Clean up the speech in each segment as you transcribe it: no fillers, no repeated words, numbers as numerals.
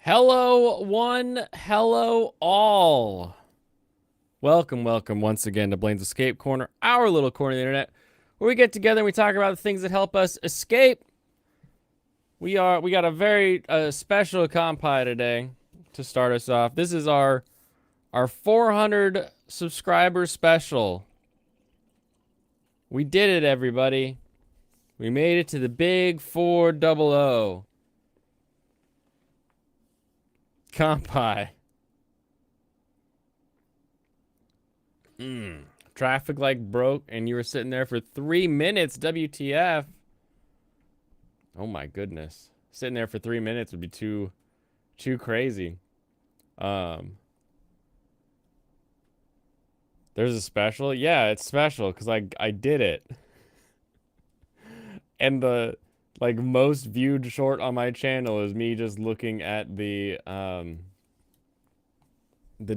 Hello, one. Hello, all. Welcome once again to Blaine's Escape Corner, our little corner of the internet, where we get together and we talk about the things that help us escape. We got a very special compi today to start us off. This is our 400 subscriber special. We did it, everybody. We made it to the big 400 compi. Traffic like broke and you were sitting there for 3 minutes. WTF? Oh my goodness. Sitting there for 3 minutes would be too crazy. There's a special? Yeah, it's special because I did it. And the most viewed short on my channel is me just looking at the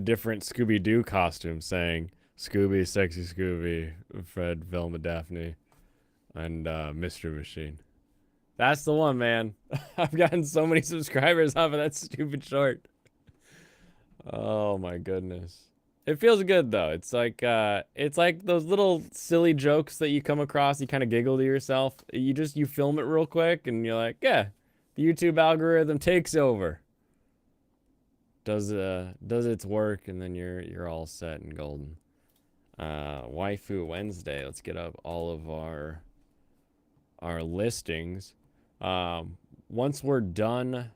different Scooby-Doo costumes saying Scooby, Sexy Scooby, Fred, Velma, Daphne, and Mystery Machine. That's the one, man. I've gotten so many subscribers off of that stupid short. Oh my goodness. It feels good though. It's like those little silly jokes that you come across, you kind of giggle to yourself. You film it real quick and you're like, yeah, the YouTube algorithm takes over. Does its work and then you're all set and golden. Waifu Wednesday. Let's get up all of our listings. Once we're done,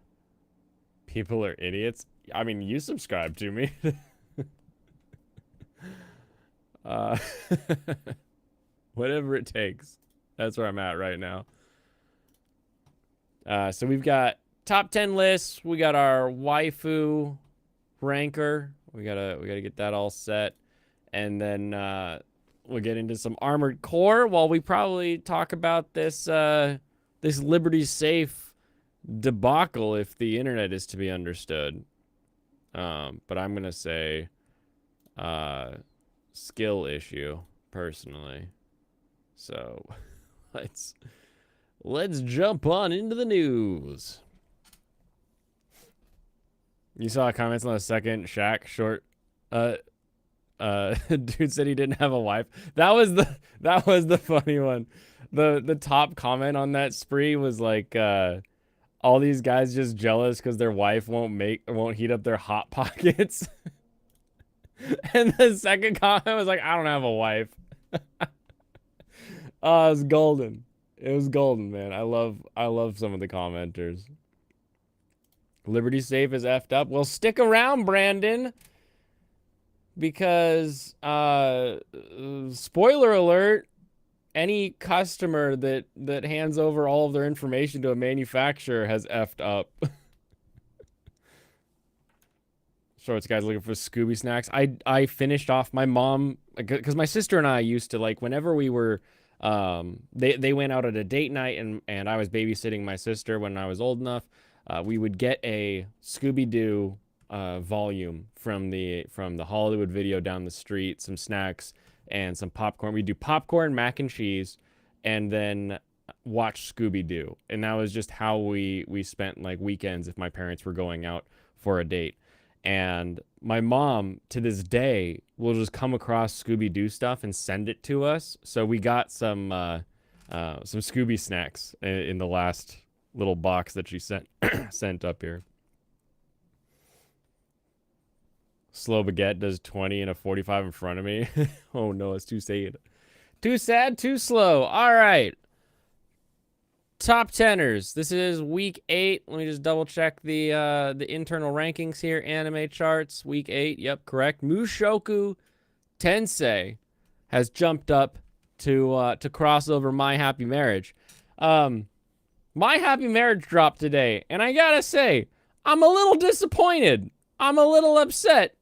people are idiots. I mean, you subscribe to me. Whatever it takes. That's where I'm at right now. So we've got top 10 lists. We got our waifu ranker. We gotta get that all set. And then we'll get into some Armored Core while we probably talk about this this Liberty Safe debacle, if the internet is to be understood. But I'm gonna say skill issue personally. So let's jump on into the news. You saw comments on the second Shaq short. Dude said he didn't have a wife. That was the funny one. The top comment on that spree was like all these guys just jealous because their wife won't heat up their hot pockets. And the second comment was like, I don't have a wife. Oh, it was golden. It was golden, man. I love some of the commenters. Liberty Safe is effed up. Well, stick around, Brandon. Because spoiler alert, any customer that hands over all of their information to a manufacturer has effed up. Shorts guys looking for Scooby snacks. I finished off my mom because my sister and I used to, like, whenever we were they went out at a date night and I was babysitting my sister when I was old enough, we would get a Scooby-Doo volume from the Hollywood Video down the street, some snacks and some popcorn. We do popcorn, mac and cheese, and then watch Scooby-Doo. And that was just how we spent like weekends if my parents were going out for a date. And my mom to this day will just come across Scooby-Doo stuff and send it to us. So we got some Scooby snacks in the last little box that she sent up here. Slow Baguette does 20 and a 45 in front of me. Oh no, it's too sad. Too sad, too slow. All right. Top teners. This is week 8. Let me just double check the internal rankings here. Anime charts, week 8. Yep, correct. Mushoku Tensei has jumped up to cross over My Happy Marriage. My Happy Marriage dropped today, and I gotta say, I'm a little disappointed. I'm a little upset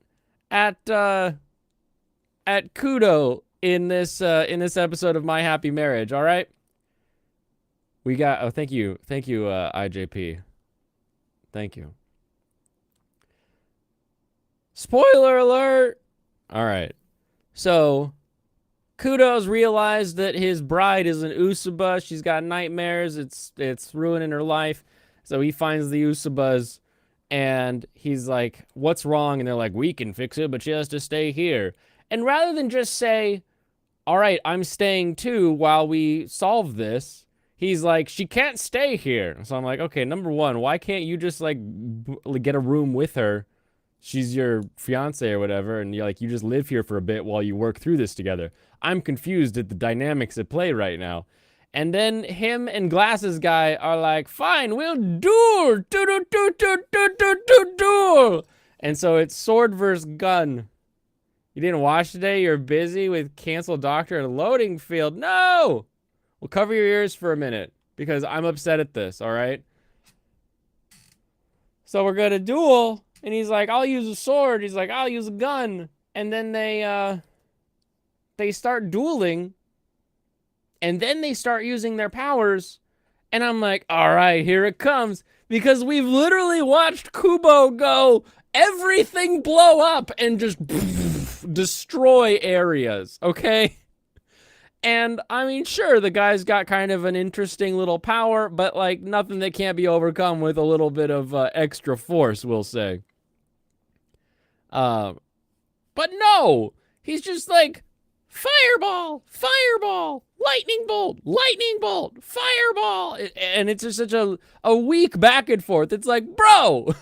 at Kudo in this episode of My Happy Marriage. All right. We got, oh, thank you, IJP. Thank you. Spoiler alert! All right. So, Kudo's realized that his bride is an Usuba. She's got nightmares. It's ruining her life. So he finds the Usubas And he's like, what's wrong? And they're like, we can fix it, but she has to stay here. And rather than just say, all right, I'm staying too while we solve this, he's like, she can't stay here. So I'm like, okay, number one, why can't you just like get a room with her? She's your fiance or whatever, and you just live here for a bit while you work through this together. I'm confused at the dynamics at play right now. And then him and Glasses Guy are like, fine, we'll duel. Duel. And so it's sword versus gun. You didn't watch today? You're busy with Cancel Doctor and Loading Field. No! Well, cover your ears for a minute because I'm upset at this, all right? So we're going to duel, and he's like, I'll use a sword. He's like, I'll use a gun. And then they start dueling, and then they start using their powers, and I'm like, all right, here it comes, because we've literally watched Kubo go everything blow up and just destroy areas, okay? And, I mean, sure, the guy's got kind of an interesting little power, but, like, nothing that can't be overcome with a little bit of extra force, we'll say. But no! He's just like, fireball, fireball, lightning bolt, fireball. And it's just such a weak back and forth. It's like, bro,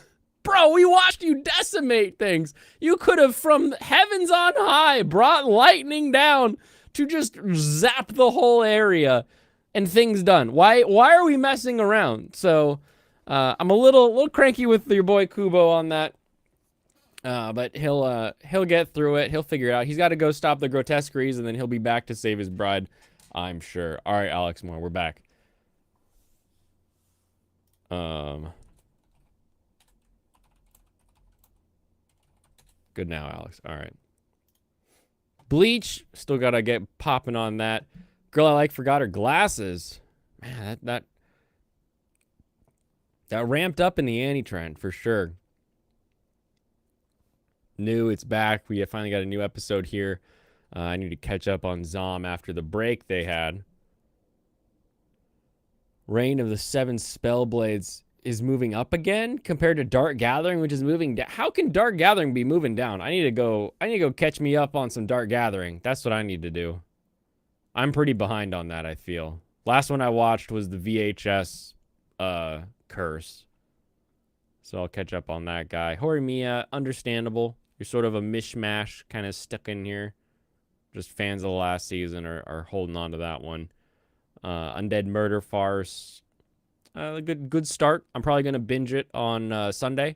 we watched you decimate things. You could have, from heavens on high, brought lightning down to just zap the whole area and things done. Why are we messing around? So I'm a little cranky with your boy Kubo on that. But he'll get through it. He'll figure it out. He's got to go stop the grotesqueries, and then he'll be back to save his bride, I'm sure. All right, Alex Moore, we're back. Good now, Alex. All right. Bleach, still gotta get popping on that. Girl I Like forgot her glasses. Man, that ramped up in the Annie trend for sure. It's back. We finally got a new episode here. I need to catch up on Zom after the break they had. Reign of the Seven Spellblades is moving up again compared to Dark Gathering, which is moving down. How can Dark Gathering be moving down? I need to go catch me up on some Dark Gathering. That's what I need to do. I'm pretty behind on that, I feel. Last one I watched was the VHS Curse. So I'll catch up on that guy. Horimiya, understandable. You're sort of a mishmash kind of stuck in here. Just fans of the last season are holding on to that one. Undead Murder Farce. A good start. I'm probably gonna binge it on Sunday.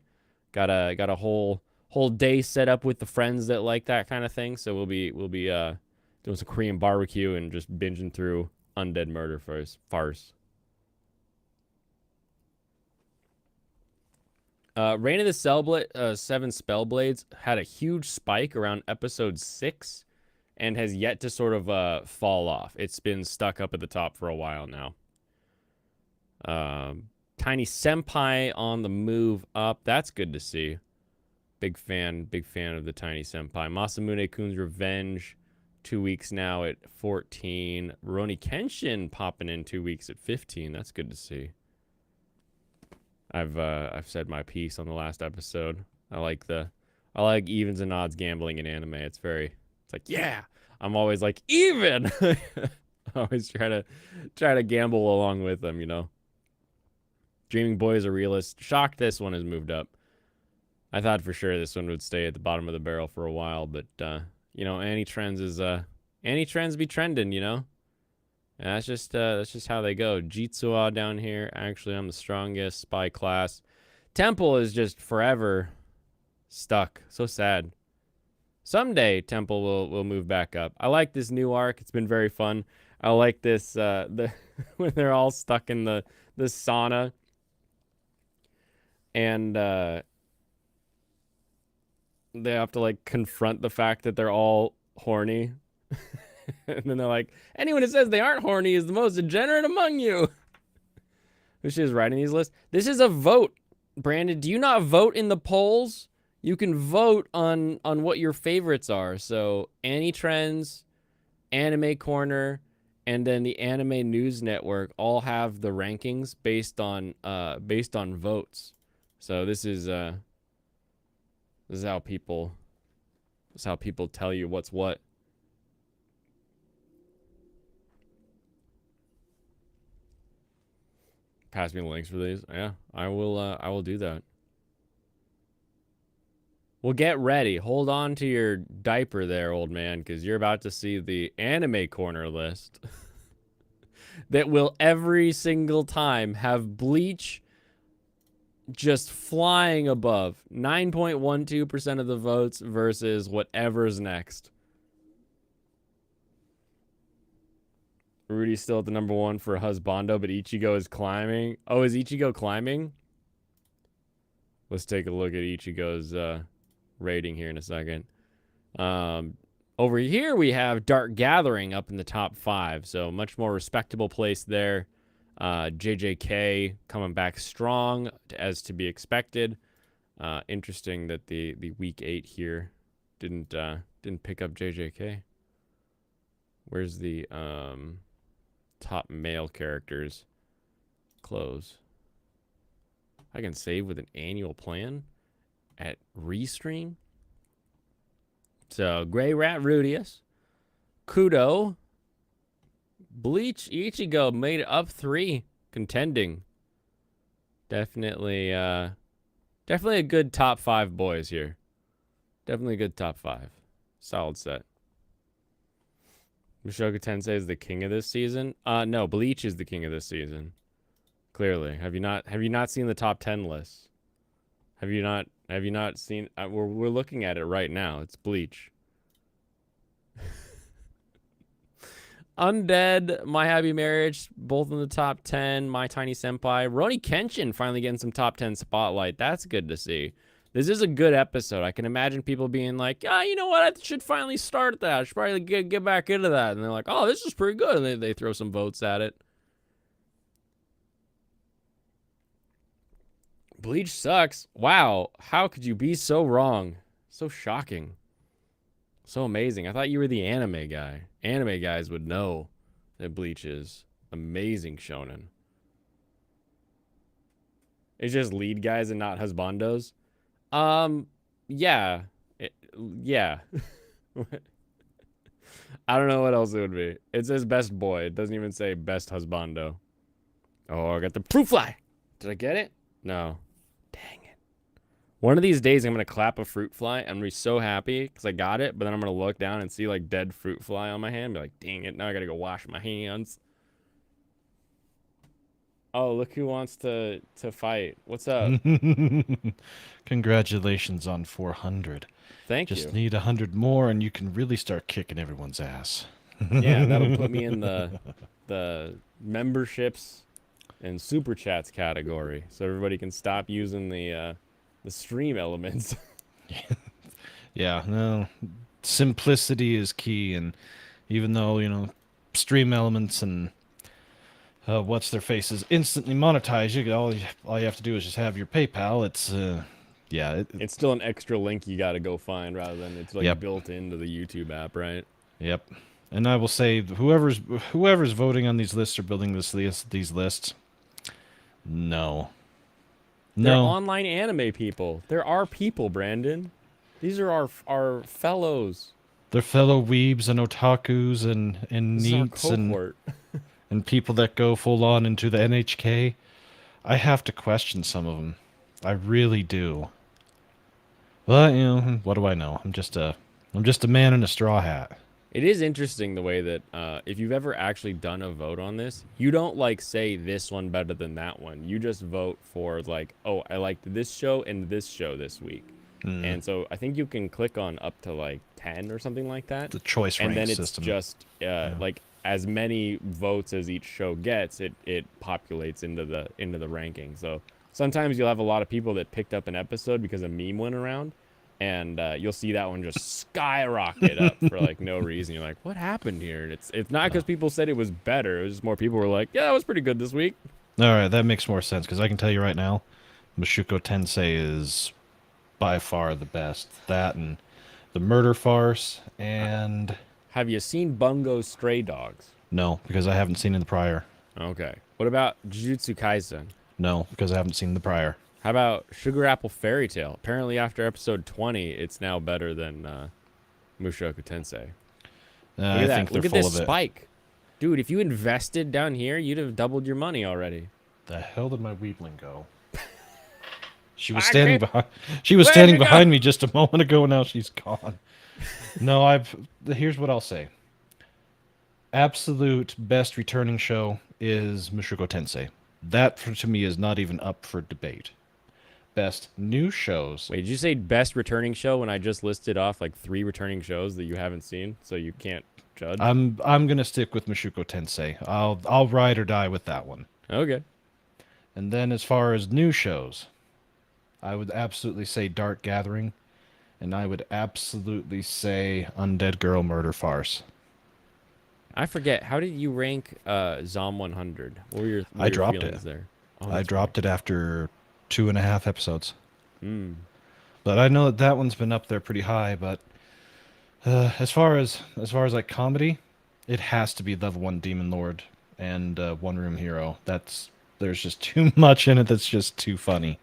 Got a whole day set up with the friends that like that kind of thing. So we'll be doing some Korean barbecue and just binging through Undead Murder Farce. Reign of the Seven Spellblades had a huge spike around episode 6 and has yet to sort of fall off. It's been stuck up at the top for a while now. Tiny Senpai on the move up. That's good to see. Big fan of the Tiny Senpai. Masamune-kun's Revenge, 2 weeks now at 14. Rurouni Kenshin popping in 2 weeks at 15. That's good to see. I've said my piece on the last episode. I like evens and odds gambling in anime. It's like, yeah. I'm always like, even. I always try to gamble along with them, you know. Dreaming Boy is a realist. Shocked this one has moved up. I thought for sure this one would stay at the bottom of the barrel for a while, but you know, Annie Trends be trending, you know. And that's just how they go. Jitsuwa down here. Actually, I'm the strongest. Spy class. Temple is just forever stuck. So sad. Someday Temple will move back up. I like this new arc. It's been very fun. I like this when they're all stuck in the sauna. And they have to like confront the fact that they're all horny. And then they're like, anyone who says they aren't horny is the most degenerate among you. Who's just writing these lists? This is a vote. Brandon, do you not vote in the polls? You can vote on what your favorites are. So Annie Trends, Anime Corner, and then the Anime News Network all have the rankings based on votes. So this is how people tell you what's what. Pass me the links for these. Yeah, I will do that. Well, get ready. Hold on to your diaper there, old man, because you're about to see the anime corner list that will every single time have Bleach just flying above 9.12% of the votes versus whatever's next. Rudy's still at the number 1 for Husbando, but Ichigo is climbing. Oh, is Ichigo climbing? Let's take a look at Ichigo's rating here in a second. Over here we have Dark Gathering up in the top 5, so much more respectable place there. JJK coming back strong as to be expected. Interesting that the week 8 here didn't pick up JJK. Where's the top male characters? Close. I can save with an annual plan at Restream. So Gray Rat Rudius, Kudo, Bleach, Ichigo made it up 3, contending. Definitely a good top 5 boys here. Definitely a good top 5. Solid set. Mushoku Tensei is the king of this season. No, Bleach is the king of this season. Clearly, have you not seen the top 10 lists? Have you not seen? We're looking at it right now. It's Bleach. Undead, My Happy Marriage, both in the top 10. My Tiny Senpai, Roni Kenshin finally getting some top 10 spotlight. That's good to see. This is a good episode. I can imagine people being like, you know what? I should finally start that. I should probably get back into that. And they're like, oh, this is pretty good. And they throw some votes at it. Bleach sucks. Wow. How could you be so wrong? So shocking. So amazing. I thought you were the anime guy. Anime guys would know that Bleach is amazing shonen. It's just lead guys and not husbandos. Yeah. Yeah. I don't know what else it would be. It says best boy. It doesn't even say best husbando. Oh, I got the fruit fly. Did I get it? No. Dang it. One of these days, I'm going to clap a fruit fly. I'm going to be so happy because I got it. But then I'm going to look down and see like dead fruit fly on my hand. And be like, dang it. Now I got to go wash my hands. Oh, look who wants to fight. What's up? Congratulations on 400. Thank you. Just need 100 more and you can really start kicking everyone's ass. Yeah, that'll put me in the memberships and super chats category, so everybody can stop using the stream elements. Yeah, no, simplicity is key, and even though stream elements and what's their faces instantly monetize you, all you have to do is just have your PayPal. It's yeah, it's still an extra link you got to go find rather than it's like Yep. built into the YouTube app, right? Yep. And I will say, whoever's voting on these lists or building these lists, no. They're No. online anime people. There are people, Brandon. These are our fellows. They're fellow weebs and otakus and This is our neets and cohort. people that go full on into the NHK. I have to question some of them. I really do. But, what do I know? I'm just a man in a straw hat. It is interesting the way that if you've ever actually done a vote on this, you don't like say this one better than that one. You just vote for like, oh, I liked this show and this show this week. And so I think you can click on up to like 10 or something like that. The choice and rank then it's system. just like as many votes as each show gets, it populates into the ranking. So sometimes you'll have a lot of people that picked up an episode because a meme went around. And you'll see that one just skyrocket up for like no reason. You're like, what happened here? And it's not because people said it was better. It was just more people were like, yeah, that was pretty good this week. All right, that makes more sense because I can tell you right now, Mushoku Tensei is by far the best. That and the Murder Farce and Have you seen Bungo's Stray Dogs? no, because I haven't seen the prior. Okay. What about Jujutsu Kaisen? No, because I haven't seen the prior. How about Sugar Apple Fairy Tale? Apparently, after episode 20, it's now better than Mushoku Tensei. Look I at think that. they're Look at full this of it. spike. Dude, if you invested down here, you'd have doubled your money already. The hell did my weebling go? She was I standing can't- behind. She was Where'd standing it go? behind me just a moment ago, and now she's gone. No, Here's what I'll say. Absolute best returning show is Mushoku Tensei. That, to me, is not even up for debate. Best new shows. Wait, did you say best returning show when I just listed off like 3 returning shows that you haven't seen, so you can't judge? I'm gonna stick with Mushoku Tensei. I'll ride or die with that one. Okay. And then as far as new shows, I would absolutely say Dark Gathering, and I would absolutely say Undead Girl Murder Farce. I forget. How did you rank Zom 100? What were your, I dropped feelings it. there? Oh, I that's dropped it after 2.5 episodes. right. Mm. But I know that one's been up there pretty high. But as far as like comedy, it has to be Level 1 Demon Lord and One Room Hero. There's just too much in it that's just too funny.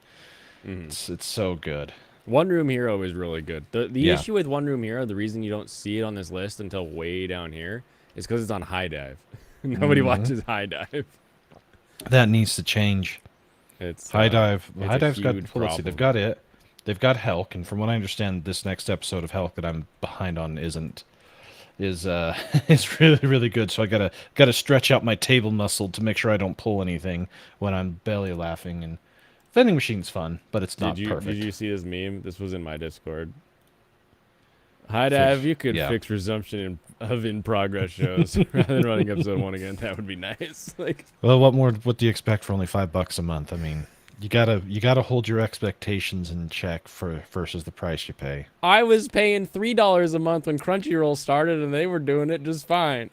It's so good. One Room Hero is really good. The Yeah. issue with One Room Hero, the reason you don't see it on this list until way down here, is because it's on High Dive. Nobody watches High Dive. That needs to change. It's High Dive. it's High a Dive's got. huge Well, let's see. problem. They've got it. They've got Helk, and from what I understand, this next episode of Helk that I'm behind on is is really really good. So I gotta stretch out my table muscle to make sure I don't pull anything when I'm belly laughing. And vending machine's fun, but it's not perfect. Did you see this meme? This was in my Discord. High Dive, you could yeah. fix resumption of in progress shows rather than running episode 1 again. That would be nice. Like, Well, what do you expect for only $5 a month? I mean, you gotta hold your expectations in check versus the price you pay. I was paying $3 a month when Crunchyroll started, and they were doing it just fine.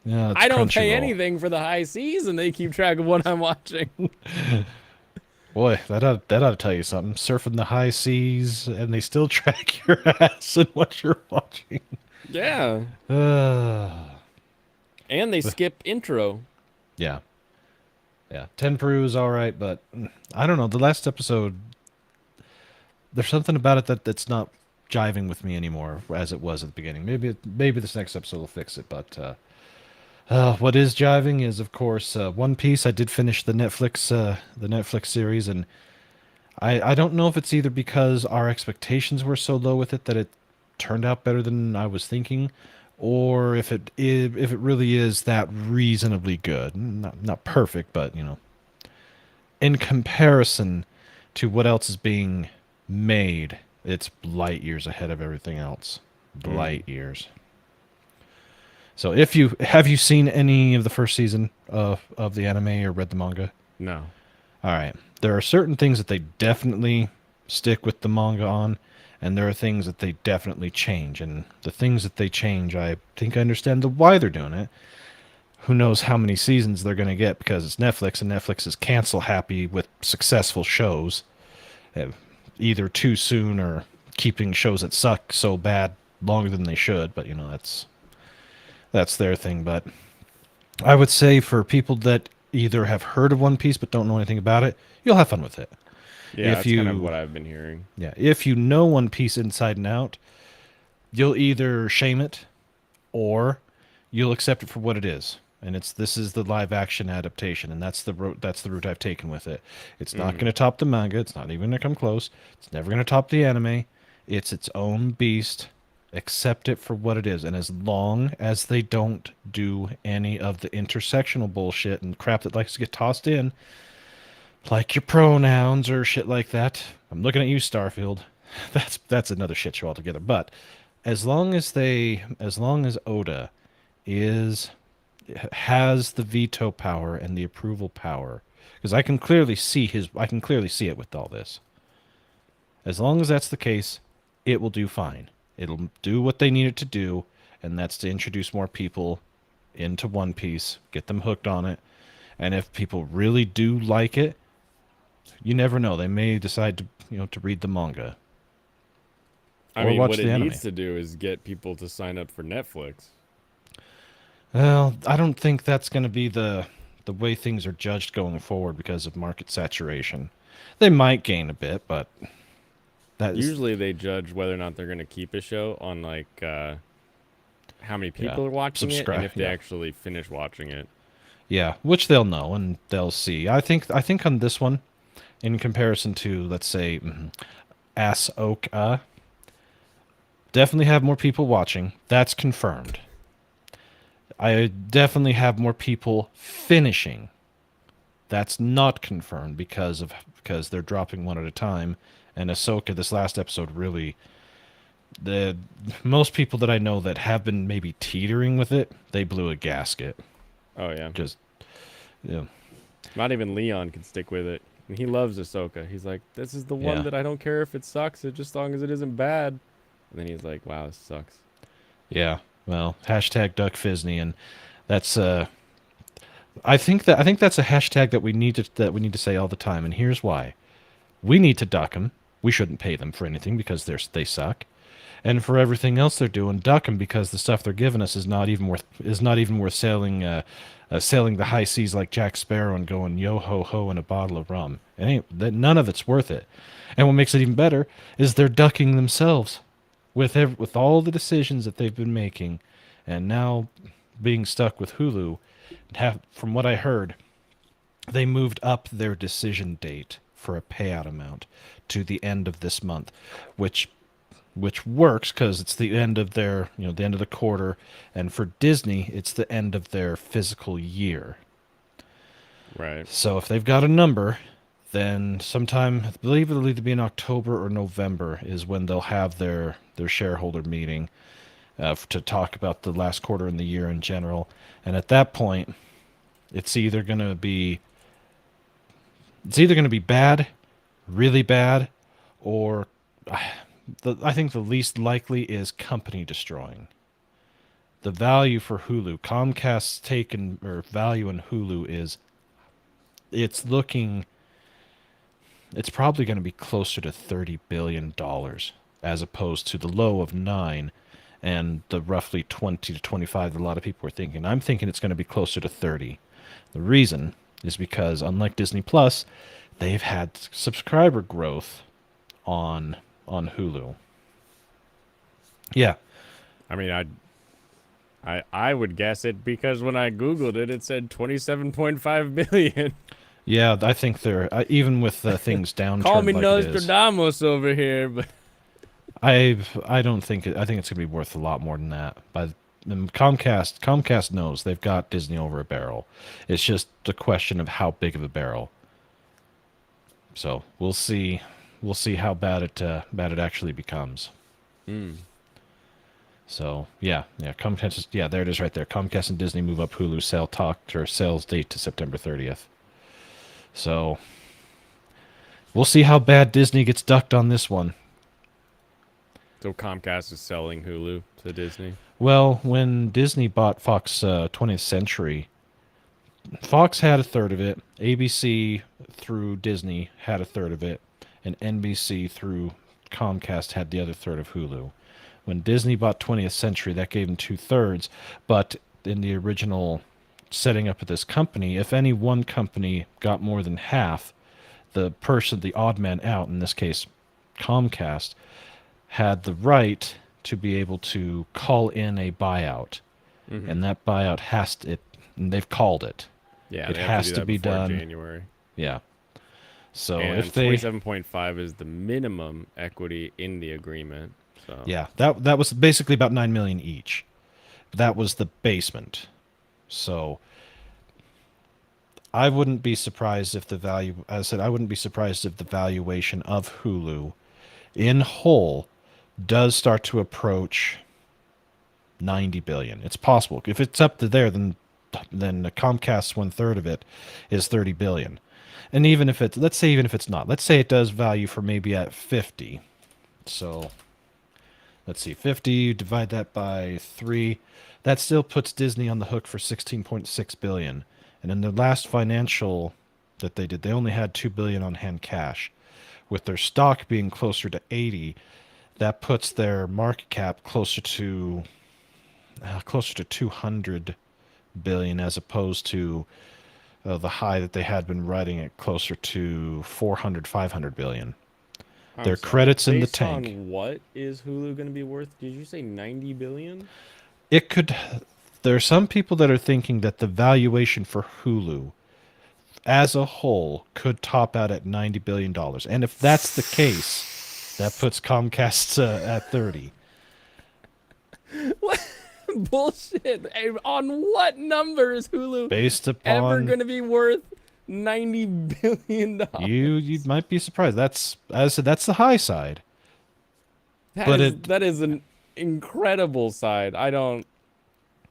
Yeah, it's I don't pay Crunchyroll. anything for the high seas, and they keep track of what I'm watching. Boy, that ought to tell you something. Surfing the high seas, and they still track your ass and what you're watching. Yeah. Uh, And they skip intro. yeah. Yeah. Tenperu is all right, but I don't know. The last episode, there's something about it that's not jiving with me anymore as it was at the beginning. Maybe this next episode will fix it, but what is jiving is, of course, One Piece. I did finish the Netflix series, and I don't know if it's either because our expectations were so low with it that it turned out better than I was thinking, or if it really is that reasonably good. Not perfect, but in comparison to what else is being made, it's light years ahead of everything else. Light years. So have you seen any of the first season of the anime or read the manga? No. All right. There are certain things that they definitely stick with the manga on, and there are things that they definitely change. And the things that they change, I think I understand why they're doing it. Who knows how many seasons they're going to get, because it's Netflix, and Netflix is cancel happy with successful shows. Either too soon or keeping shows that suck so bad longer than they should, but that's their thing. But I would say for people that either have heard of One Piece but don't know anything about it, you'll have fun with it. Yeah, that's kind of what I've been hearing. Yeah, if you know One Piece inside and out, you'll either shame it or you'll accept it for what it is. And this is the live action adaptation, and that's the route I've taken with it. It's not going to top the manga. It's not even going to come close. It's never going to top the anime. It's its own beast. Accept it for what it is, and as long as they don't do any of the intersectional bullshit and crap that likes to get tossed in, like your pronouns or shit like that. I'm looking at you, Starfield. That's another shit show altogether. But as long as Oda has the veto power and the approval power, because I can clearly see it with all this. As long as that's the case, it will do fine. It'll do what they need it to do, and that's to introduce more people into One Piece, get them hooked on it. And if people really do like it, you never know. They may decide to read the manga. I Or mean, watch what the it anime. needs to do is get people to sign up for Netflix. Well, I don't think that's going to be the way things are judged going forward because of market saturation. They might gain a bit, but that is Usually they judge whether or not they're going to keep a show on like how many yeah. people are watching it and Subscribe, if they yeah. actually finish watching it. Yeah, which they'll know and they'll see. I think on this one, in comparison to let's say Ahsoka, definitely have more people watching. That's confirmed. I definitely have more people finishing. That's not confirmed because they're dropping one at a time. And Ahsoka, this last episode really the most people that I know that have been maybe teetering with it, they blew a gasket. Oh yeah. Just yeah, Not even Leon can stick with it. And he loves Ahsoka. He's like, this is the one yeah, that I don't care if it sucks, it just as long as it isn't bad. And then he's like, wow, this sucks. yeah. Well, hashtag Duck Fisney, and that's I think that's a hashtag that we need to say all the time, and here's why. We need to duck them. We shouldn't pay them for anything because they suck. And for everything else they're doing, duck them because the stuff they're giving us is not even worth sailing the high seas like Jack Sparrow and going yo ho ho in a bottle of rum. None of it's worth it. And what makes it even better is they're ducking themselves with all the decisions that they've been making, and now being stuck with Hulu. From what I heard, they moved up their decision date for a payout amount to the end of this month, which works because it's the end of the end of the quarter, and for Disney, it's the end of their physical year. Right. So if they've got a number, then sometime, I believe it'll either be in October or November, is when they'll have their shareholder meeting to talk about the last quarter and the year in general. And at that point, it's either going to be bad, really bad, or I think the least likely is company destroying. The value for Hulu, Comcast's taken or value in Hulu is it's looking it's probably going to be closer to $30 billion as opposed to the low of 9 and the roughly 20 to 25 that a lot of people are thinking. I'm thinking it's going to be closer to 30. The reason is because unlike Disney Plus, they've had subscriber growth on Hulu. Yeah. I mean, I would guess it because when I googled it, it said 27.5 billion. Yeah, I think they're even with things Call downturned me like it is. Nostradamus over here, but I don't think I think it's gonna be worth a lot more than that. And Comcast knows they've got Disney over a barrel. It's just a question of how big of a barrel. So we'll see. We'll see how bad it actually becomes. So yeah. Comcast. Yeah, there it is right there. Comcast and Disney move up Hulu sales date to September 30th. So we'll see how bad Disney gets ducked on this one. so Comcast is selling Hulu to Disney. Well, when Disney bought Fox 20th Century, Fox had a third of it, ABC through Disney had a third of it, and NBC through Comcast had the other third of Hulu. When Disney bought 20th Century, that gave them 2/3, but in the original setting up of this company, if any one company got more than half, the odd man out, in this case Comcast, had the right to be able to call in a buyout. And that buyout and they've called it. Yeah, It they have has to do to that be before done. January. Yeah. So And if they 27.5 is the minimum equity in the agreement. So yeah, that was basically about 9 million each. That was the basement. So I wouldn't be surprised if the value, as I said, I wouldn't be surprised if the valuation of Hulu in whole does start to approach 90 billion. It's possible. If it's up to there, then the Comcast's 1/3 of it is 30 billion. And even if it's not, let's say it does value for maybe at 50. So let's see, 50, divide that by 3. That still puts Disney on the hook for 16.6 billion. And in the last financial that they did, they only had 2 billion on hand cash. With their stock being closer to 80, that puts their market cap closer to 200 billion as opposed to the high that they had been riding at closer to 400, 500 billion. I'm Their sorry. credits in the Based tank. on what is Hulu going to be worth? Did you say 90 billion? It could. There are some people that are thinking that the valuation for Hulu as a whole could top out at $90 billion. And if that's the case, that puts Comcast at 30. What bullshit? Hey, on what number is Hulu Based ever upon going to be worth 90 billion you dollars? might be surprised. That's as I said, that's the high side. That But is it that is an incredible side. I don't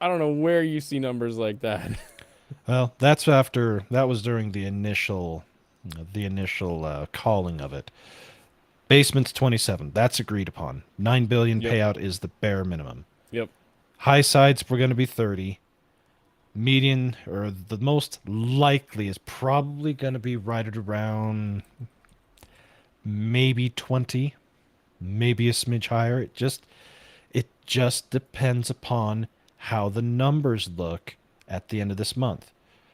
know where you see numbers like that. well, that was during the initial calling of it. Basement's 27. That's agreed upon. 9 billion Yep. payout is the bare minimum. Yep. High sides we're going to be 30. Median or the most likely is probably going to be right at around maybe 20, maybe a smidge higher. It just depends upon how the numbers look at the end of this month.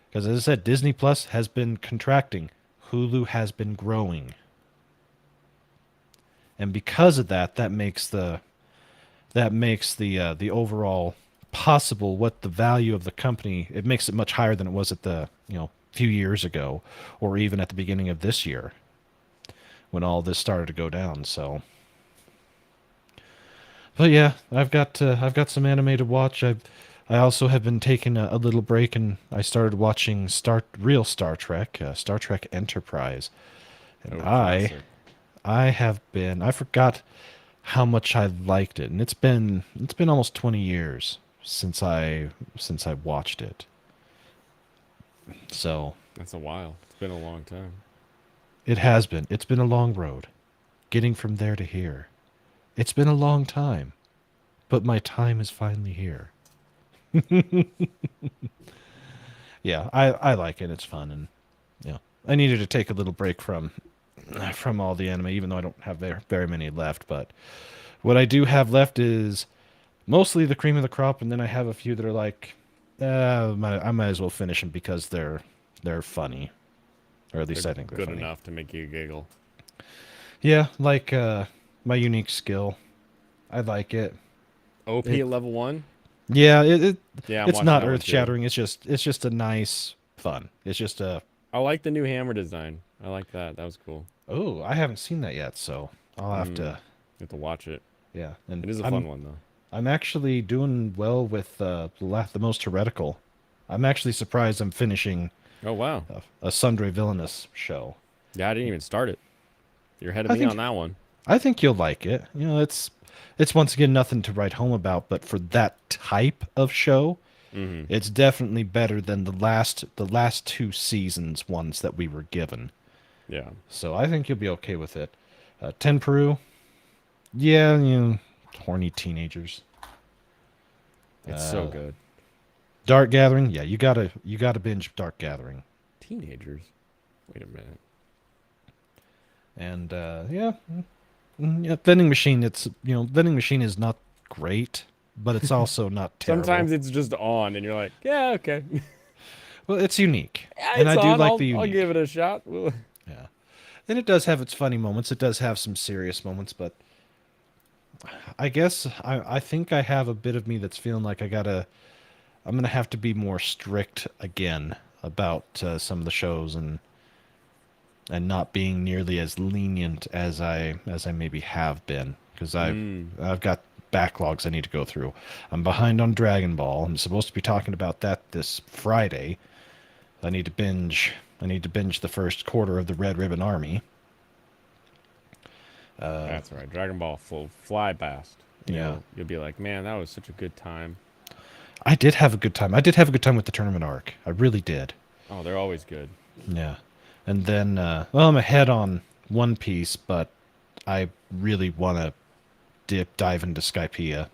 Because as I said, Disney Plus has been contracting. Hulu has been growing. And because of that, that makes the overall possible what the value of the company, it makes it much higher than it was at the few years ago, or even at the beginning of this year when all this started to go down. So, but yeah, I've got some anime to watch. I also have been taking a little break, and I started watching real Star Trek Enterprise, and Oh, I classic. I have been. I forgot how much I liked it, and it's been almost 20 years since I watched it. So That's a while. It's been a long time. it has been. It's been a long road, getting from there to here. It's been a long time, but my time is finally here. Yeah, I like it. It's fun, and I needed to take a little break from all the anime, even though I don't have very many left. But what I do have left is mostly the cream of the crop, and then I have a few that are like, I might as well finish them because they're funny, or at least They're I think they're good funny. enough to make you giggle. Yeah, like my unique skill. I like it. OP It at level 1? yeah, Yeah, I'm it's watching not that one earth too. shattering. It's just a nice fun. It's just a I like the new hammer design. I like that. That was cool. oh, I haven't seen that yet, so I'll have Mm. to You have to watch it. yeah. And It is a I'm fun one though. I'm actually doing well with the most heretical. I'm actually surprised I'm finishing Oh wow. a Sundre Villainous show. Yeah, I didn't even start it. You're ahead of I me on think that one. I think you'll like it. It's once again nothing to write home about, but for that type of show, Mm-hmm. it's definitely better than the last two seasons ones that we were given. Yeah. So I think you'll be okay with it. Ten Peru, yeah, horny teenagers. It's so Uh, good. Dark Gathering, yeah, you gotta binge Dark Gathering. Teenagers. Wait a minute. And yeah, yeah, vending machine. Vending machine is not great, but it's also not terrible. Sometimes it's just on and you're like, yeah, okay. Well, it's unique, Yeah, and it's I do on. like I'll the I'll give unique. it a shot. Well, Yeah, and it does have its funny moments. It does have some serious moments, but I guess I think I have a bit of me that's feeling like I'm gonna have to be more strict again about some of the shows and not being nearly as lenient as I maybe have been because mm. I've got backlogs I need to go through. I'm behind on Dragon Ball. I'm supposed to be talking about that this Friday. I need to binge. I need to binge the first quarter of the Red Ribbon Army. That's right. Dragon Ball full fly past. Yeah, You'll be like, man, that was such a good time. I did have a good time. I did have a good time with the tournament arc. I really did. Oh, they're always good. Yeah, and then well, I'm ahead on One Piece, but I really want to dive into Skypiea.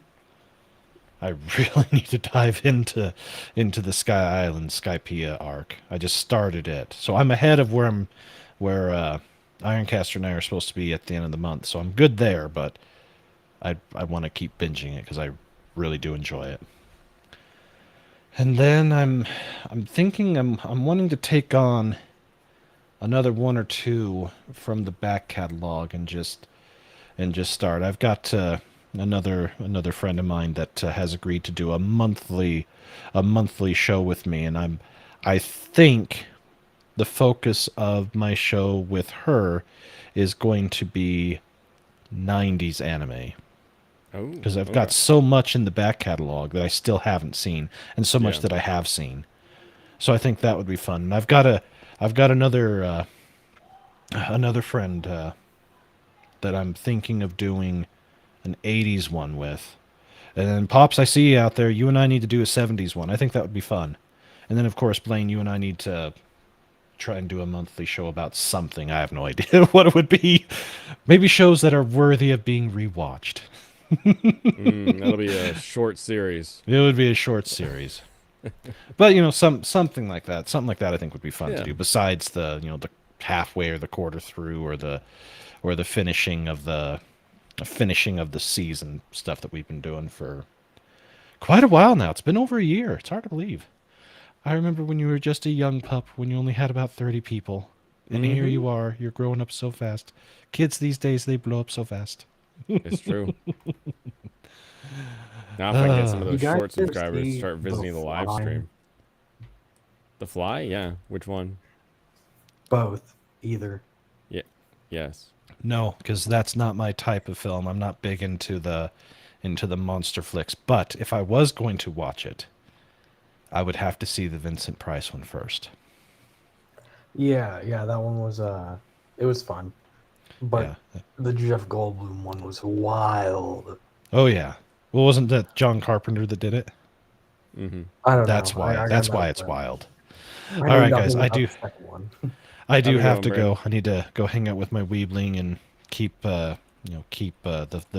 I really need to dive into the Sky Island Skypiea arc. I just started it, so I'm ahead of where Ironcaster and I are supposed to be at the end of the month. So I'm good there, but I want to keep binging it because I really do enjoy it. And then I'm thinking I'm wanting to take on another one or two from the back catalog and just start. I've got another friend of mine that has agreed to do a monthly show with me, and I think the focus of my show with her is going to be 90s anime Oh, because I've got okay. so much in the back catalog that I still haven't seen and so much Yeah. that I have seen. So I think that would be fun. And I've got another friend that I'm thinking of doing an 80s one with. And then Pops, I see you out there. You and I need to do a 70s one. I think that would be fun. And then of course, Blaine, you and I need to try and do a monthly show about something. I have no idea what it would be. Maybe shows that are worthy of being rewatched. That'll be a short series. It would be a short series. But something like that. Something like that I think would be fun to Yeah. do besides the halfway or the quarter through or the finishing of the season stuff that we've been doing for quite a while now. It's been over a year. It's hard to believe. I remember when you were just a young pup, when you only had about 30 people. And here Mm-hmm. you are. You're growing up so fast. Kids these days, they blow up so fast. It's true. Now, if I can get some of Uh, You those guys short ever subscribers to see start The visiting the live Fly? stream. The Fly? Yeah. Which one? Both, either. Yeah. Yes. no, because that's not my type of film. I'm not big into the monster flicks. But if I was going to watch it, I would have to see the Vincent Price one first. Yeah, that one was it was fun. But Yeah. the Jeff Goldblum one was wild. Oh yeah. Well, wasn't that John Carpenter that did it? Mm-hmm. I don't That's know. why. I got That's why nothing it's but- wild. I All know right, guys. nothing about the second one. I do How's it have going, to Brandon? go. I need to go hang out with my weebling and keep the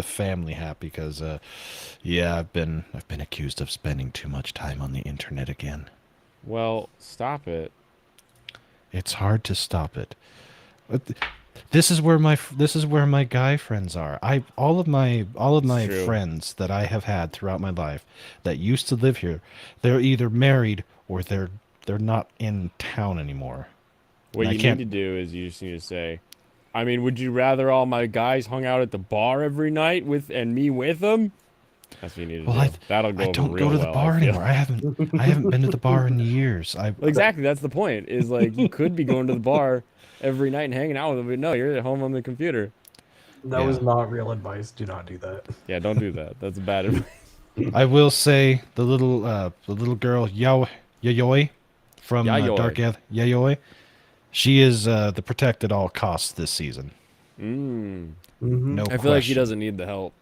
family happy because yeah, I've been accused of spending too much time on the internet again. Well, stop it. It's hard to stop it. But this is where my guy friends are. I all of It's my true. friends that I have had throughout my life that used to live here, they're either married or they're not in town anymore. What And I you need can't. to do is you just need to say, I mean, would you rather all my guys hung out at the bar every night with and me with them? That's what you need to Well, do. That'll I go over don't go real to the well, I bar feel. anymore. I haven't been to the bar in years. Well, exactly. That's the point. Is like you could be going to the bar every night and hanging out with them, but no, you're at home on the computer. That Yeah. was not real advice. Do not do that. Yeah, don't do that. That's bad advice. I will say the little girl Yayoi from Yayoi. Yayoi. She is the protect at all costs this season. Mm. Mm-hmm. No I feel like she question. doesn't need the help.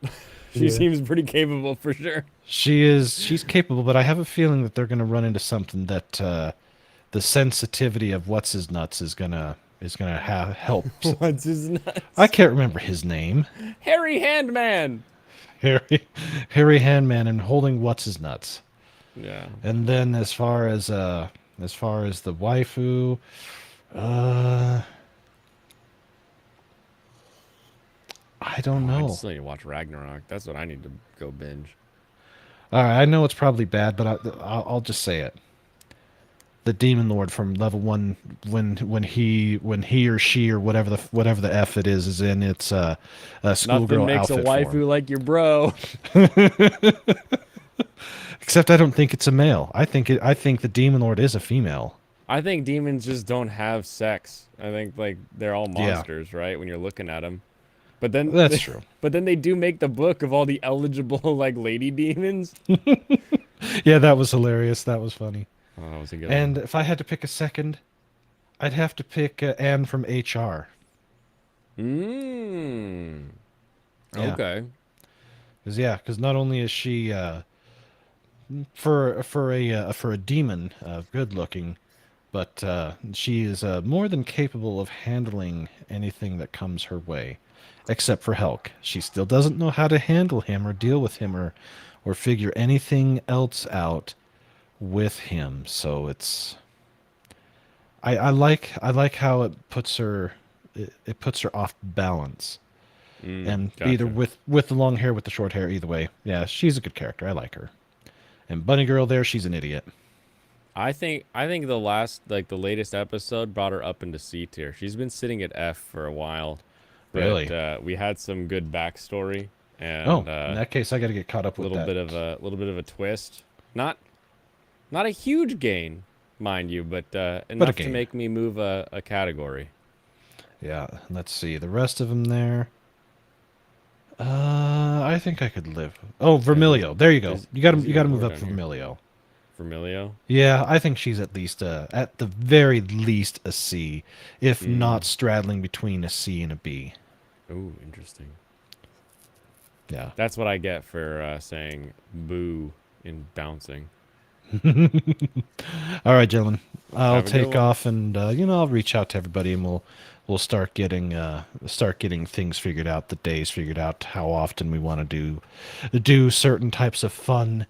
She Yeah. seems pretty capable for sure. She's capable, but I have a feeling that they're going to run into something that the sensitivity of what's his nuts is gonna have help. What's his nuts? I can't remember his name. Harry Handman. Harry Handman and holding what's his nuts. Yeah. And then as far as the waifu, uh, I don't I know. just need to watch Ragnarok. That's what I need to go binge. All right, I know it's probably bad, but I'll just say it. The Demon Lord from level 1, when he or she or whatever the F it is in its Nothing schoolgirl makes a outfit waifu form. like your bro. Except I don't think it's a male. I think the Demon Lord is a female. I think demons just don't have sex. I think like they're all Yeah. monsters, right? When you're looking at them. But then That's true. But then they do make the book of all the eligible like lady demons. Yeah, that was hilarious. That was funny. Oh, that was a good And one. if I had to pick a second, I'd have to pick Anne from HR. Mm. Yeah. Okay. Because not only is she for a demon good looking, but she is more than capable of handling anything that comes her way, except for Helk. She still doesn't know how to handle him or deal with him or figure anything else out with him. So it's I like how it puts her off balance. And either Gotcha. with the long hair, with the short hair, either way, yeah, she's a good character. I like her. And Bunny Girl there, she's an idiot. I think the latest episode brought her up into C tier. She's been sitting at F for a while, but Really? we had some good backstory Oh, and in that case, I got to get caught up with little that. bit of a twist. Not a huge gain, mind you, but enough to gain. make me move a category. Yeah, let's see. The rest of them there. I think I could live. Oh, Vermilio. There you go. There's You got to even move more up down here. Vermilio. Vermilio. Yeah, I think she's at least at the very least a C, if not straddling between a C and a B. Ooh, interesting. Yeah. That's what I get for saying boo in bouncing. All right, gentlemen. I'll Have a good take one. off and I'll reach out to everybody and we'll start getting things figured out, the days figured out, how often we want to do certain types of fun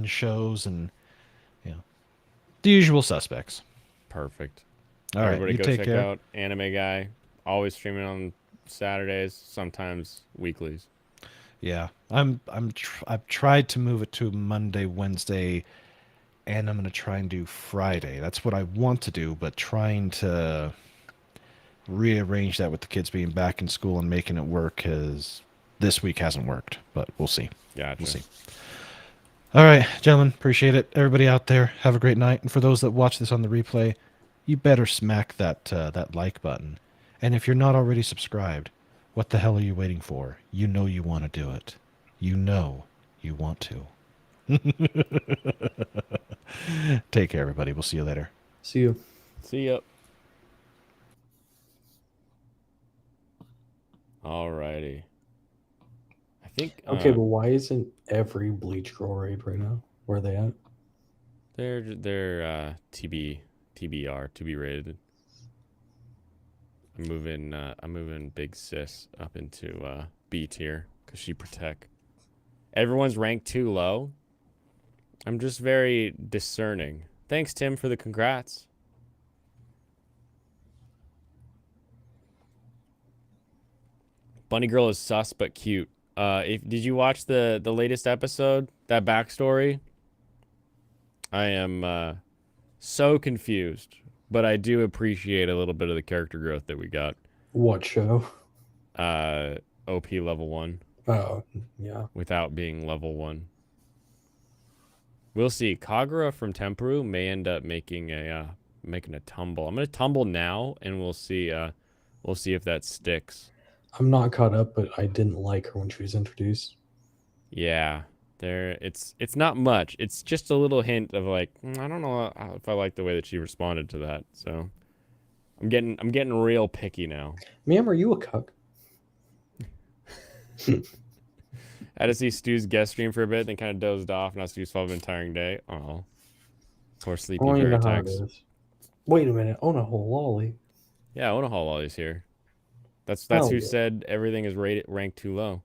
shows and the usual suspects. Perfect. All right, Everybody you go take check care. out Anime Guy. Always streaming on Saturdays, sometimes weeklies. Yeah, I've tried to move it to Monday, Wednesday, and I'm gonna try and do Friday. That's what I want to do, but trying to rearrange that with the kids being back in school and making it work because this week hasn't worked. But we'll see. Gotcha. We'll see. All right, gentlemen, appreciate it. Everybody out there, have a great night. And for those that watch this on the replay, you better smack that like button. And if you're not already subscribed, what the hell are you waiting for? You know you want to do it. You know you want to. Take care, everybody. We'll see you later. See you. See ya. Alrighty. I think Okay, but why isn't every Bleach Girl raid right now? Where are they at? they're TBR to be rated. I'm moving Big Sis up into B tier because she protect. Everyone's ranked too low. I'm just very discerning. Thanks, Tim, for the congrats. Bunny Girl is sus but cute. Did you watch the latest episode? That backstory? I am so confused, but I do appreciate a little bit of the character growth that we got. What show? OP level 1 Oh, yeah. without being level 1. We'll see. Kagura from Temperu may end up making a tumble. I'm gonna tumble now, and we'll see if that sticks. I'm not caught up, but I didn't like her when she was introduced. Yeah, it's not much. It's just a little hint of like, I don't know if I like the way that she responded to that. So I'm getting real picky now. Ma'am, are you a cuck? I had to see Stu's guest stream for a bit, then kind of dozed off. Now Stu's followed the entire day. Oh, poor sleepy Oh, you know how it Veritex. is. Wait a minute. Own a whole lolly. Yeah, Onahall while he's here. That's Hell who yeah. said everything is ranked too low.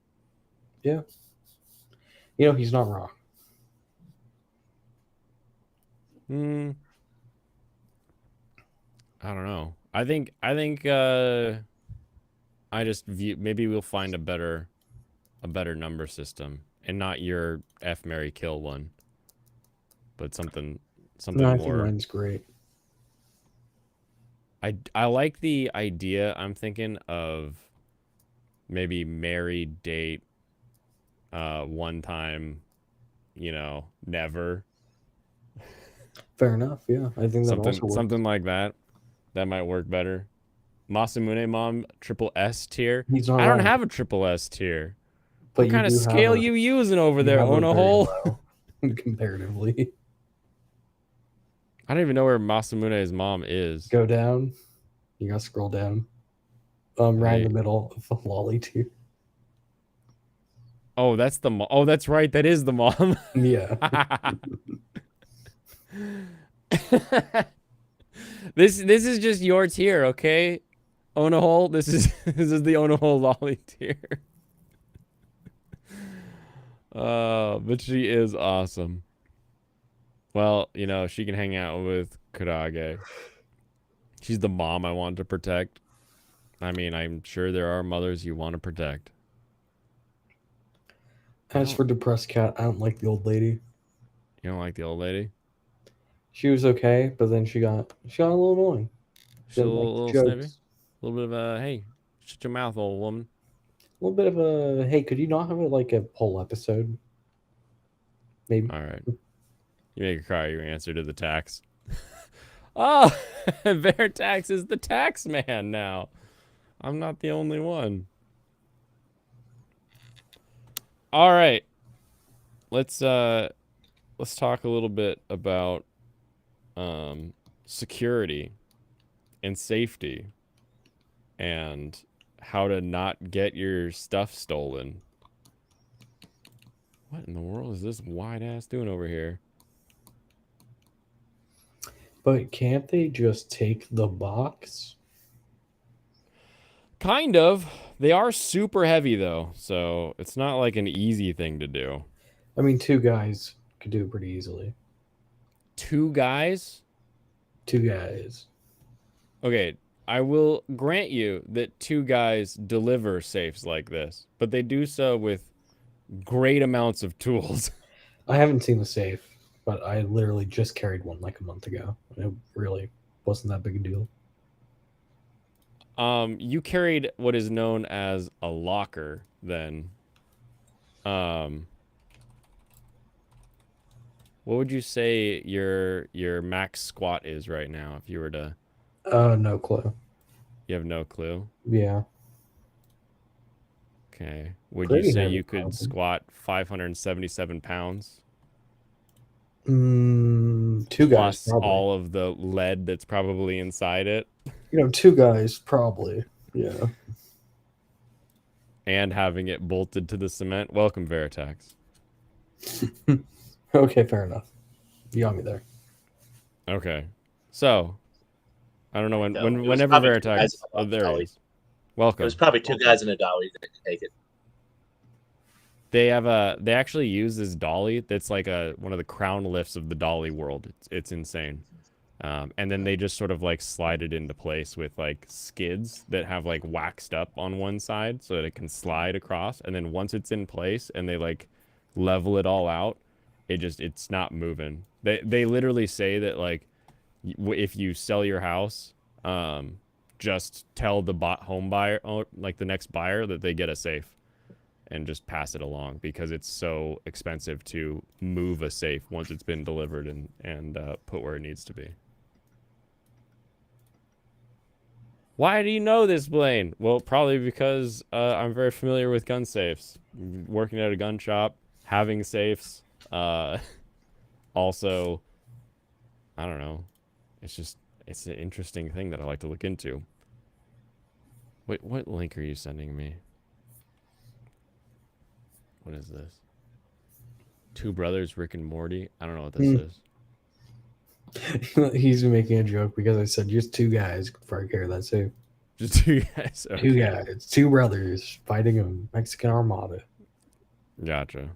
Yeah. You know, he's not wrong. I don't know. I think I just view maybe we'll find a better number system and not your F Mary Kill one. But something No, I think more. mine's great. I like the idea. I'm thinking of maybe marry, date, one time, never. Fair enough. Yeah, I think that also works. Something like that. That might work better. Masamune mom triple S tier. He's not I don't wrong. have a triple S tier. But What kind of scale you using over there, Onahole? Comparatively. I don't even know where Masamune's mom is. Go down. You gotta scroll down. Right Right. in the middle of the lolly tier. Oh, that's the mom. Oh, that's right. That is the mom. Yeah. This is just your tier, okay? Onahole. This is the Onahole lolly tier. But she is awesome. Well, she can hang out with Kurage. She's the mom I want to protect. I mean, I'm sure there are mothers you want to protect. As for depressed cat, I don't like the old lady. You don't like the old lady? She was okay, but then she got a little annoying. She's a Didn't like the little snippy. jokes. A little bit of a, hey, shut your mouth, old woman. A little bit of a hey, could you not have it like a whole episode? Maybe. All right. You make her cry your answer to the tax. Oh, Veritax is the tax man now. I'm not the only one. All right. Let's talk a little bit about security and safety and how to not get your stuff stolen. What in the world is this wide ass doing over here? But can't they just take the box? Kind of. They are super heavy though, so it's not like an easy thing to do. I mean, two guys could do it pretty easily. 2 guys? Two guys. Okay, I will grant you that 2 guys deliver safes like this, but they do so with great amounts of tools. I haven't seen the safe, but I literally just carried one like a month ago. It really wasn't that big a deal. You carried what is known as a locker then. What would you say your max squat is right now if you were to? No clue. You have no clue. Yeah. Okay. Would Pretty you say heavy, you could probably. squat 577 pounds? Two guys, Plus probably. all of the lead that's probably inside it, Two guys, probably. Yeah. and having it bolted to the cement. Welcome, Veritax. Okay, fair enough. You got me there. Okay. So, I don't know No, it was whenever probably two Veritax. guys Oh, in a there he dolly. is. Welcome. It was probably 2 guys in a dolly that could take it. They actually use this dolly that's like one of the crown lifts of the dolly world. It's insane. And then they just sort of like slide it into place with like skids that have like waxed up on one side so that it can slide across. And then once it's in place and they like level it all out, it's not moving. They literally say that like if you sell your house, just tell the home buyer, like the next buyer, that they get a safe. And just pass it along because it's so expensive to move a safe once it's been delivered and put where it needs to be. Why do you know this, Blaine? Well, probably because I'm very familiar with gun safes. Working at a gun shop, having safes. Also, I don't know. It's an interesting thing that I like to look into. Wait, what link are you sending me? What is this? Two Brothers, Rick and Morty? I don't know what this is. He's making a joke because I said just two guys before I carry that safe. Just 2 guys. Okay. Two guys, two brothers fighting a Mexican armada. Gotcha.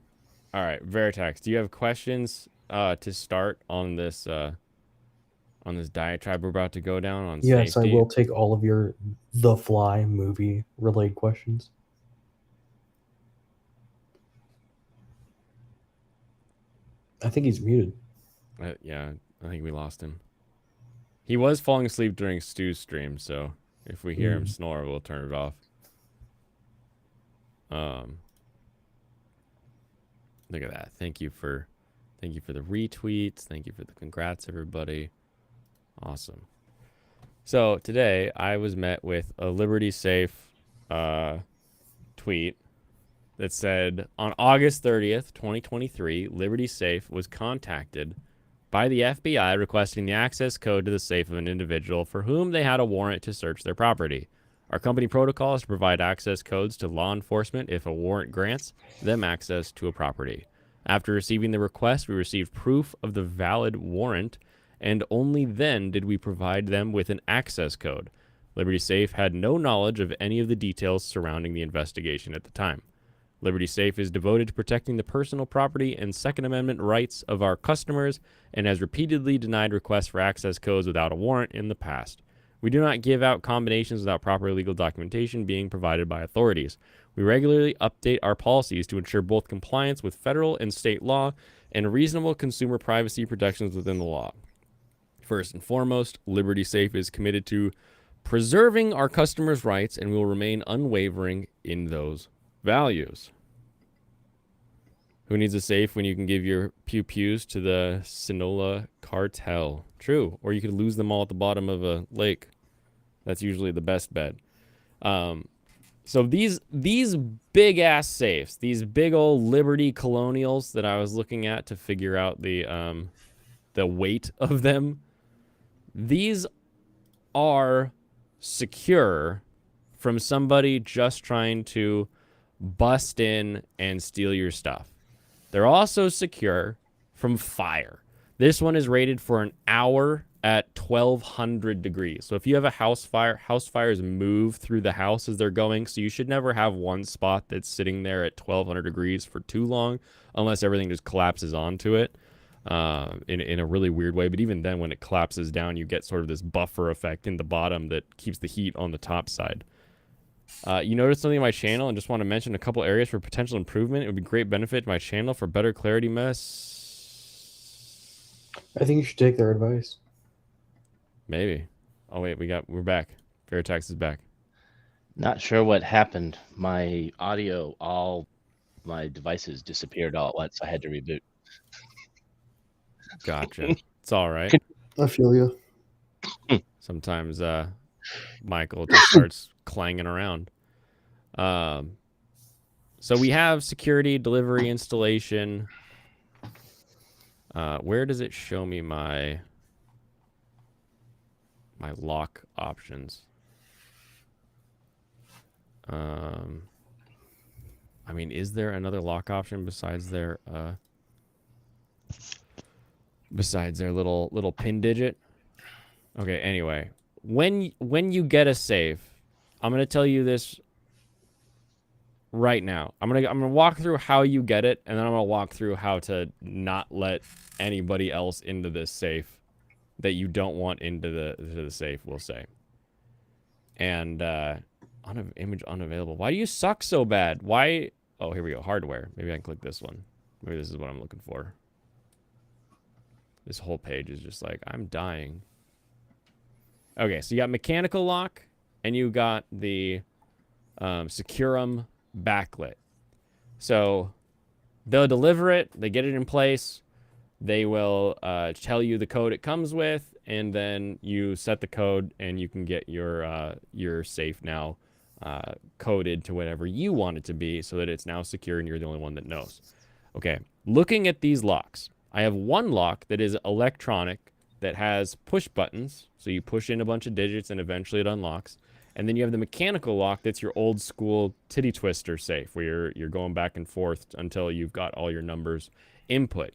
All right, Veritax, do you have questions to start on this diatribe we're about to go down on Yes, safety? I will take all of your The Fly movie related questions. I think he's muted. Yeah, I think we lost him. He was falling asleep during Stu's stream, so if we hear him snore, we'll turn it off. Look at that. Thank you for the retweets. Thank you for the congrats, everybody. Awesome. So today I was met with a Liberty Safe tweet that said, on August 30th, 2023, Liberty Safe was contacted by the FBI requesting the access code to the safe of an individual for whom they had a warrant to search their property. Our company protocol is to provide access codes to law enforcement if a warrant grants them access to a property. After receiving the request, we received proof of the valid warrant, and only then did we provide them with an access code. Liberty Safe had no knowledge of any of the details surrounding the investigation at the time. Liberty Safe is devoted to protecting the personal property and Second Amendment rights of our customers and has repeatedly denied requests for access codes without a warrant in the past. We do not give out combinations without proper legal documentation being provided by authorities. We regularly update our policies to ensure both compliance with federal and state law and reasonable consumer privacy protections within the law. First and foremost, Liberty Safe is committed to preserving our customers' rights and will remain unwavering in those values. Who needs a safe when you can give your pew-pews to the Sinaloa cartel? True. Or you could lose them all at the bottom of a lake. That's usually the best bet. So these big-ass safes, these big old Liberty Colonials that I was looking at to figure out the weight of them, these are secure from somebody just trying to bust in and steal your stuff. They're also secure from fire. This one is rated for an hour at 1200 degrees. So if you have a house fires move through the house as they're going. So you should never have one spot that's sitting there at 1200 degrees for too long, unless everything just collapses onto it in a really weird way. But even then, when it collapses down, you get sort of this buffer effect in the bottom that keeps the heat on the top side. You noticed something on my channel and just want to mention a couple areas for potential improvement. It would be great benefit to my channel for better clarity I think you should take their advice. Maybe. Oh wait, we're back. Veritax is back. Not sure what happened. My audio, all my devices disappeared all at once. I had to reboot. Gotcha. It's all right. I feel you. Sometimes Michael just starts clanging around. So we have security, delivery, installation. Where does it show me my lock options? I mean, is there another lock option besides their little pin digit? Okay, anyway, when you get a safe, I'm gonna tell you this right now. I'm gonna walk through how you get it, and then I'm gonna walk through how to not let anybody else into this safe that you don't want into the safe, we'll say. And image unavailable. Why do you suck so bad? Why? Oh, here we go. Hardware. Maybe I can click this one. Maybe this is what I'm looking for. This whole page is just like, I'm dying. Okay, so you got mechanical lock, and you got the Securum backlit. So they'll deliver it, they get it in place, they will tell you the code it comes with, and then you set the code, and you can get your safe now coded to whatever you want it to be, so that it's now secure and you're the only one that knows. Okay, looking at these locks, I have one lock that is electronic that has push buttons. So you push in a bunch of digits and eventually it unlocks. And then you have the mechanical lock that's your old school titty twister safe where you're going back and forth until you've got all your numbers input.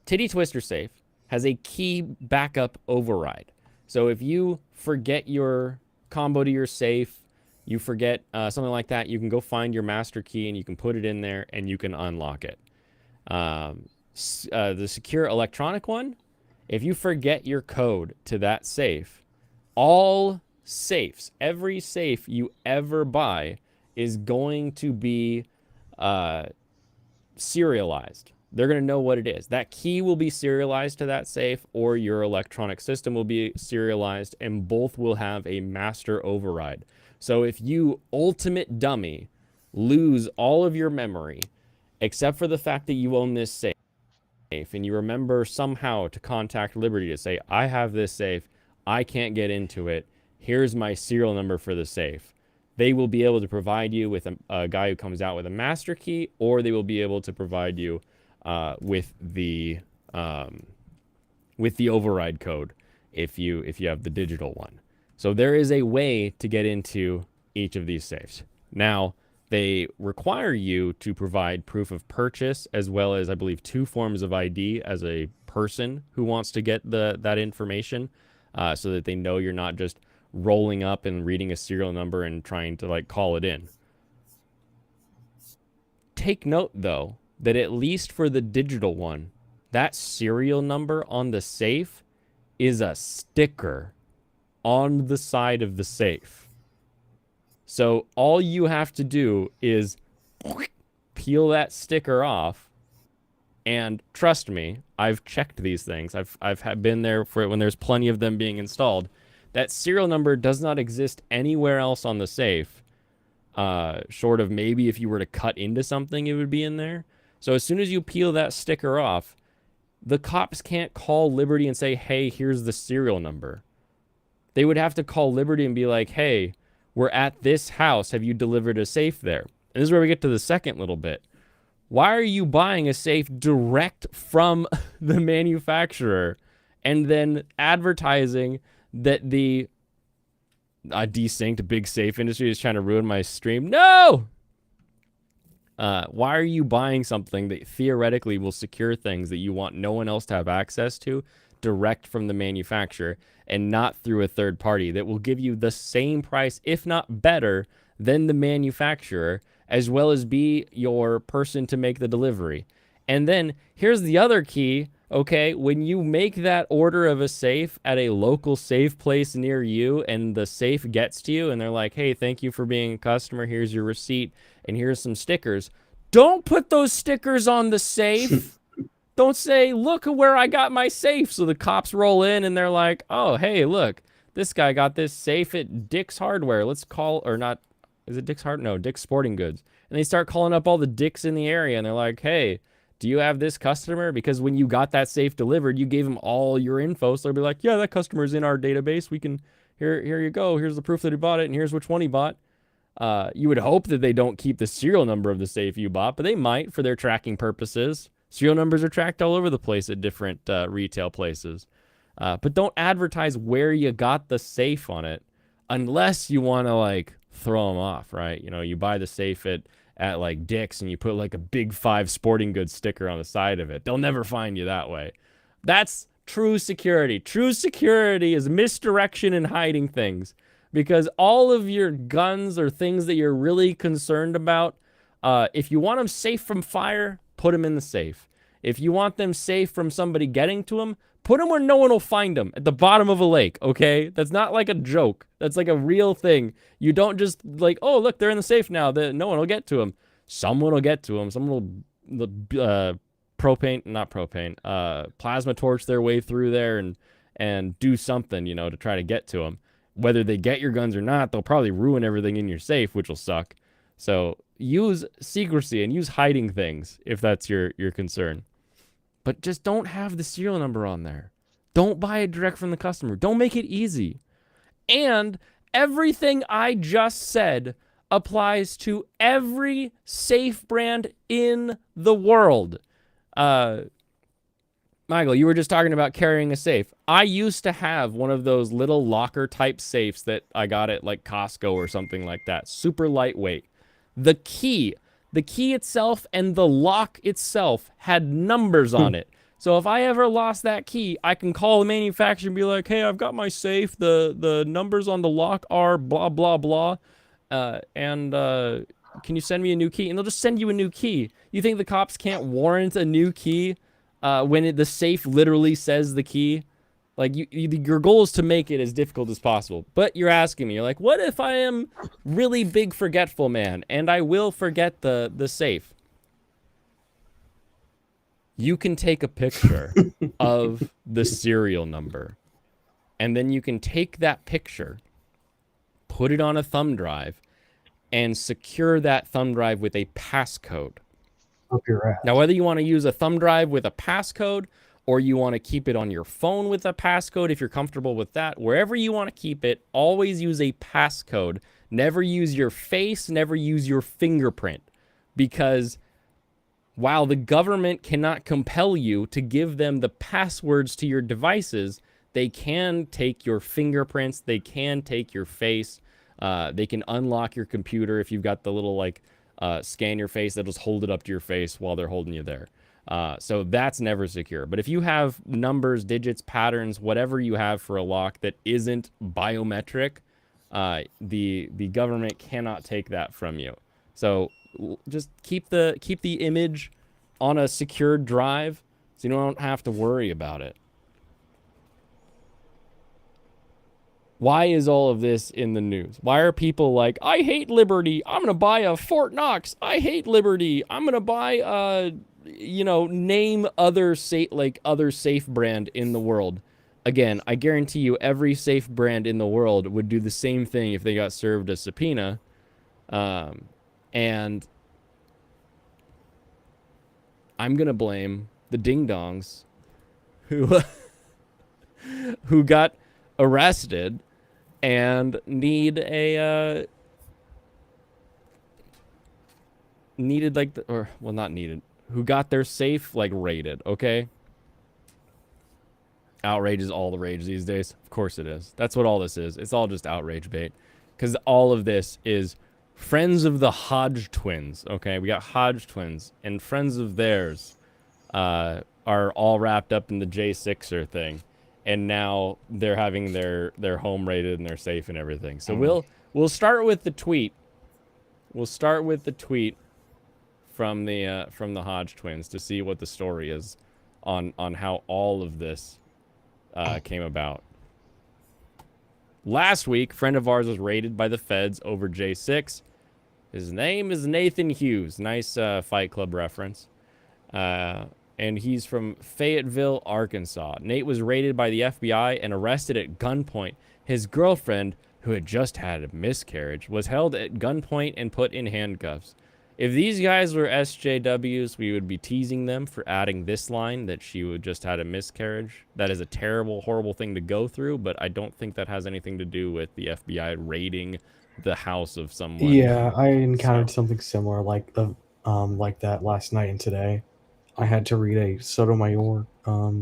Titty twister safe has a key backup override. So if you forget your combo to your safe, you forget something like that, you can go find your master key and you can put it in there and you can unlock it. The secure electronic one, if you forget your code to that safe, all safes, every safe you ever buy is going to be serialized. They're going to know what it is. That key will be serialized to that safe, or your electronic system will be serialized, and both will have a master override. So if you, ultimate dummy, lose all of your memory, except for the fact that you own this safe, and you remember somehow to contact Liberty to say, I have this safe, I can't get into it, here's my serial number for the safe. They will be able to provide you with a guy who comes out with a master key, or they will be able to provide you with the override code if you have the digital one. So there is a way to get into each of these safes. Now, they require you to provide proof of purchase, as well as, I believe, 2 forms of ID as a person who wants to get that information, so that they know you're not just rolling up and reading a serial number and trying to, like, call it in. Take note, though, that at least for the digital one, that serial number on the safe is a sticker on the side of the safe. So all you have to do is peel that sticker off, And trust me, I've checked these things. I've been there for it when there's plenty of them being installed. That serial number does not exist anywhere else on the safe. Short of maybe if you were to cut into something, it would be in there. So as soon as you peel that sticker off, the cops can't call Liberty and say, hey, here's the serial number. They would have to call Liberty and be like, hey, we're at this house. Have you delivered a safe there? And this is where we get to the second little bit. Why are you buying a safe direct from the manufacturer and then advertising that the desynced big safe industry is trying to ruin my stream? No! Why are you buying something that theoretically will secure things that you want no one else to have access to direct from the manufacturer and not through a third party that will give you the same price, if not better, than the manufacturer, as well as be your person to make the delivery? And then here's the other key, okay? When you make that order of a safe at a local safe place near you and the safe gets to you and they're like, hey, thank you for being a customer. Here's your receipt and here's some stickers. Don't put those stickers on the safe. Don't say, look where I got my safe. So the cops roll in and they're like, oh, hey, look, this guy got this safe at Dick's Hardware. Let's call, or not, is it Dick's Hardware? No, Dick's Sporting Goods. And they start calling up all the Dicks in the area and they're like, hey, do you have this customer? Because when you got that safe delivered, you gave them all your info. So they'll be like, yeah, that customer's in our database. We can, here you go. Here's the proof that he bought it and here's which one he bought. You would hope that they don't keep the serial number of the safe you bought, but they might for their tracking purposes. Serial numbers are tracked all over the place at different retail places. But don't advertise where you got the safe on it unless you want to, like, throw them off, right? You know, you buy the safe at like Dick's and you put like a Big 5 sporting goods sticker on the side of it. They'll never find you that way. That's true security. True security is misdirection and hiding things. Because all of your guns or things that you're really concerned about, if you want them safe from fire, put them in the safe. If you want them safe from somebody getting to them, put them where no one will find them, at the bottom of a lake, okay? That's not like a joke. That's like a real thing. You don't just like, oh, look, they're in the safe now. No one will get to them. Someone will get to them. Someone will plasma torch their way through there and do something, you know, to try to get to them. Whether they get your guns or not, they'll probably ruin everything in your safe, which will suck. So use secrecy and use hiding things if that's your concern. But just don't have the serial number on there. Don't buy it direct from the customer. Don't make it easy. And everything I just said applies to every safe brand in the world. Michael, you were just talking about carrying a safe. I used to have one of those little locker type safes that I got at like Costco or something like that. Super lightweight. The key itself and the lock itself had numbers on it. So if I ever lost that key, I can call the manufacturer and be like, hey, I've got my safe. The numbers on the lock are blah, blah, blah. Can you send me a new key? And they'll just send you a new key. You think the cops can't warrant a new key when the safe literally says the key? Like, your goal is to make it as difficult as possible. But you're asking me, you're like, what if I am really big forgetful man and I will forget the safe? You can take a picture of the serial number. And then you can take that picture, put it on a thumb drive, and secure that thumb drive with a passcode. Up your ass. Now, whether you want to use a thumb drive with a passcode or you want to keep it on your phone with a passcode, if you're comfortable with that, wherever you want to keep it, always use a passcode. Never use your face, never use your fingerprint. Because while the government cannot compel you to give them the passwords to your devices, they can take your fingerprints, they can take your face, they can unlock your computer if you've got the little, like, scan your face, they'll just hold it up to your face while they're holding you there. So that's never secure. But if you have numbers, digits, patterns, whatever you have for a lock that isn't biometric, the government cannot take that from you. So just keep the image on a secured drive so you don't have to worry about it. Why is all of this in the news? Why are people like, I hate Liberty, I'm going to buy a Fort Knox. I hate Liberty, I'm going to buy name other safe brand in the world. Again, I guarantee you every safe brand in the world would do the same thing if they got served a subpoena. And I'm going to blame the ding-dongs who who got arrested and needed who got their safe raided, okay? Outrage is all the rage these days. Of course it is. That's what all this is. It's all just outrage bait. Because all of this is friends of the Hodge twins, okay? We got Hodge twins, and friends of theirs are all wrapped up in the J6er thing. And now they're having their home raided and their safe and everything. So we'll start with the tweet. We'll start with the tweet from the Hodge twins to see what the story is on how all of this came about. Last week, a friend of ours was raided by the feds over J6. His name is Nathan Hughes. Nice Fight Club reference. And he's from Fayetteville, Arkansas. Nate was raided by the FBI and arrested at gunpoint. His girlfriend, who had just had a miscarriage, was held at gunpoint and put in handcuffs. If these guys were SJWs, we would be teasing them for adding this line that she would just had a miscarriage. That is a terrible, horrible thing to go through, but I don't think that has anything to do with the FBI raiding the house of someone. Yeah, I encountered something similar like that last night and today. I had to read a Sotomayor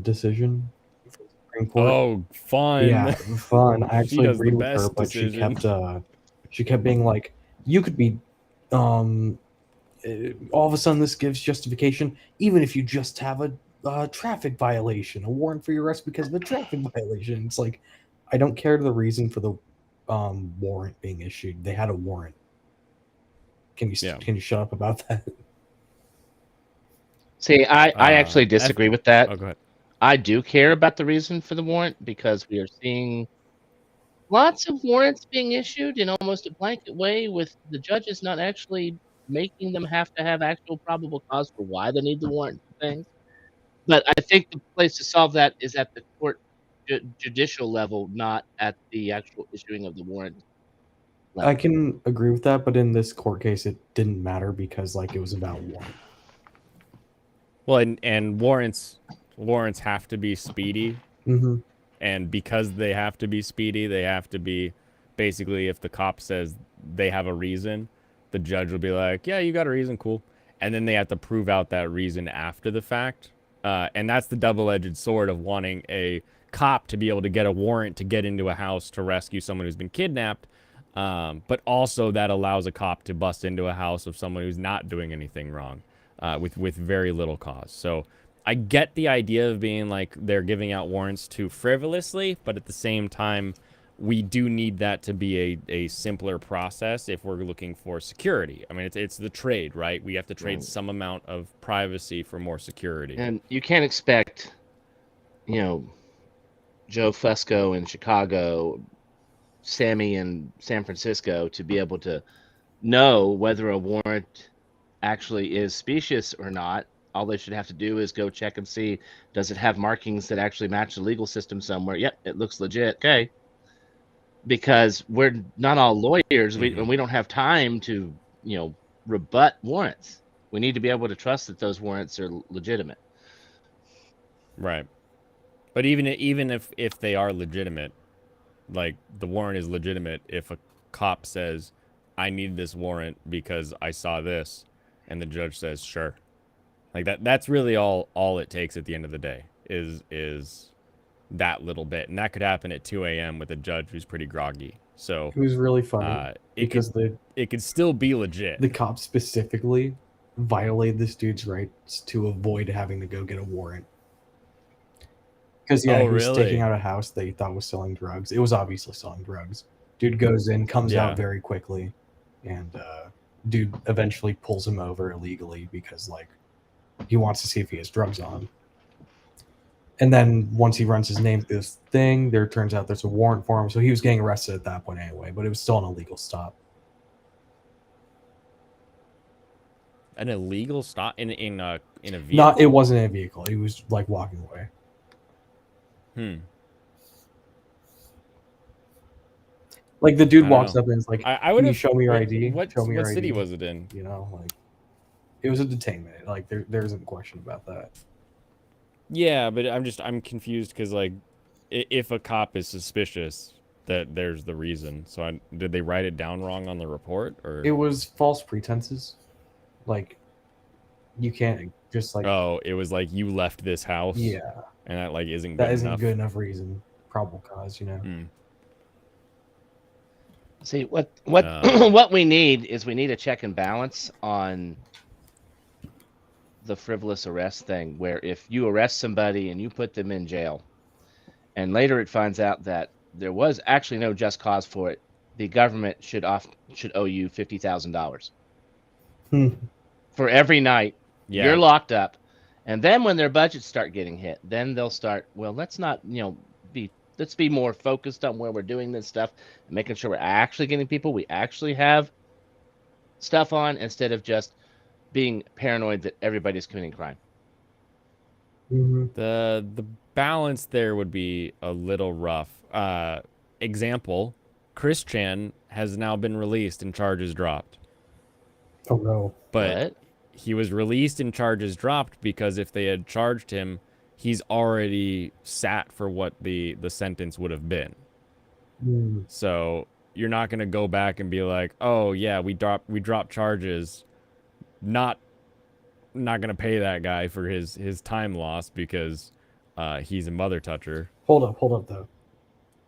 decision for the Supreme Court. Oh, fun. Yeah, fun. I actually does the agreed with her, best but decision. she kept being like, you could be all of a sudden this gives justification even if you just have a traffic violation, a warrant for your arrest because of a traffic violation. It's like, I don't care the reason for the warrant being issued. They had a warrant. Can you shut up about that? See, I actually disagree with that. Oh, go ahead. I do care about the reason for the warrant because we are seeing lots of warrants being issued in almost a blanket way with the judges not actually making them have to have actual probable cause for why they need the warrant for things. But I think the place to solve that is at the court judicial level, not at the actual issuing of the warrant level. I can agree with that, but in this court case, it didn't matter because it was about warrant. Well, and warrants have to be speedy. Mm-hmm. And because they have to be speedy, they have to be basically, if the cop says they have a reason, the judge will be like, yeah, you got a reason, cool. And then they have to prove out that reason after the fact. And that's the double-edged sword of wanting a cop to be able to get a warrant to get into a house to rescue someone who's been kidnapped. But also that allows a cop to bust into a house of someone who's not doing anything wrong with very little cause. So I get the idea of being like they're giving out warrants too frivolously, but at the same time, we do need that to be a simpler process if we're looking for security. I mean, it's the trade, right? We have to trade some amount of privacy for more security. And you can't expect, Joe Fusco in Chicago, Sammy in San Francisco to be able to know whether a warrant actually is specious or not. All they should have to do is go check and see, does it have markings that actually match the legal system somewhere? Yep, it looks legit. Okay. Because we're not all lawyers, and we don't have time to, rebut warrants. We need to be able to trust that those warrants are legitimate. Right. But even if they are legitimate, like the warrant is legitimate if a cop says, I need this warrant because I saw this, and the judge says, sure. Like that's really all it takes at the end of the day is that little bit. And that could happen at 2 a.m. with a judge who's pretty groggy. So it was really funny because it could still be legit. The cop specifically violated this dude's rights to avoid having to go get a warrant. Because he was staking out a house that he thought was selling drugs. It was obviously selling drugs. Dude goes in, comes out very quickly, and dude eventually pulls him over illegally because he wants to see if he has drugs on him. And then once he runs his name through this thing, there turns out there's a warrant for him. So he was getting arrested at that point anyway, but it was still an illegal stop. An illegal stop in a vehicle? Not, it wasn't a vehicle. He was like walking away. Like the dude I don't walks know. up and is like, I would "Can you have show me your ID? What Show me your city ID." was it in? You know, like it was a detainment. Like there isn't a question about that. Yeah, but I'm confused because like if a cop is suspicious, that there's the reason. So did they write it down wrong on the report or? It was false pretenses. Like you can't just like Oh, it was like you left this house. yeah, And that like isn't good that isn't enough. good enough reason. Probable cause, you know. See what what we need is we need a check and balance on the frivolous arrest thing, where if you arrest somebody and you put them in jail, and later it finds out that there was actually no just cause for it, the government should owe you $50,000 for every night you're locked up. And then when their budgets start getting hit, then they'll start, well, let's not, let's be more focused on where we're doing this stuff and making sure we're actually getting people we actually have stuff on, instead of just being paranoid that everybody's committing crime. The balance there would be a little rough. Example, Chris Chan has now been released and charges dropped. Oh no. But he was released and charges dropped because if they had charged him, he's already sat for what the sentence would have been. So you're not going to go back and be like, oh yeah, we dropped charges. Not going to pay that guy for his time lost because he's a mother toucher. Hold up though.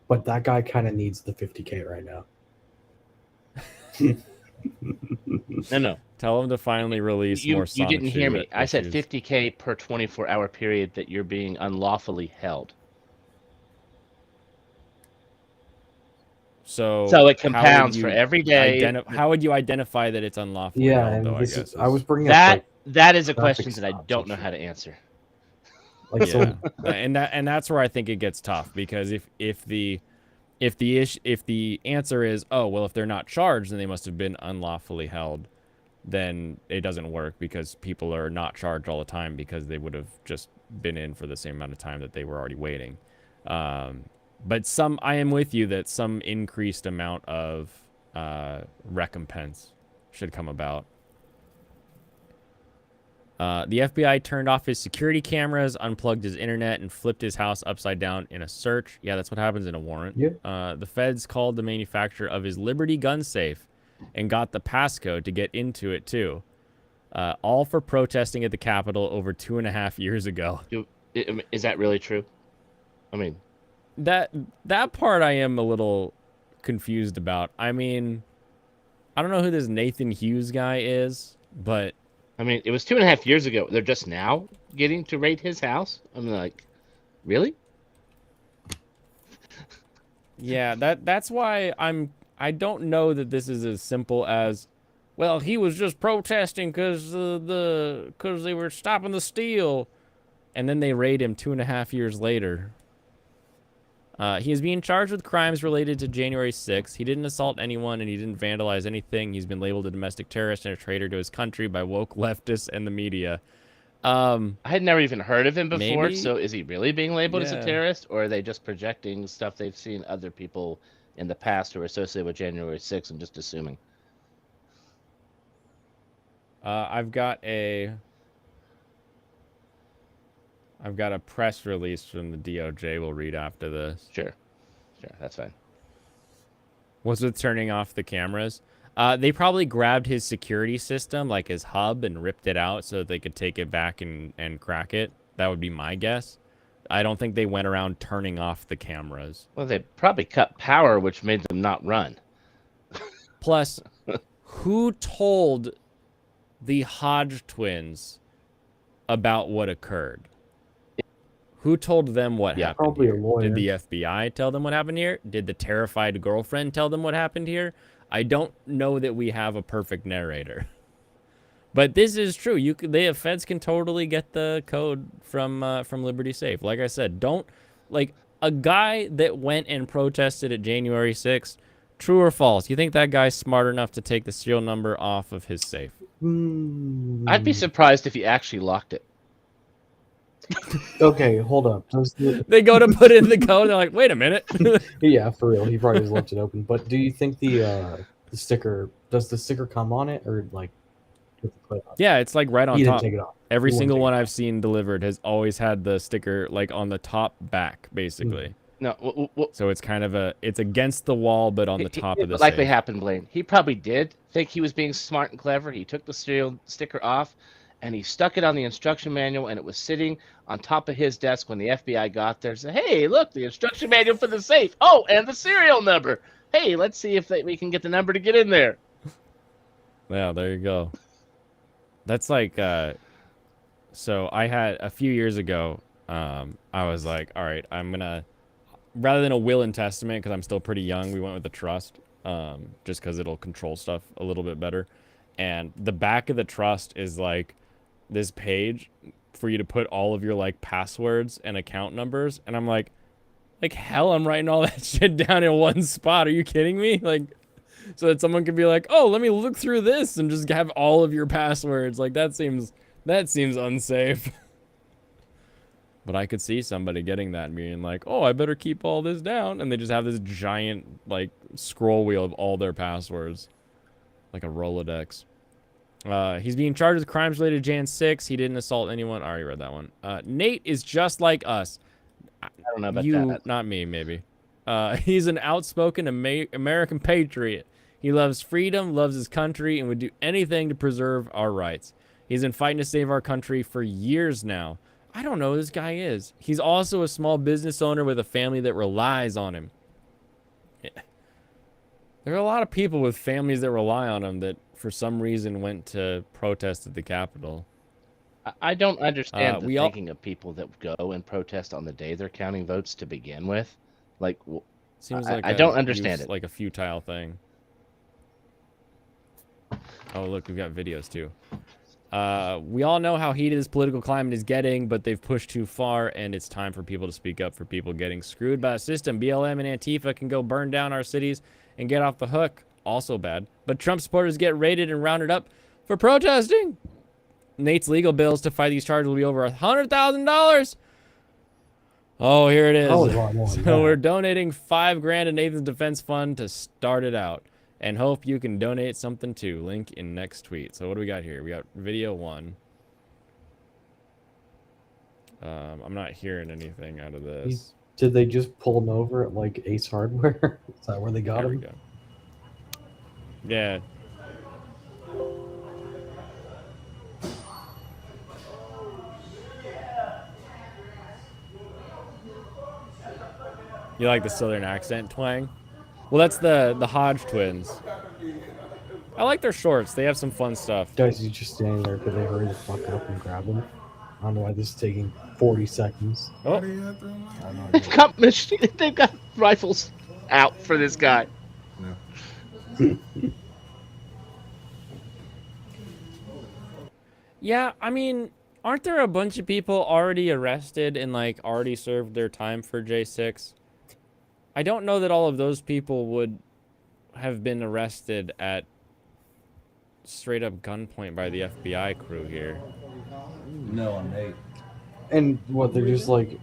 But that guy kind of needs the 50K right now. No. Tell him to finally release more Sonic. You didn't hear me. I said issues. 50K per 24-hour period that you're being unlawfully held. So it compounds for every day. How would you identify that it's unlawful? Yeah, held, and though, I was bringing that. up That is a question that I don't know how to answer. Like yeah. and that's where I think it gets tough, because if the answer is, oh well, if they're not charged, then they must have been unlawfully held, then it doesn't work, because people are not charged all the time because they would have just been in for the same amount of time that they were already waiting. But I am with you that some increased amount of recompense should come about. The FBI turned off his security cameras, unplugged his internet, and flipped his house upside down in a search. Yeah, that's what happens in a warrant. Yep. The feds called the manufacturer of his Liberty gun safe and got the passcode to get into it, too. All for protesting at the Capitol over 2.5 years ago. Is that really true? I mean... That part I am a little confused about. I mean, I don't know who this Nathan Hughes guy is, but... I mean, it was 2.5 years ago. They're just now getting to raid his house? I'm like, really? Yeah, that's why I don't know that this is as simple as, well, he was just protesting because they were stopping the steal, and then they raid him 2.5 years later. He is being charged with crimes related to January 6th. He didn't assault anyone, and he didn't vandalize anything. He's been labeled a domestic terrorist and a traitor to his country by woke leftists and the media. I had never even heard of him before, maybe? So is he really being labeled as a terrorist, or are they just projecting stuff they've seen other people in the past who are associated with January 6th and just assuming? I've got a press release from the DOJ we'll read after this. Sure, that's fine. What's with turning off the cameras? They probably grabbed his security system, like his hub, and ripped it out so that they could take it back and crack it. That would be my guess. I don't think they went around turning off the cameras. Well, they probably cut power, which made them not run. Plus, who told the Hodge twins about what occurred? Who told them what happened probably here? a lawyer. Did the FBI tell them what happened here? Did the terrified girlfriend tell them what happened here? I don't know that we have a perfect narrator. But this is true. The feds can totally get the code from Liberty Safe. Like I said, a guy that went and protested at January 6th, true or false? You think that guy's smart enough to take the serial number off of his safe? I'd be surprised if he actually locked it. Okay, hold up. They go to put in the code. They're like, wait a minute. Yeah, for real. He probably just left it open. But do you think the sticker, does the sticker come on it, or like does it put it on? Yeah, it's like right on He didn't top. take it off. Every He wouldn't single take one it I've off. seen delivered has always had the sticker like on the top back, basically. No, So it's kind of it's against the wall, but on the top of the likely safe. happened, Blaine. He probably did think he was being smart and clever. He took the serial sticker off, and he stuck it on the instruction manual, and it was sitting on top of his desk when the FBI got there. Said, "Hey, look, the instruction manual for the safe. Oh, and the serial number. Hey, let's see if we can get the number to get in there." Yeah, there you go. That's like, so I had a few years ago, I was like, all right, I'm gonna, rather than a will and testament, because I'm still pretty young, we went with the trust, just because it'll control stuff a little bit better. And the back of the trust is like this page for you to put all of your like passwords and account numbers. And I'm like hell, I'm writing all that shit down in one spot. Are you kidding me? Like, so that someone could be like, oh, let me look through this and just have all of your passwords. Like, that seems unsafe. But I could see somebody getting that and being like, oh, I better keep all this down. And they just have this giant, like, scroll wheel of all their passwords. Like a Rolodex. He's being charged with crimes related to Jan 6. He didn't assault anyone. I already read that one. Nate is just like us. I don't know about that. Not me, maybe. He's an outspoken American patriot. He loves freedom, loves his country, and would do anything to preserve our rights. He's been fighting to save our country for years now. I don't know who this guy is. He's also a small business owner with a family that relies on him. Yeah. There are a lot of people with families that rely on him that, for some reason, went to protest at the Capitol. I don't understand the we all- thinking of people that go and protest on the day they're counting votes to begin with. Like, Seems I- like I don't understand it. Like a futile thing. Oh, look, we've got videos too. We all know how heated this political climate is getting, but they've pushed too far, and it's time for people to speak up for people getting screwed by a system. BLM and Antifa can go burn down our cities and get off the hook. Also bad. But Trump supporters get raided and rounded up for protesting. Nate's legal bills to fight these charges will be over $100,000. Oh, here it is. Oh, a lot more than So that. we're donating $5,000 to Nathan's Defense Fund to start it out, and hope you can donate something too. Link in next tweet. So what do we got here? We got video 1. I'm not hearing anything out of this. Did they just pull him over at like Ace Hardware? Is that where they got There we him? go. Yeah. You like the southern accent twang? Well, that's the Hodge twins. I like their shorts. They have some fun stuff. Guys, he's just standing there. Could they hurry the fuck up and grab him? I don't know why this is taking 40 seconds. Oh, They've got rifles out for this guy. yeah. I mean, aren't there a bunch of people already arrested and like already served their time for J6? I don't know that all of those people would have been arrested at straight up gunpoint by the FBI crew here. No, I'm Nate. And what, they're just like,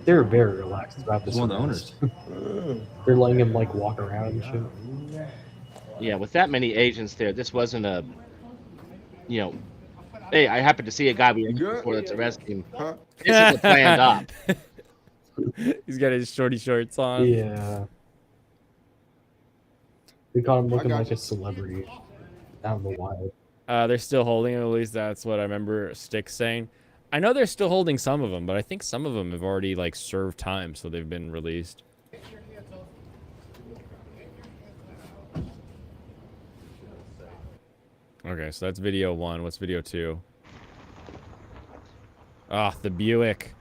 they're very relaxed about this. He's one of the arrest. owners. They're letting him like walk around and shit. Yeah, with that many agents there, this wasn't a, hey, I happened to see a guy we were before that's arresting him. This is a planned op. He's got his shorty shorts on. Yeah. They caught him looking like a celebrity out in the wild. They're still holding him. At least that's what I remember Stick saying. I know they're still holding some of them, but I think some of them have already like served time, so they've been released. Okay, so that's video 1. What's video 2? Ah, the Buick.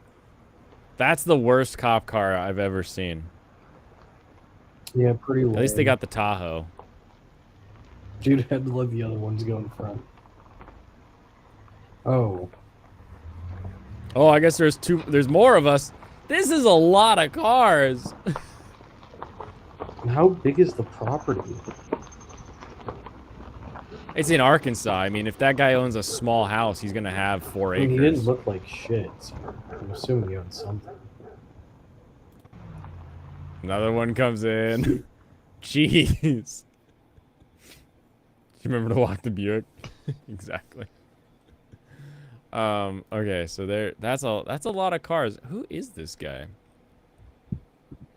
That's the worst cop car I've ever seen. Yeah, pretty lame. At least they got the Tahoe. Dude had to let the other ones go in front. Oh. Oh, I guess there's more of us. This is a lot of cars. And how big is the property? It's in Arkansas. I mean, if that guy owns a small house, he's gonna have 4 I acres. mean, he didn't look like shit, so I'm assuming he owns something. Another one comes in. Jeez. You remember to walk the Buick? Exactly. Okay, so that's a lot of cars. Who is this guy?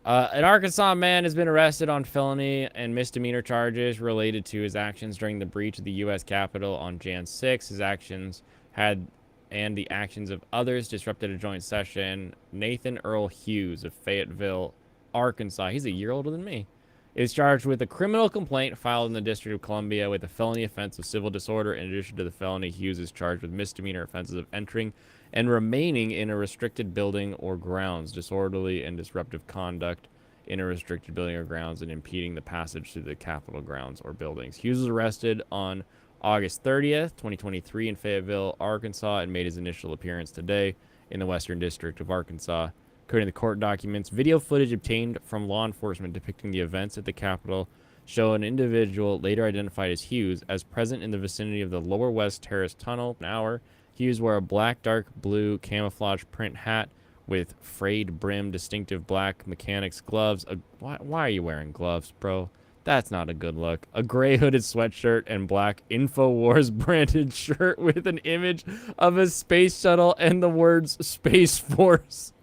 An Arkansas man has been arrested on felony and misdemeanor charges related to his actions during the breach of the U.S. Capitol on Jan 6. His actions and the actions of others disrupted a joint session. Nathan Earl Hughes of Fayetteville, Arkansas. He's a year older than me. Is charged with a criminal complaint filed in the District of Columbia with a felony offense of civil disorder. In addition to the felony, Hughes is charged with misdemeanor offenses of entering and remaining in a restricted building or grounds, disorderly and disruptive conduct in a restricted building or grounds, and impeding the passage through the Capitol grounds or buildings. Hughes was arrested on August 30th, 2023 in Fayetteville, Arkansas, and made his initial appearance today in the Western District of Arkansas. According to the court documents, video footage obtained from law enforcement depicting the events at the Capitol show an individual, later identified as Hughes, as present in the vicinity of the Lower West Terrace Tunnel. An hour. Hughes wore a black, dark blue camouflage print hat with frayed brim, distinctive black mechanics gloves. Why are you wearing gloves, bro? That's not a good look. A gray hooded sweatshirt and black InfoWars branded shirt with an image of a space shuttle and the words Space Force.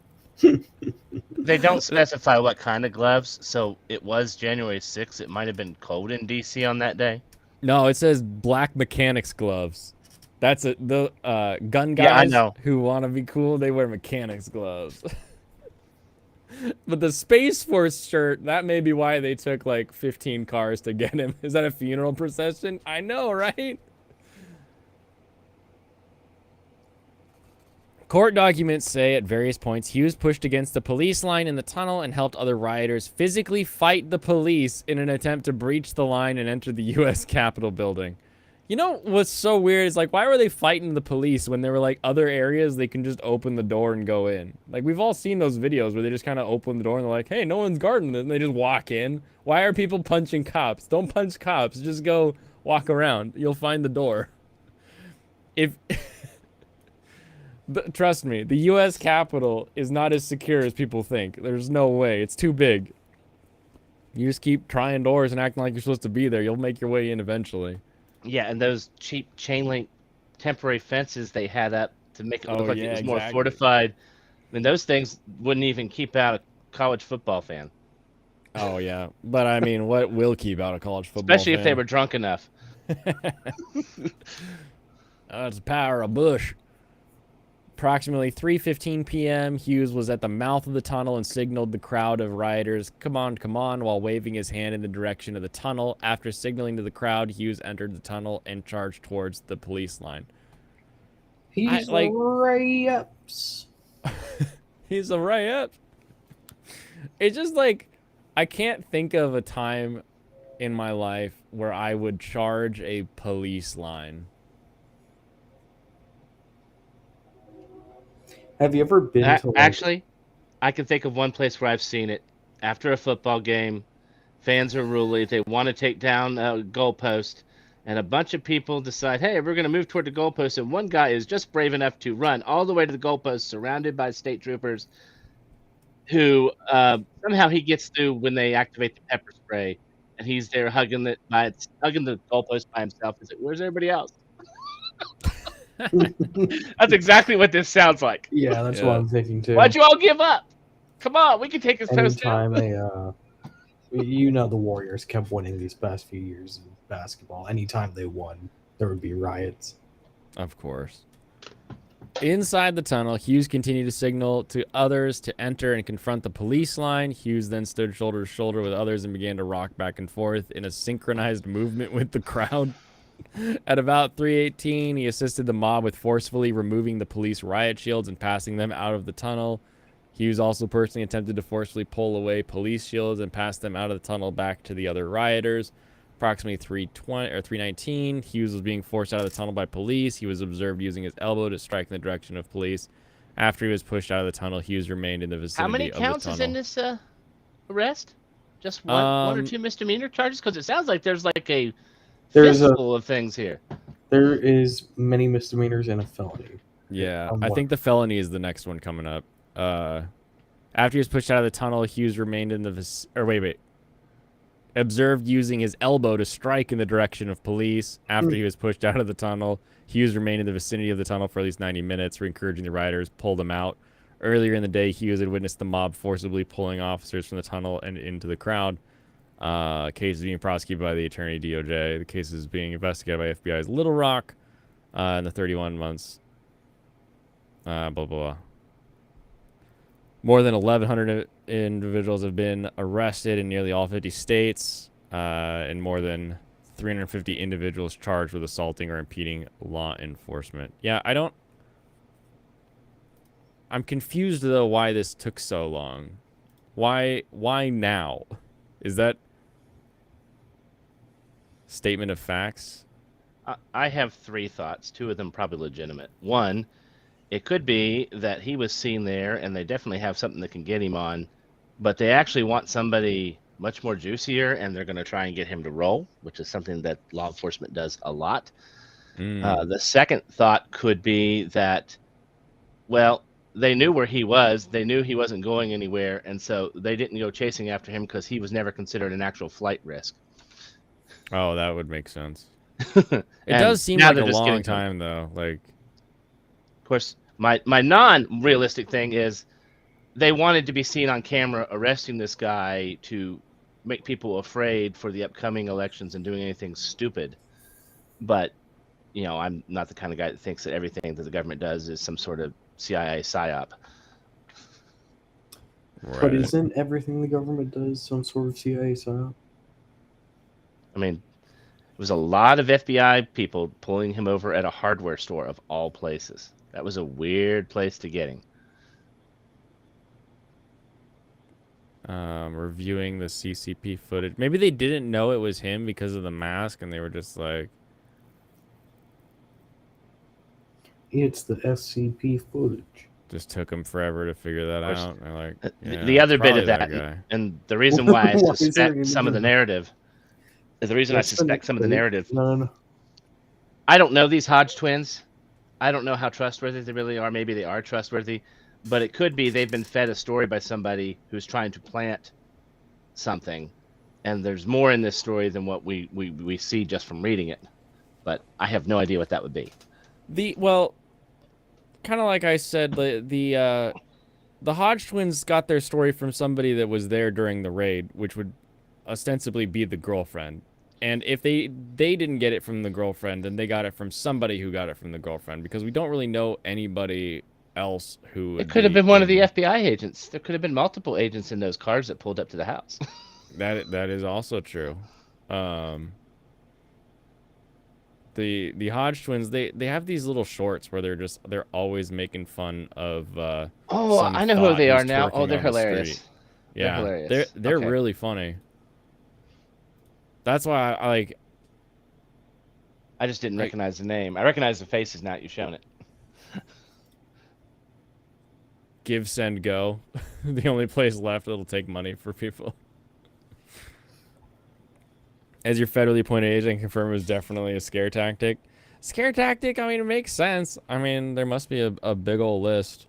They don't specify what kind of gloves, so it was January 6th. It might have been cold in DC on that day. No, it says black mechanics gloves. That's the gun guys Yeah, I know. who want to be cool, they wear mechanics gloves. But the Space Force shirt, that may be why they took like 15 cars to get him. Is that a funeral procession? I know, right? Court documents say at various points Hughes pushed against the police line in the tunnel and helped other rioters physically fight the police in an attempt to breach the line and enter the U.S. Capitol building. You know what's so weird is, like, why were they fighting the police when there were like other areas they can just open the door and go in? Like, we've all seen those videos where they just kind of open the door and they're like, hey, no one's guarding it, and they just walk in. Why are people punching cops? Don't punch cops. Just go walk around. You'll find the door. If trust me, the U.S. Capitol is not as secure as people think. There's no way. It's too big. You just keep trying doors and acting like you're supposed to be there. You'll make your way in eventually. Yeah, and those cheap chain link temporary fences they had up to make it look like it was more fortified. I mean, those things wouldn't even keep out a college football fan. Oh, yeah. But, I mean, what will keep out a college football Especially fan? if they were drunk enough. That's the power of Bush. Approximately 3:15 p.m., Hughes was at the mouth of the tunnel and signaled the crowd of rioters, come on, while waving his hand in the direction of the tunnel. After signaling to the crowd, Hughes entered the tunnel and charged towards the police line. He's like riot. He's a riot. It's just like, I can't think of a time in my life where I would charge a police line. Have you ever been to like... Actually, I can think of one place where I've seen it. After a football game, fans are unruly. They want to take down a goalpost, and a bunch of people decide, hey, we're going to move toward the goalpost, and one guy is just brave enough to run all the way to the goalpost, surrounded by state troopers, who somehow he gets through when they activate the pepper spray, and he's there hugging the goalpost by himself. He's like, where's everybody else? That's exactly what this sounds like. Yeah, that's what I'm thinking too. Why'd you all give up? Come on, we can take this post down. You know, the Warriors kept winning these past few years in basketball. Anytime they won, there would be riots. Of course. Inside the tunnel, Hughes continued to signal to others to enter and confront the police line. Hughes then stood shoulder to shoulder with others and began to rock back and forth in a synchronized movement with the crowd. At about 3:18, he assisted the mob with forcefully removing the police riot shields and passing them out of the tunnel. Hughes also personally attempted to forcefully pull away police shields and pass them out of the tunnel back to the other rioters. Approximately 3:19, Hughes was being forced out of the tunnel by police. He was observed using his elbow to strike in the direction of police. After he was pushed out of the tunnel, Hughes remained in the vicinity of the tunnel. How many counts is in this arrest? Just one or two misdemeanor charges? Because it sounds like there's like a There's a fistful of things here. there is many misdemeanors and a felony. Yeah, On I what? think the felony is the next one coming up. After he was pushed out of the tunnel, Hughes remained in the wait. Observed using his elbow to strike in the direction of police. After he was pushed out of the tunnel, Hughes remained in the vicinity of the tunnel for at least 90 minutes, encouraging the rioters, pulled them out. Earlier in the day, Hughes had witnessed the mob forcibly pulling officers from the tunnel and into the crowd. Case is being prosecuted by the attorney DOJ. The case is being investigated by FBI's Little Rock in the 31 months. Blah, blah, blah. More than 1,100 individuals have been arrested in nearly all 50 states, and more than 350 individuals charged with assaulting or impeding law enforcement. Yeah, I'm confused, though, why this took so long. Why now? Is that statement of facts? I have 3 thoughts. 2 of them probably legitimate. One, it could be that he was seen there and they definitely have something that can get him on, but they actually want somebody much more juicier and they're going to try and get him to roll, which is something that law enforcement does a lot. The second thought could be that, well, they knew where he was. They knew he wasn't going anywhere, and so they didn't go chasing after him because he was never considered an actual flight risk. Oh, that would make sense. It does seem like a long time, though. Like, of course, my non-realistic thing is they wanted to be seen on camera arresting this guy to make people afraid for the upcoming elections and doing anything stupid. But, you know, I'm not the kind of guy that thinks that everything that the government does is some sort of CIA psyop. right. But isn't everything the government does some sort of CIA psyop? I mean, it was a lot of FBI people pulling him over at a hardware store of all places. That was a weird place to get him. Reviewing the CCP footage. Maybe they didn't know it was him because of the mask, and they were just like, It's the SCP footage. just took him forever to figure that course. out. They're like, The yeah, other it's bit of probably that, guy. and the reason why I Why is there suspect some of the anything? narrative, the reason I suspect some of the narrative, No. I don't know these Hodge twins. I don't know how trustworthy they really are. Maybe they are trustworthy, but it could be they've been fed a story by somebody who's trying to plant something, and there's more in this story than what we see just from reading it. But I have no idea what that would be. Well, kind of like I said, the Hodge twins got their story from somebody that was there during the raid, which would ostensibly be the girlfriend. And if they didn't get it from the girlfriend, then they got it from somebody who got it from the girlfriend, because we don't really know anybody else who. It could have been one of the FBI agents. There could have been multiple agents in those cars that pulled up to the house. That is also true. The Hodge twins, they have these little shorts where they're always making fun of some I know who thought they who's are now. twerking Oh, they're on the hilarious. street. Yeah, hilarious. they're Okay. really funny. That's why I like. I just didn't recognize the name. I recognize the faces now that you've shown it. Give, send, go. The only place left that'll take money for people. As your federally appointed agent, confirm it was definitely a scare tactic. Scare tactic? I mean, it makes sense. I mean, there must be a big old list.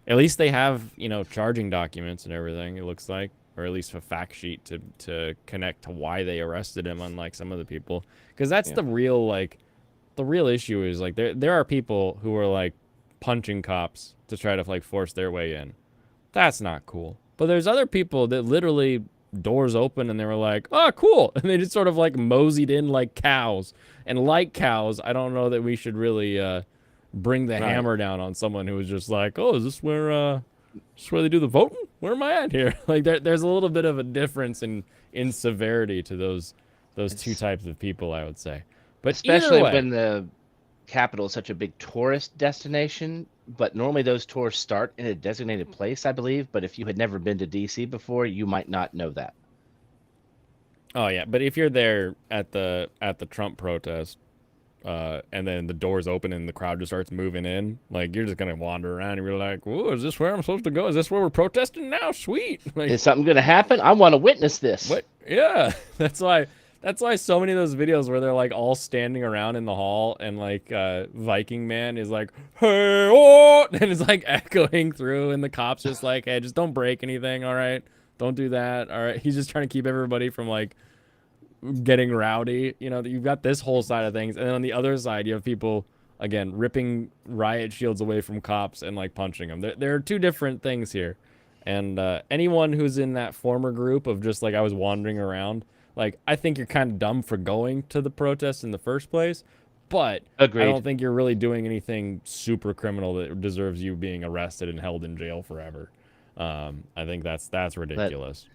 At least they have, charging documents and everything, it looks like. Or at least a fact sheet to connect to why they arrested him, unlike some of the people. Because that's the real issue is, like, there are people who are, like, punching cops to try to, like, force their way in. That's not cool. But there's other people that literally doors open and they were like, oh, cool. And they just sort of, like, moseyed in like cows. And like cows, I don't know that we should really bring the hammer down on someone who was just like, oh, is this where they do the voting? Where am I at here? Like, there's a little bit of a difference in severity to those two types of people, I would say. But especially either way, when the capital is such a big tourist destination, but normally those tours start in a designated place, I believe. But if you had never been to DC before, you might not know that. oh yeah, but if you're there at the Trump protest, and then the doors open and the crowd just starts moving in, like, you're just gonna wander around and you're like, whoa, is this where I'm supposed to go? Is this where we're protesting now? Sweet. Like, Is something going to happen? I want to witness this. what? Yeah, that's why That's why so many of those videos where they're like all standing around in the hall and like Viking Man is like, hey, oh, and it's like echoing through, and the cops just like, hey, just don't break anything, all right? Don't do that, all right? He's just trying to keep everybody from like getting rowdy. You know, you've got this whole side of things, and then on the other side, you have people again ripping riot shields away from cops and like punching them. There are two different things here, and anyone who's in that former group of just like I was wandering around, like I think you're kind of dumb for going to the protest in the first place, but Agreed. I don't think you're really doing anything super criminal that deserves you being arrested and held in jail forever. I think that's ridiculous.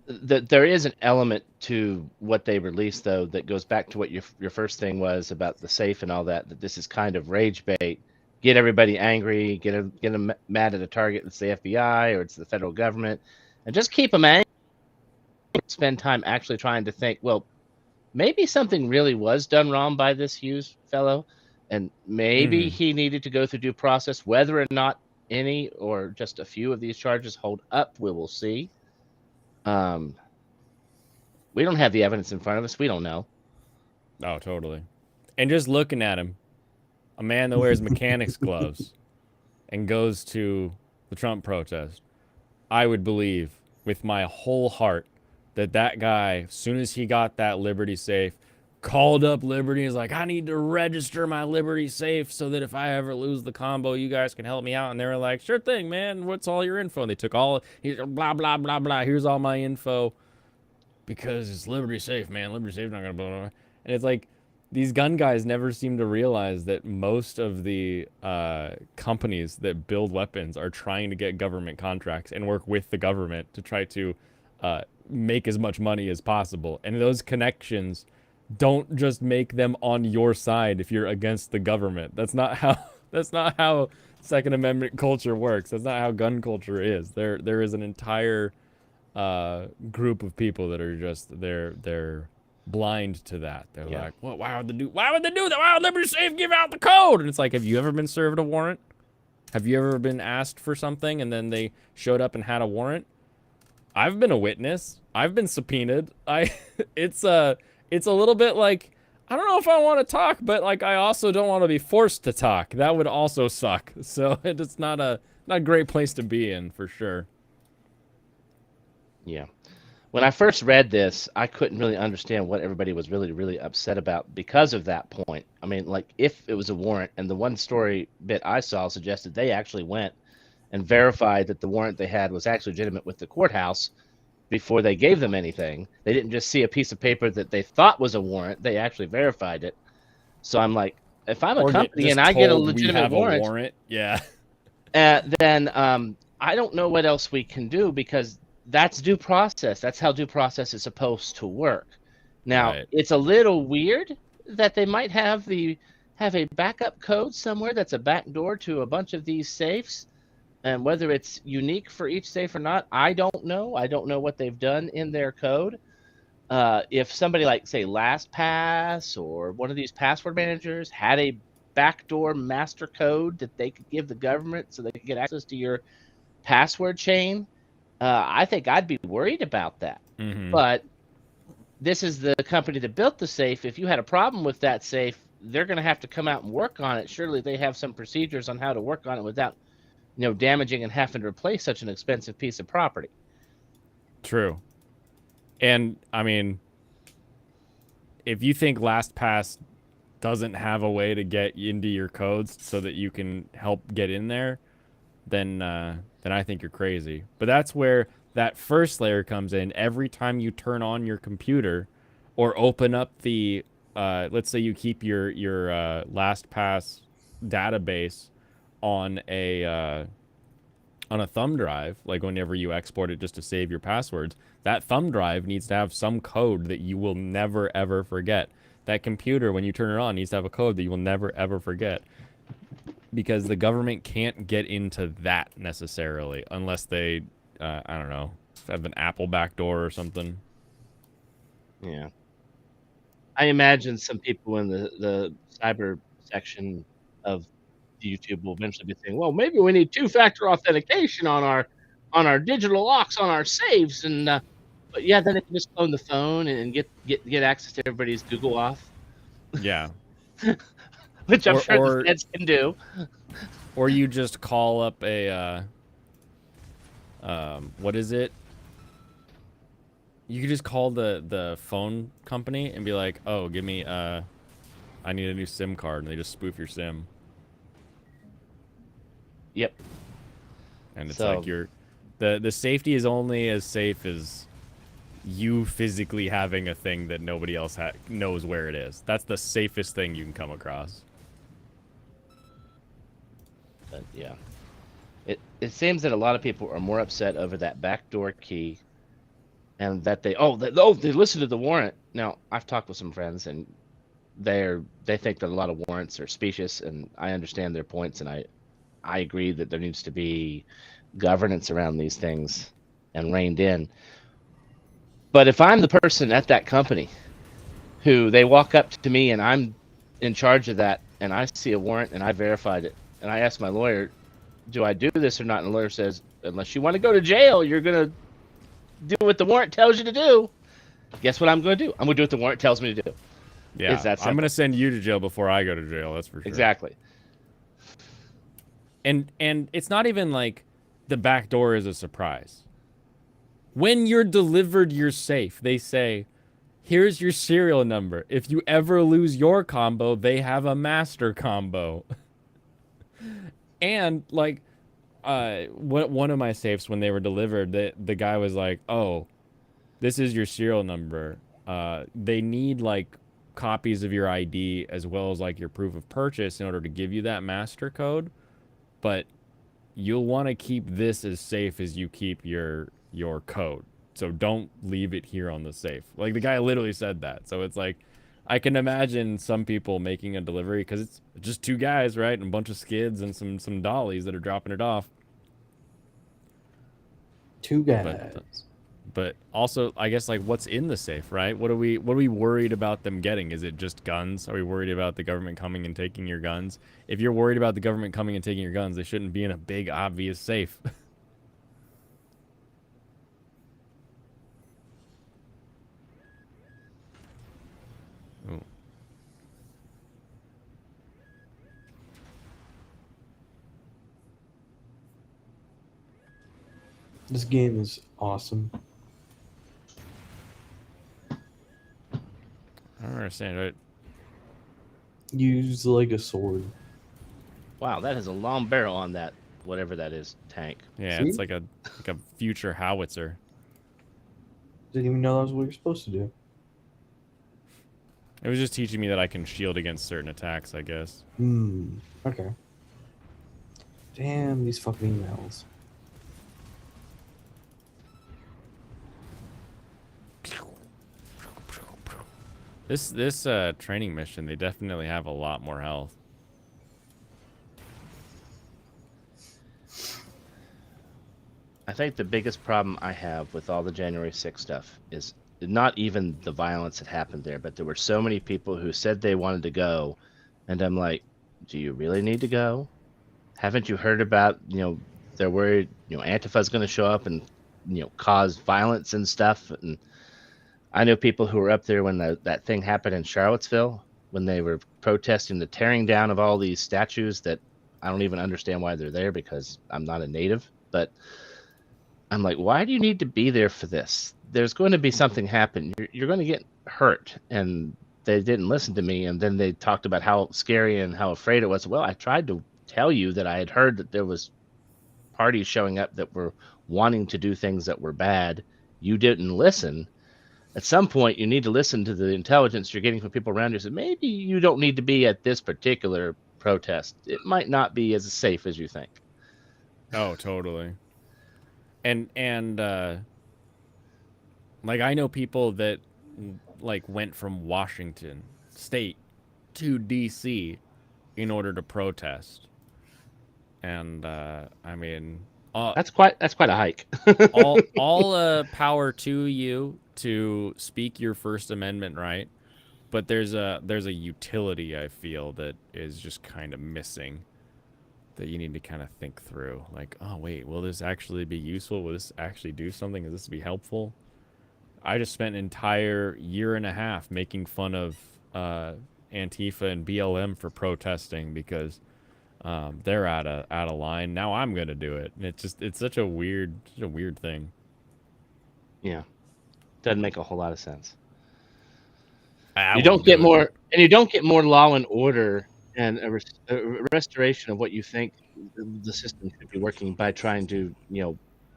There is an element to what they released, though, that goes back to what your first thing was about the safe and all that. That this is kind of rage bait, get everybody angry, get them mad at a target that's the FBI or it's the federal government, and just keep them angry. Spend time actually trying to think, well, maybe something really was done wrong by this Hughes fellow, and maybe he needed to go through due process. Whether or not any or just a few of these charges hold up, we will see. We don't have the evidence in front of us. We don't know. Oh, totally. And just looking at him, a man that wears mechanics gloves and goes to the Trump protest, I would believe with my whole heart that guy, as soon as he got that Liberty safe, called up Liberty and was like, I need to register my Liberty safe so that if I ever lose the combo, you guys can help me out. And they were like, sure thing, man. What's all your info? And they took all, blah, blah, blah, blah. Here's all my info because it's Liberty safe, man. Liberty safe not going to blah, blah, blah. And it's like, these gun guys never seem to realize that most of the companies that build weapons are trying to get government contracts and work with the government to try to make as much money as possible. And those connections don't just make them on your side if you're against the government. That's not how Second Amendment culture works. That's not how gun culture is. There is an entire group of people that are just they're blind to that. They're like, well, why would they do that? Why would Liberty Safe give out the code? And it's like, have you ever been served a warrant? Have you ever been asked for something and then they showed up and had a warrant? I've been a witness. I've been subpoenaed. It's a little bit like, I don't know if I want to talk, but like I also don't want to be forced to talk. That would also suck. So it's not a great place to be in for sure. Yeah. When I first read this, I couldn't really understand what everybody was really, really upset about because of that point. I mean, like if it was a warrant, and the one story bit I saw suggested they actually went and verified that the warrant they had was actually legitimate with the courthouse before they gave them anything. They didn't just see a piece of paper that they thought was a warrant. They actually verified it. So I'm like, if I'm a company and I get a legitimate warrant, yeah, then I don't know what else we can do because that's due process. That's how due process is supposed to work. Now, It's a little weird that they might have a backup code somewhere that's a backdoor to a bunch of these safes. And whether it's unique for each safe or not, I don't know. I don't know what they've done in their code. If somebody like, say, LastPass or one of these password managers had a backdoor master code that they could give the government so they could get access to your password chain, I think I'd be worried about that. But this is the company that built the safe. If you had a problem with that safe, they're going to have to come out and work on it. Surely they have some procedures on how to work on it without damaging and having to replace such an expensive piece of property. True. And I mean, if you think LastPass doesn't have a way to get into your codes so that you can help get in there, then I think you're crazy. But that's where that first layer comes in. Every time you turn on your computer or open up the, let's say you keep your LastPass database on a thumb drive, like whenever you export it just to save your passwords, that thumb drive needs to have some code that you will never ever forget. That computer, when you turn it on, needs to have a code that you will never ever forget, because the government can't get into that necessarily unless they I don't know, have an Apple backdoor or something. Yeah, I imagine some people in the cyber section of YouTube will eventually be saying, well, maybe we need two-factor authentication on our digital locks on our saves, and But yeah, then they can just clone the phone and get access to everybody's Google Auth, Yeah. which I'm sure the Or feds can do. or you just call up a what is it? You could just call the phone company and be like, "Oh, give me I need a new SIM card," and they just spoof your SIM. Yep. And it's So like the safety is only as safe as you physically having a thing that nobody else knows where it is. That's the safest thing you can come across. but yeah. It seems that a lot of people are more upset over that backdoor key, and that they listened to the warrant. Now I've talked with some friends, and they think that a lot of warrants are specious, and I understand their points, and I agree that there needs to be governance around these things and reined in. But if I'm the person at that company who they walk up to me and I'm in charge of that, and I see a warrant and I verified it, and I ask my lawyer, do I do this or not? And the lawyer says, unless you want to go to jail, you're going to do what the warrant tells you to do. Guess what I'm going to do? I'm going to do what the warrant tells me to do. Yeah, It's that I'm gonna simple. send you to jail before I go to jail. That's for sure. Exactly. And it's not even like the back door is a surprise. When you're delivered your safe, they say, "Here's your serial number. If you ever lose your combo, they have a master combo." And like, one of my safes when they were delivered, the guy was like, "Oh, this is your serial number. They need like copies of your ID as well as like your proof of purchase in order to give you that master code, but you'll want to keep this as safe as you keep your code. So don't leave it here on the safe." Like the guy literally said that. So it's like I can imagine some people making a delivery because it's just two guys, right, and a bunch of skids and some dollies that are dropping it off. Two guys. But also, I guess, like, what's in the safe, right? What are we worried about them getting? Is it just guns? Are we worried about the government coming and taking your guns? If you're worried about the government coming and taking your guns, they shouldn't be in a big, obvious safe. Oh. This game is awesome. I don't understand, right? Use like a sword. Wow, that has a long barrel on that, whatever that is, tank. Yeah, See? it's like a future howitzer. Didn't even know that was what you're supposed to do. It was just teaching me that I can shield against certain attacks, I guess. Okay. Damn, these fucking emails. This training mission, they definitely have a lot more health. I think the biggest problem I have with all the January 6th stuff is not even the violence that happened there, but there were so many people who said they wanted to go, and I'm like, do you really need to go? Haven't you heard about, they're worried, Antifa's going to show up and, cause violence and stuff. And I know people who were up there when that thing happened in Charlottesville, when they were protesting the tearing down of all these statues that I don't even understand why they're there because I'm not a native. But I'm like, why do you need to be there for this? There's going to be something happen. You're going to get hurt. And they didn't listen to me. And then they talked about how scary and how afraid it was. Well, I tried to tell you that I had heard that there was parties showing up that were wanting to do things that were bad. You didn't listen. At some point, you need to listen to the intelligence you're getting from people around you. So maybe you don't need to be at this particular protest. It might not be as safe as you think. Oh, totally. And like I know people that like went from Washington State to DC in order to protest. And I mean, That's quite a hike. all power to you to speak your First Amendment right, but there's a utility I feel that is just kind of missing, that you need to kind of think through. Like, oh wait, will this actually be useful? Will this actually do something? Is this be helpful? I just spent an entire year and a half making fun of Antifa and BLM for protesting because they're out of line. Now I'm gonna do it. And it's such a weird thing. Yeah, doesn't make a whole lot of sense. I You don't wouldn't get do it. more, and you don't get more law and order and a restoration of what you think the system should be working by trying to,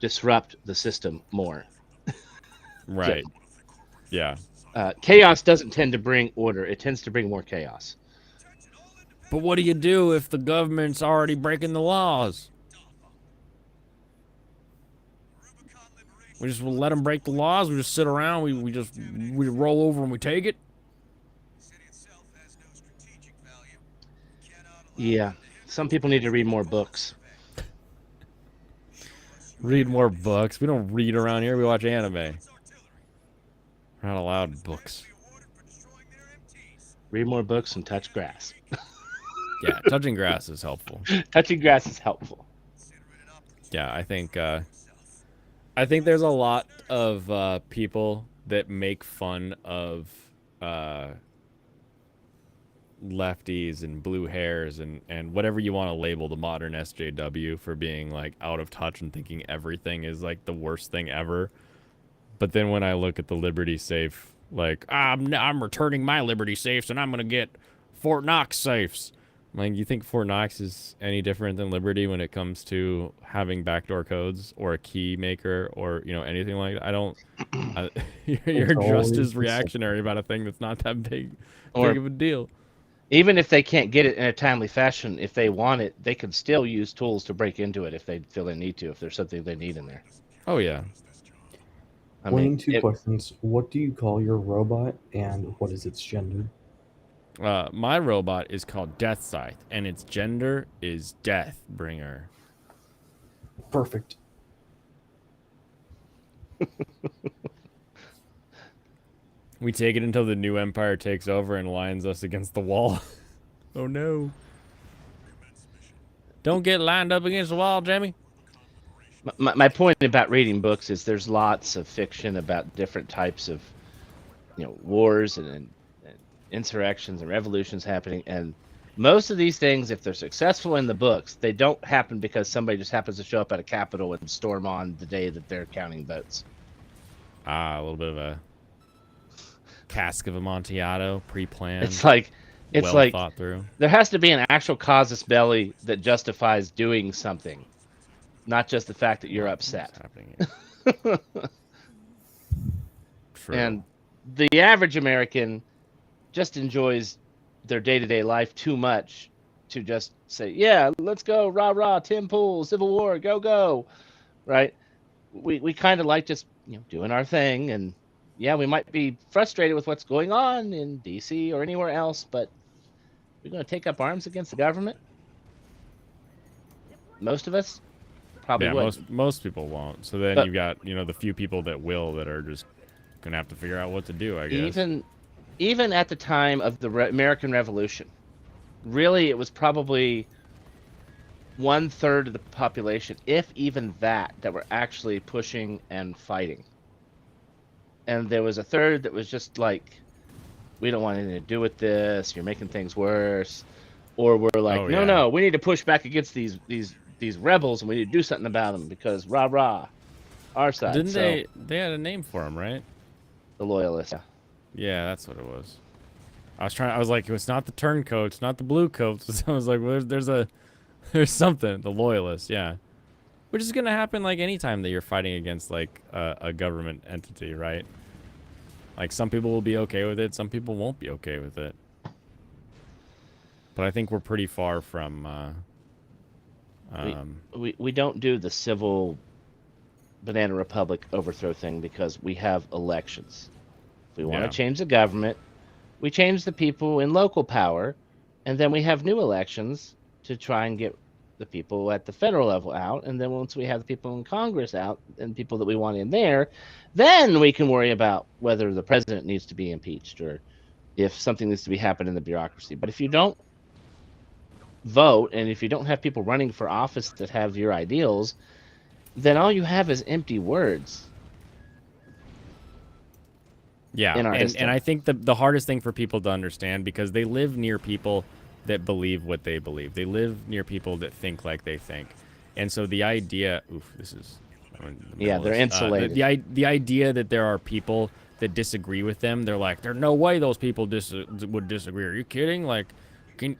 disrupt the system more. Right. Yeah. Chaos doesn't tend to bring order; it tends to bring more chaos. But what do you do if the government's already breaking the laws? We just let them break the laws. We just sit around. We roll over and we take it. Yeah, some people need to read more books. Read more books. We don't read around here. We watch anime. We're not allowed books. Read more books and touch grass. Yeah, touching grass is helpful. Touching grass is helpful. Yeah, I think there's a lot of people that make fun of lefties and blue hairs and whatever you want to label the modern SJW for being like out of touch and thinking everything is like the worst thing ever. But then when I look at the Liberty safe, like I'm returning my Liberty safes and I'm gonna get Fort Knox safes. Like, you think Fort Knox is any different than Liberty when it comes to having backdoor codes or a key maker or, anything like that? You're just as reactionary about a thing that's not that big of a deal. Even if they can't get it in a timely fashion, if they want it, they can still use tools to break into it if they feel they need to, if there's something they need in there. Oh, yeah. Two questions. What do you call your robot and what is its gender? My robot is called Death Scythe, and its gender is Death Bringer. Perfect. We take it until the new empire takes over and lines us against the wall. Oh no. Don't get lined up against the wall, Jamie. My point about reading books is there's lots of fiction about different types of, wars and insurrections and revolutions happening, and most of these things, if they're successful in the books, they don't happen because somebody just happens to show up at a Capitol and storm on the day that they're counting votes. A little bit of a cask of Amontillado, pre-planned. It's like thought through. There has to be an actual casus belli that justifies doing something, not just the fact that you're upset. True. And the average American just enjoys their day-to-day life too much to just say, yeah, let's go, rah, rah, Tim Pool, Civil War, go, go, right? We kind of like just, doing our thing. And, yeah, we might be frustrated with what's going on in D.C. or anywhere else, but we're going to take up arms against the government? Most of us probably would. Most people won't. So then you've got, the few people that will that are just going to have to figure out what to do, I guess. Even at the time of the American Revolution, really it was probably 1/3 of the population, if even that were actually pushing and fighting. And there was a third that was just like, we don't want anything to do with this, you're making things worse. Or we're like, no, we need to push back against these rebels and we need to do something about them because rah rah, our side. Didn't they had a name for them, right? The Loyalists. Yeah, that's what it was. I was like, it's not the turncoats, not the blue coats. I was like, well, there's something. The Loyalists, yeah. Which is gonna happen like anytime that you're fighting against like a government entity, right? Like some people will be okay with it, some people won't be okay with it. But I think we're pretty far from. We don't do the civil banana republic overthrow thing because we have elections. If we want to change the government, we change the people in local power, and then we have new elections to try and get the people at the federal level out. And then once we have the people in Congress out and people that we want in there, then we can worry about whether the president needs to be impeached or if something needs to be happening in the bureaucracy. But if you don't vote and if you don't have people running for office that have your ideals, then all you have is empty words. Yeah, in our and system. I think the hardest thing for people to understand, because they live near people that believe what they believe. They live near people that think like they think, and so the idea. Oof, this is. I'm in the Yeah, middle of they're this. insulated. The idea that there are people that disagree with them, they're like, there's no way those people would disagree. Are you kidding? Like,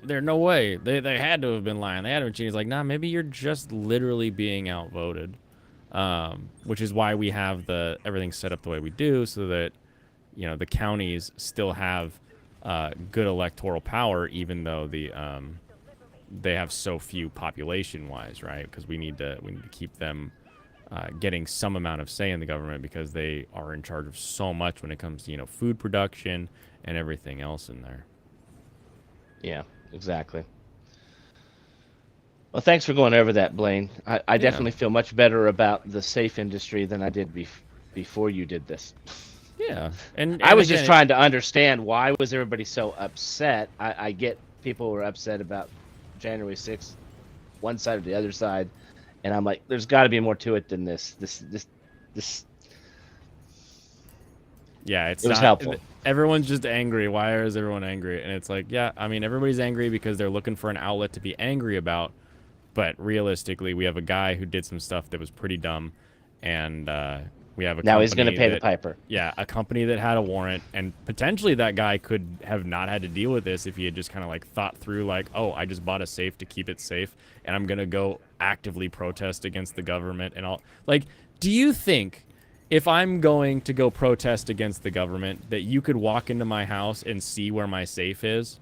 there's no way. They had to have been lying. They had to have been cheating. It's like, nah, maybe you're just literally being outvoted. Which is why we have everything set up the way we do, so that the counties still have good electoral power, even though they have so few population wise, right? Because we need to keep them getting some amount of say in the government, because they are in charge of so much when it comes to food production and everything else in there. Yeah, exactly. Well, thanks for going over that, Blaine. I definitely feel much better about the safe industry than I did before you did this. Yeah, and I was again, just trying to understand, why was everybody so upset. I get people were upset about January 6th, one side or the other side, and I'm like, there's got to be more to it than this. This. Yeah, it's It was not. helpful. Everyone's just angry. Why is everyone angry? And it's like, yeah, I mean, everybody's angry because they're looking for an outlet to be angry about. But realistically, we have a guy who did some stuff that was pretty dumb, and we have a Now company he's going to pay the that, piper. yeah, a company that had a warrant, and potentially that guy could have not had to deal with this if he had just kind of like thought through, like, oh, I just bought a safe to keep it safe, and I'm gonna go actively protest against the government and all. Like, do you think if I'm going to go protest against the government that you could walk into my house and see where my safe is?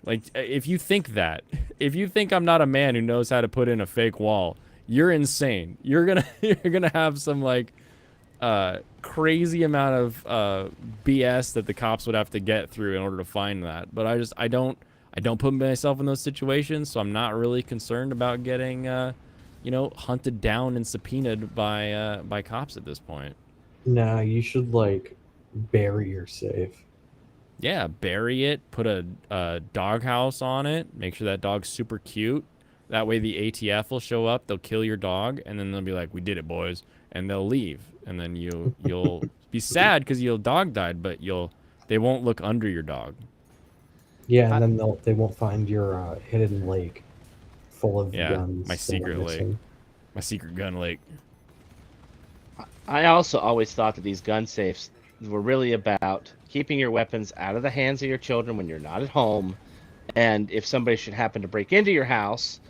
Like, if you think that, if you think I'm not a man who knows how to put in a fake wall, you're insane. You're gonna have some like crazy amount of BS that the cops would have to get through in order to find that. But I don't put myself in those situations, so I'm not really concerned about getting hunted down and subpoenaed by cops at this point. Nah, you should like bury your safe. Yeah, bury it, put a dog house on it, make sure that dog's super cute. That way the ATF will show up, they'll kill your dog, and then they'll be like, "We did it, boys," and they'll leave. And then you'll be sad because your dog died, but they won't look under your dog. Yeah, and then they won't find your hidden lake full of guns. My that went secret lake, missing. my secret gun lake. I also always thought that these gun safes were really about keeping your weapons out of the hands of your children when you're not at home, and if somebody should happen to break into your house,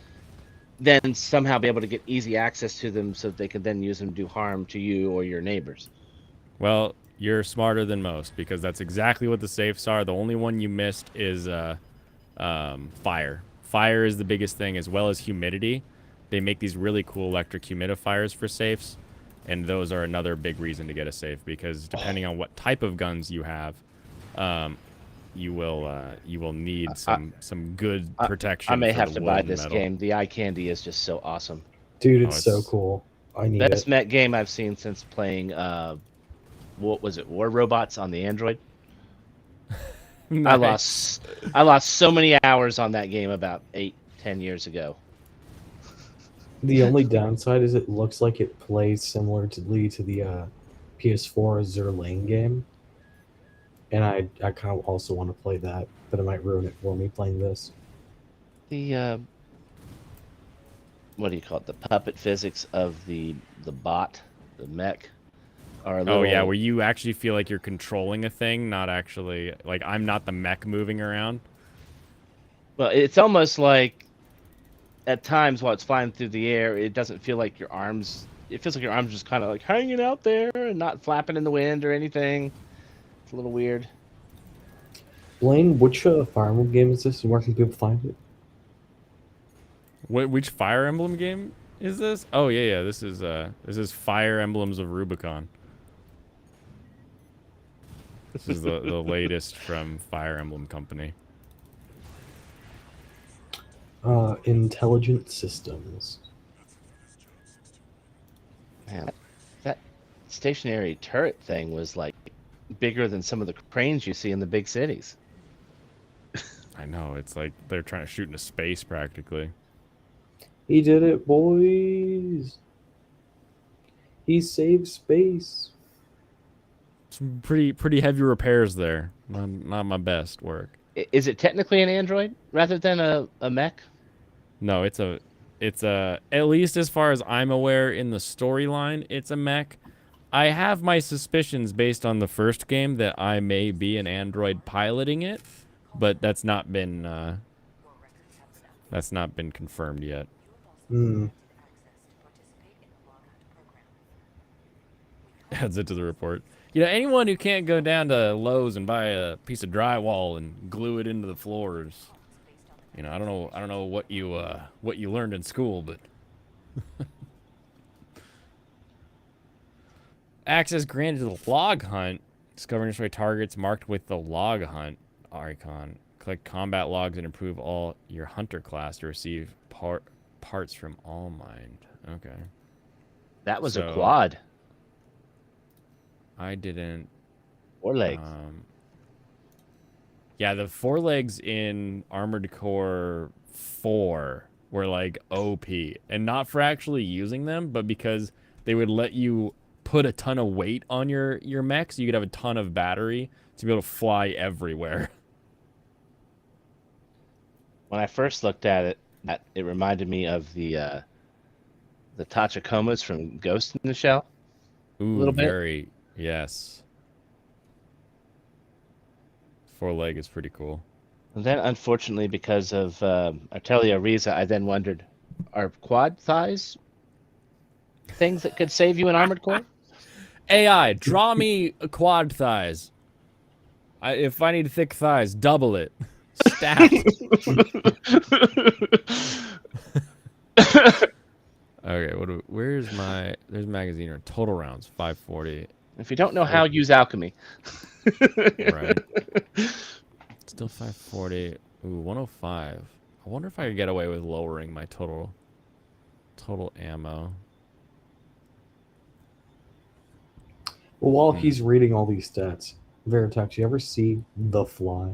then somehow be able to get easy access to them so that they can then use them to do harm to you or your neighbors. Well, you're smarter than most, because that's exactly what the safes are. The only one you missed is fire. Fire is the biggest thing, as well as humidity. They make these really cool electric humidifiers for safes, and those are another big reason to get a safe, because depending on what type of guns you have, you will need some good protection. I may for have the to wood buy and this metal. game. The eye candy is just so awesome. Dude, it's so cool. I need Best it. Met game I've seen since playing what was it, War Robots on the Android. Nice. I lost so many hours on that game about 8-10 years ago. The only downside is it looks like it plays similarly to the PS4 Azure Lane game. And I kind of also want to play that, but it might ruin it for me playing this. The what do you call it? The puppet physics of the bot, the mech, are a little. Oh yeah, where you actually feel like you're controlling a thing, not actually like I'm not the mech moving around. Well, it's almost like at times while it's flying through the air, it doesn't feel like your arms. It feels like your arms just kind of like hanging out there and not flapping in the wind or anything. It's a little weird. Blaine, which Fire Emblem game is this, and where can people find it? Which Fire Emblem game is this? Oh yeah, this is Fire Emblems of Rubicon. This is the latest from Fire Emblem Company. Intelligent Systems. Man, that stationary turret thing was like bigger than some of the cranes you see in the big cities. I know, it's like they're trying to shoot into space practically. He did it, boys. He saved space. some pretty heavy repairs there. Not my best work. Is it technically an android rather than a mech? No, it's a at least as far as I'm aware in the storyline, it's a mech. I have my suspicions based on the first game that I may be an android piloting it, but that's not been confirmed yet. Hmm. Adds it to the report. You know, anyone who can't go down to Lowe's and buy a piece of drywall and glue it into the floors, you know, I don't know what you learned in school, but access granted to the log hunt. Discover and destroy targets marked with the log hunt icon. Collect combat logs and improve all your hunter class to receive parts from All Mind. Okay. That was a So- quad. I didn't. 4 legs. Yeah, the 4 legs in Armored Core 4 were like OP, and not for actually using them, but because they would let you put a ton of weight on your mech, so you could have a ton of battery to be able to fly everywhere. When I first looked at it, it reminded me of the Tachicomas from Ghost in the Shell. Ooh, little bit. very yes. 4 leg is pretty cool. And then, unfortunately, because of Artelia Riza, I then wondered, are quad thighs things that could save you in Armored Core? AI, draw me a quad thighs. If I need thick thighs, double it. Stack. Okay, where's my... There's magazine or total rounds, 540. If you don't know how, use alchemy. Right. Still 540. Ooh, 105. I wonder if I could get away with lowering my total ammo. Well, while he's reading all these stats, Veritex, you ever see The Fly?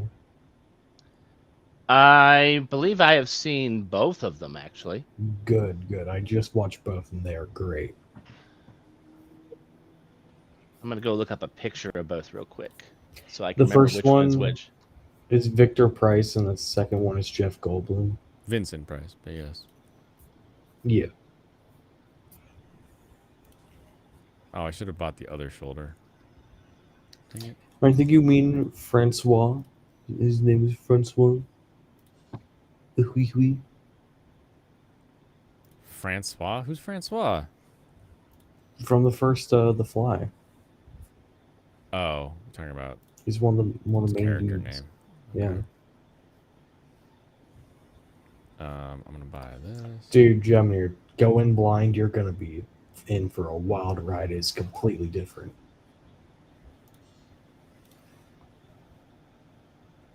I believe I have seen both of them, actually. Good, good. I just watched both, and they are great. I'm going to go look up a picture of both real quick so I can The remember first which one's one- which. It's Victor Price, and the second one is Jeff Goldblum. Vincent Price, but yes. Yeah. Oh, I should have bought the other shoulder. Dang it. I think you mean Francois. His name is Francois. The hui hui. Francois? Who's Francois? From the first The Fly. Oh, you're talking about He's one of the his main character dudes. name. Yeah. Okay. I'm gonna buy this. Dude, Gemini, go in blind, you're gonna be in for a wild ride. It's completely different.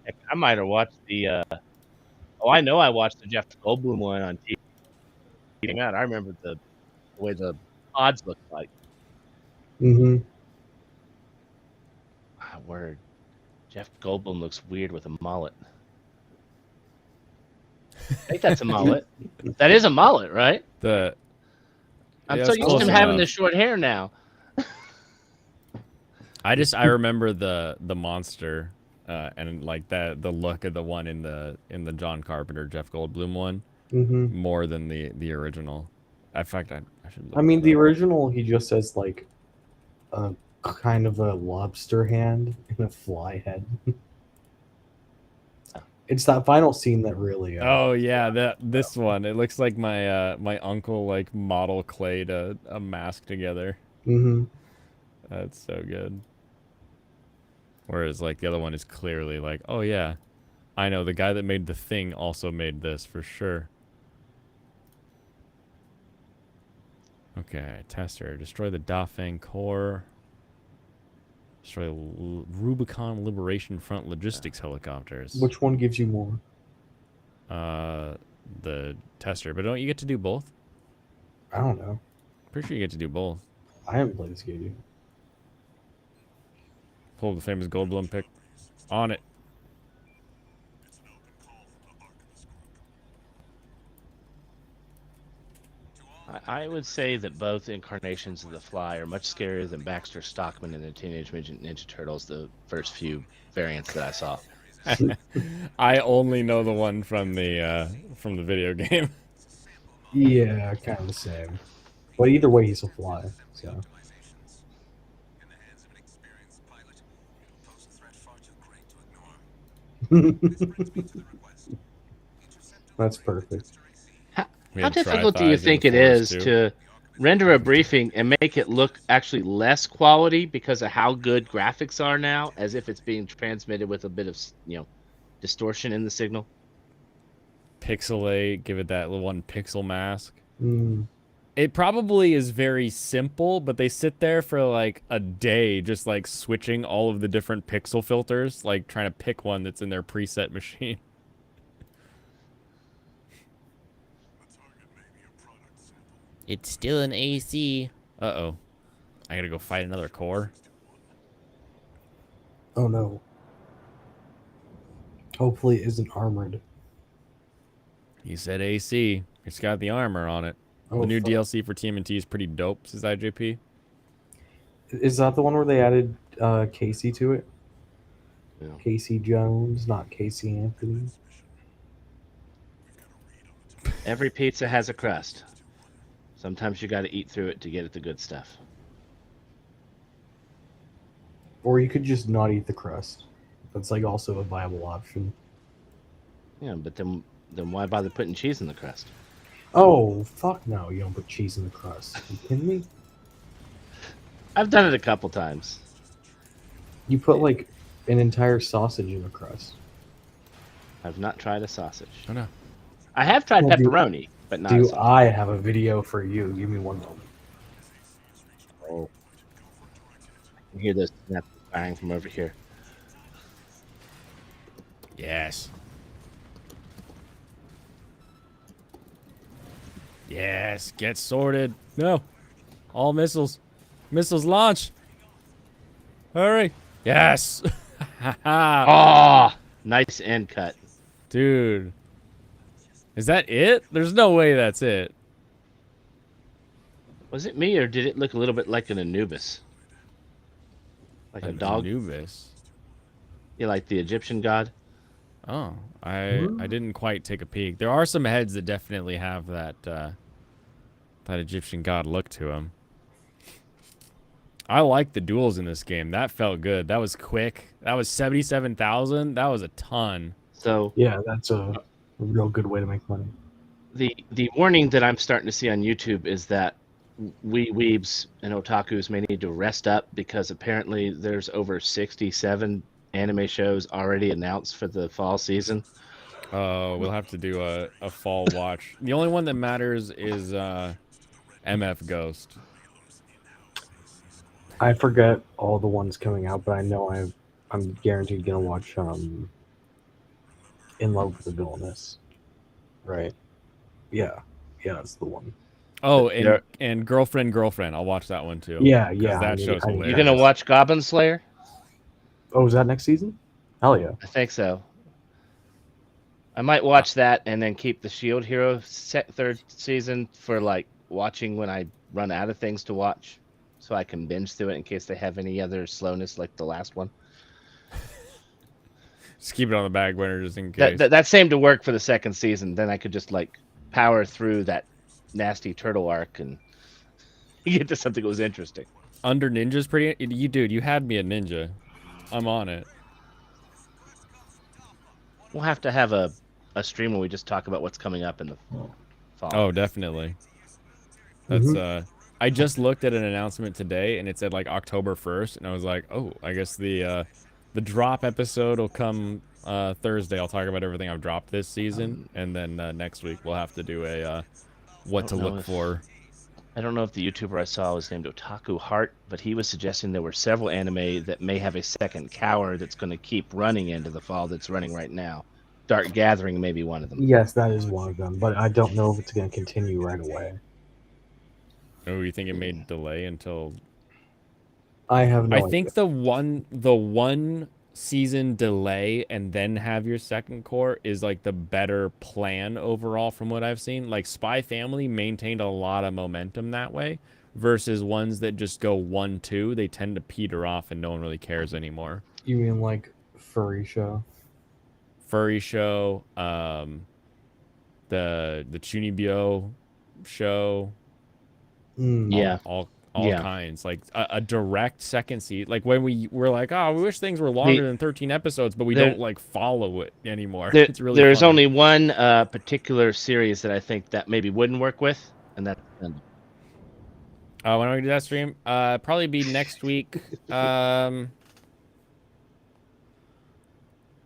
Heck, I might have watched the. I know I watched the Jeff Goldblum one on TV. Man, I remember the way the odds looked like. Mm-hmm. Ah, word. Jeff Goldblum looks weird with a mullet. I think that's a mullet. That is a mullet, right? The I'm Yeah, so it's used to close him having enough. the short hair now. I remember the monster, and like the look of the one in the John Carpenter Jeff Goldblum one Mm-hmm. more than the original. In fact, I should. Look I mean, that the up. original, he just has like a kind of a lobster hand and a fly head. It's that final scene that really. Oh yeah, this one. It looks like my uncle like model clayed a mask together. Mm-hmm. That's so good. Whereas like the other one is clearly like, oh yeah, I know the guy that made the thing also made this for sure. Okay, tester. Destroy the Dafeng core. Destroy Rubicon Liberation Front logistics helicopters. Which one gives you more? The tester. But don't you get to do both? I don't know. Pretty sure you get to do both. I haven't played this game. Pull the famous Goldblum pick. On it. I would say that both incarnations of the Fly are much scarier than Baxter Stockman in the Teenage Mutant Ninja Turtles, the first few variants that I saw. I only know the one from the video game. Yeah, kind of the same. But either way, he's a fly. So that's perfect. We How had difficult do you Tri-Thighs in think the it forest, is too. to render a briefing and make it look actually less quality because of how good graphics are now, as if it's being transmitted with a bit of distortion in the signal? Pixelate, give it that little 1 pixel mask. Mm. It probably is very simple, but they sit there for like a day just like switching all of the different pixel filters, like trying to pick one that's in their preset machine. It's still an AC. Uh-oh. I gotta go fight another core. Oh no. Hopefully it isn't armored. He said AC. It's got the armor on it. Oh, The new fuck. DLC for TMNT is pretty dope, says IJP. Is that the one where they added Casey to it? Yeah. Casey Jones, not Casey Anthony. Every pizza has a crust. Sometimes you got to eat through it to get at the good stuff. Or you could just not eat the crust. That's like also a viable option. Yeah, but then why bother putting cheese in the crust? Oh, fuck no, you don't put cheese in the crust. You kidding me? I've done it a couple times. You put like an entire sausage in the crust. I've not tried a sausage. Oh no. I have tried Well, pepperoni, but not a Do sausage. I have a video for you? Give me one moment. Oh. I can hear those snaps firing from over here. Yes. Yes, get sorted. No. All missiles. Missiles launch. Hurry. Yes. Oh, nice end cut. Dude. Is that it? There's no way that's it. Was it me, or did it look a little bit like an Anubis? Like a dog? Anubis. Yeah, like the Egyptian god? Oh, I didn't quite take a peek. There are some heads that definitely have that that Egyptian god look to them. I like the duels in this game. That felt good. That was quick. That was 77,000. That was a ton. So Yeah, that's a real good way to make money. the warning that I'm starting to see on YouTube is that we weebs and otakus may need to rest up because apparently there's over 67 anime shows already announced for the fall season. We'll have to do a fall watch. The only one that matters is MF Ghost. I forget all the ones coming out, but I know I'm guaranteed gonna watch In Love with the Villainess. Right. Yeah. Yeah, that's the one. Oh, Yeah. and Girlfriend. I'll watch that one too. Yeah, 'Cause yeah. that show's I- You hilarious. gonna watch Goblin Slayer? Oh, is that next season? Hell yeah. I think so. I might watch that and then keep the Shield Hero third season for like watching when I run out of things to watch, so I can binge through it in case they have any other slowness like the last one. Just keep it on the back burner just in case. That seemed to work for the second season. Then I could just like power through that nasty turtle arc and get to something that was interesting. Under Ninja's pretty. Dude, you had me a ninja. I'm on it. We'll have to have a stream where we just talk about what's coming up in the fall. Oh, definitely. That's I just looked at an announcement today and it said like October 1st and I was like, "Oh, I guess the drop episode will come Thursday. I'll talk about everything I've dropped this season and then next week we'll have to do a what to look for." I don't know if the YouTuber I saw was named Otaku Heart, but he was suggesting there were several anime that may have a second cower that's going to keep running into the fall that's running right now. Dark Gathering may be one of them. Yes, that is one of them, but I don't know if it's going to continue right away. Oh, you think it may delay until I have no I think the one season delay and then have your second core is like the better plan overall from what I've seen. Like Spy Family maintained a lot of momentum that way versus ones that just go 1-2, they tend to peter off and no one really cares anymore. You mean like Furry Show? Furry Show, the Chunibyo show, Yeah. all Yeah. kinds, like a direct second season. Like when we were like, oh, we wish things were longer than 13 episodes, but we don't like follow it anymore. It's really there's funny. only one particular series that I think that maybe wouldn't work with, and that's When are we gonna do that stream? Probably be next week.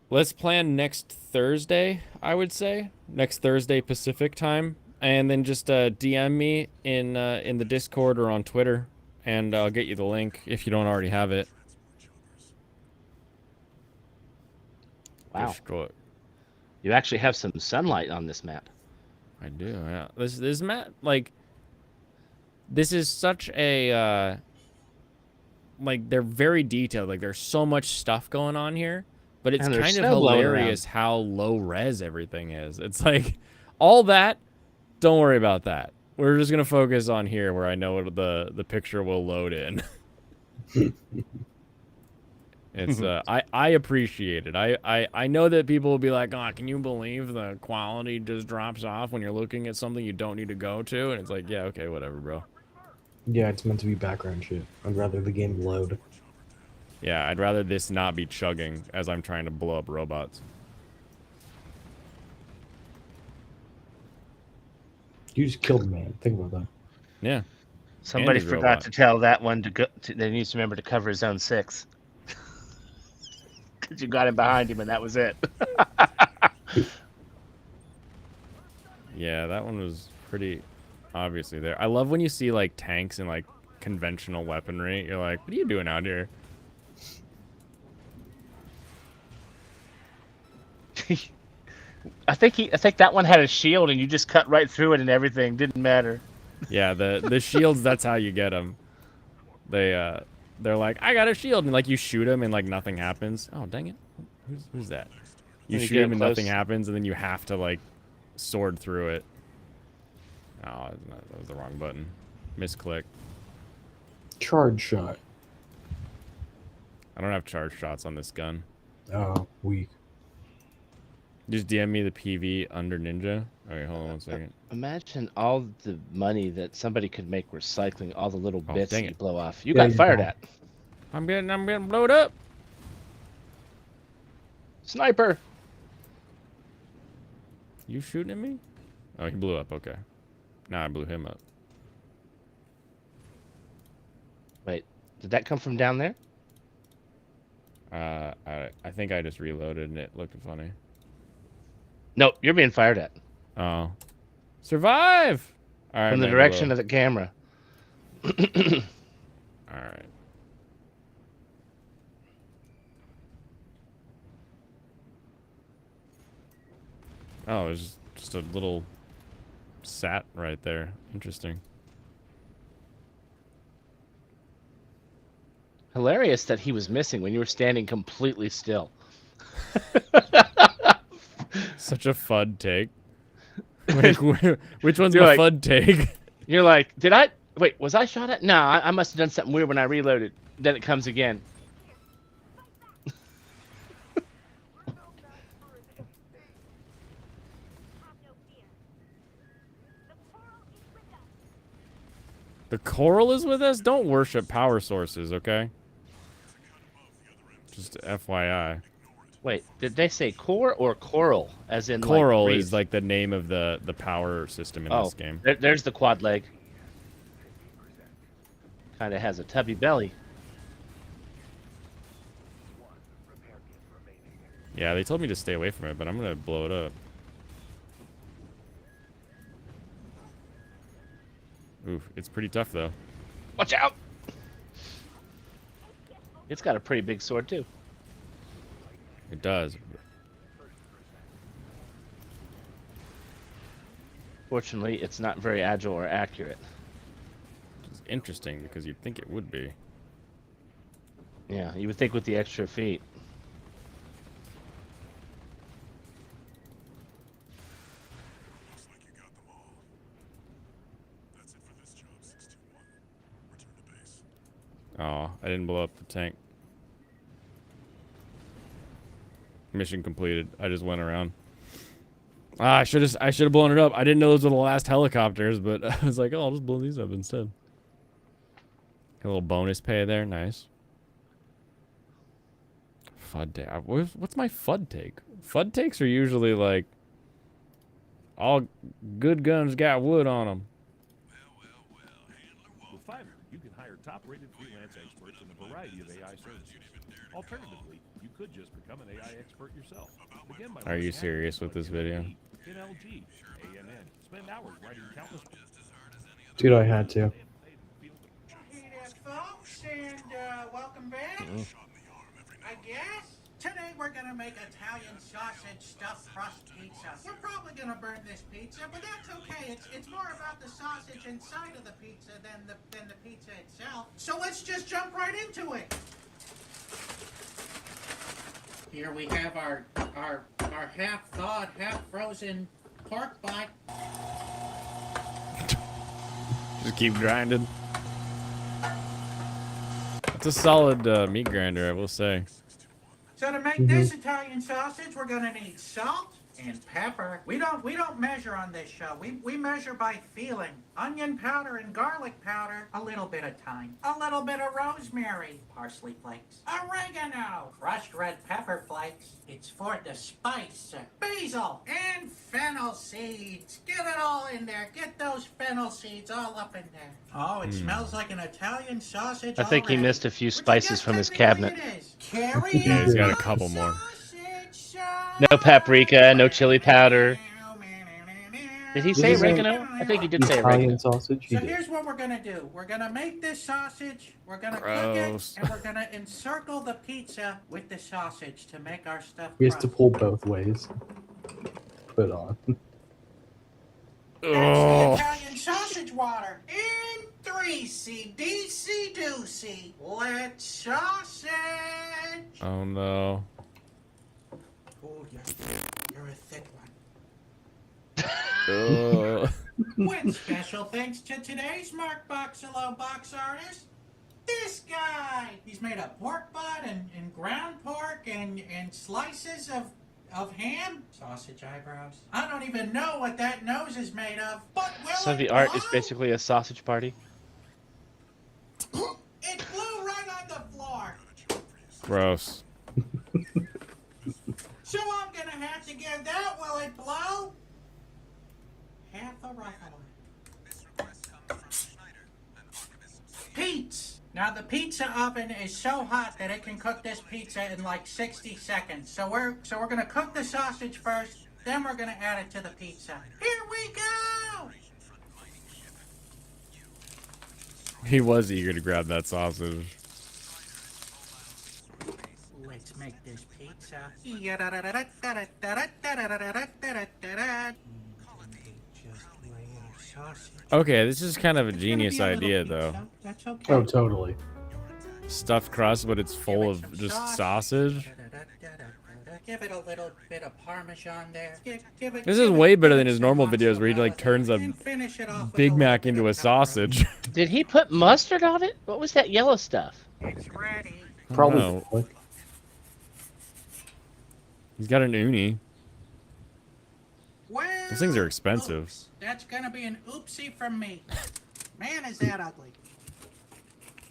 Let's plan next Thursday, I would say. Next Thursday Pacific time. And then just DM me in the Discord or on Twitter, and I'll get you the link if you don't already have it. wow. Discord. You actually have some sunlight on this map. I do, yeah. This map, like, this is such a, like, they're very detailed. Like, there's so much stuff going on here, but it's And there's kind of snow blowing hilarious how low res everything is. It's like, all that, don't worry about that. We're just going to focus on here where I know the picture will load in. It's I appreciate it. I know that people will be like, oh, can you believe the quality just drops off when you're looking at something you don't need to go to? And it's like, yeah, okay, whatever, bro. Yeah, it's meant to be background shit. I'd rather the game load. Yeah, I'd rather this not be chugging as I'm trying to blow up robots. You just killed a man. Think about that. Yeah. Somebody his forgot robot. to tell that one to go. They needs to remember to cover his own 6. Because you got him behind him, and that was it. Yeah, that one was pretty obviously there. I love when you see like tanks and like conventional weaponry. You're like, what are you doing out here? I think that one had a shield, and you just cut right through it, and everything didn't matter. Yeah, the shields, that's how you get them. They're like, I got a shield, and like you shoot them and like nothing happens. Oh, dang it. Who's that? You When you shoot get him and close. nothing happens, and then you have to like sword through it. Oh, that was the wrong button. Misclick. Charge shot. I don't have charge shots on this gun. Oh, weak. Just DM me the PV under Ninja. Okay, hold on one second. Imagine all the money that somebody could make recycling all the little Oh, bits dang that you it. blow off. You Yeah, got you fired don't. at. I'm getting blowed up. Sniper. You shooting at me? Oh, he blew up. Okay. Now I blew him up. Wait, did that come from down there? I think I just reloaded and it looked funny. Nope, you're being fired at Oh. Survive! All right, from the maybe direction we'll- of the camera. All right. Oh, it's just a little sat right there. Interesting. Hilarious that he was missing when you were standing completely still. Such a fun take. Like, which one's You're my like- fun take? You're like, did I? Wait, was I shot at? No, I must have done something weird when I reloaded. Then it comes again. The coral is with us? Don't worship power sources, okay? Just FYI. Wait, did they say core or coral? As in Coral like, is like the name of the power system in this game. There's the quad leg. Kind of has a tubby belly. Yeah, they told me to stay away from it, but I'm gonna blow it up. Oof, it's pretty tough though. Watch out! It's got a pretty big sword too. It does. Fortunately, it's not very agile or accurate. It's interesting because you'd think it would be. Yeah, you would think with the extra feet. Oh, I didn't blow up the tank. Mission completed. I just went around. Ah, I should have blown it up. I didn't know those were the last helicopters, but I was like, oh, I'll just blow these up instead. A little bonus pay there, nice. FUD take. What's my FUD take? FUD takes are usually like, all good guns got wood on them. With Fiverr, you can hire top-rated freelance experts in a variety of AI services. Alternatively, you could just become an AI expert yourself. Begin by Are you learning serious with this video? NLG, AMN. Spend hours writing countless. Dude, I had to. Hey there, folks, and welcome back. I guess. Today we're gonna make Italian sausage stuffed crust pizza. We're probably gonna burn this pizza, but that's okay. It's more about the sausage inside of the pizza than the pizza itself. So let's just jump right into it. Here we have our half-thawed, half-frozen pork butt. Just keep grinding. It's a solid meat grinder, I will say. So to make this Italian sausage, we're gonna need salt and pepper. We don't measure on this show. We measure by feeling. Onion powder and garlic powder, a little bit of thyme. A little bit of rosemary, parsley flakes. Oregano, crushed red pepper flakes. It's for the spice. Basil and fennel seeds. Get it all in there. Get those fennel seeds all up in there. Oh, it smells like an Italian sausage. I think he already. missed a few Which I spices guess from his technically cabinet. it is. Carry Yeah, he's got a on, couple more. sausage, No paprika, no chili powder. Did he say This isn't oregano? I think he did say Italian oregano. sausage. So He did. here's what we're gonna do. We're gonna make this sausage, we're gonna Gross. cook it, and we're gonna encircle the pizza with the sausage to make our stuffed He has to crust. pull both ways. Put on. That's the Oh, Italian sausage water. In 3C, DC Doocy. Let's sausage. oh no. Oh, you're a thick one. Oh. With special thanks to today's Mark Boxalo box artist, this guy. He's made a pork butt and ground pork and slices of ham. Sausage eyebrows. I don't even know what that nose is made of, but will So it the art is blow? basically a sausage party. It flew right on the floor. Gross. So I'm gonna have to give that, will it blow? Half a rifle. Pizza. Now the pizza oven is so hot that it can cook this pizza in like 60 seconds. So we're gonna cook the sausage first, then we're gonna add it to the pizza. Here we go! He was eager to grab that sausage. Let's make this pizza. Okay, this is kind of a genius idea, though. That's okay. Oh, totally. Stuffed crust, but it's full of just sausage. Give it a little bit of Parmesan there. This is way better than his normal videos where he like turns a Big Mac into a sausage. Did he put mustard on it? What was that yellow stuff? It's ready. Probably. No. Like, He's got an uni. Well, Those things are expensive. oops. That's gonna be an oopsie from me. Man, is that ugly.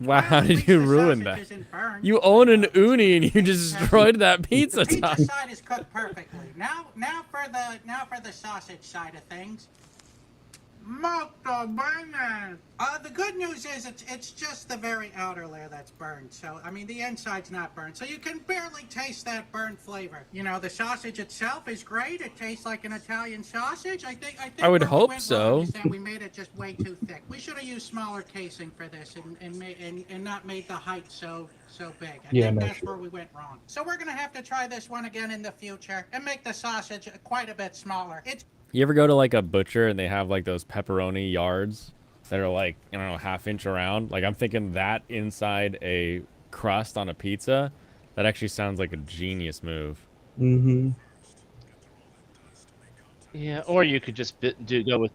Wow, Well, how at did least you the ruin sausage that? isn't burned. You own an uni and you destroyed that pizza The pizza top. side is cooked perfectly. Now for the sausage side of things. Molto bene. The good news is it's just the very outer layer that's burned. So I mean the inside's not burned. So you can barely taste that burnt flavor. You know the sausage itself is great. It tastes like an Italian sausage. I think I would where we hope went so. wrong is that we made it just way too thick. We should have used smaller casing for this and not made the height so big. I Yeah, think no, that's sure. where we went wrong. So we're gonna have to try this one again in the future and make the sausage quite a bit smaller. It's You ever go to like a butcher and they have like those pepperoni yards that are like, I don't know, half-inch around? Like I'm thinking that inside a crust on a pizza, that actually sounds like a genius move. mm-hmm. Yeah, or you could just go with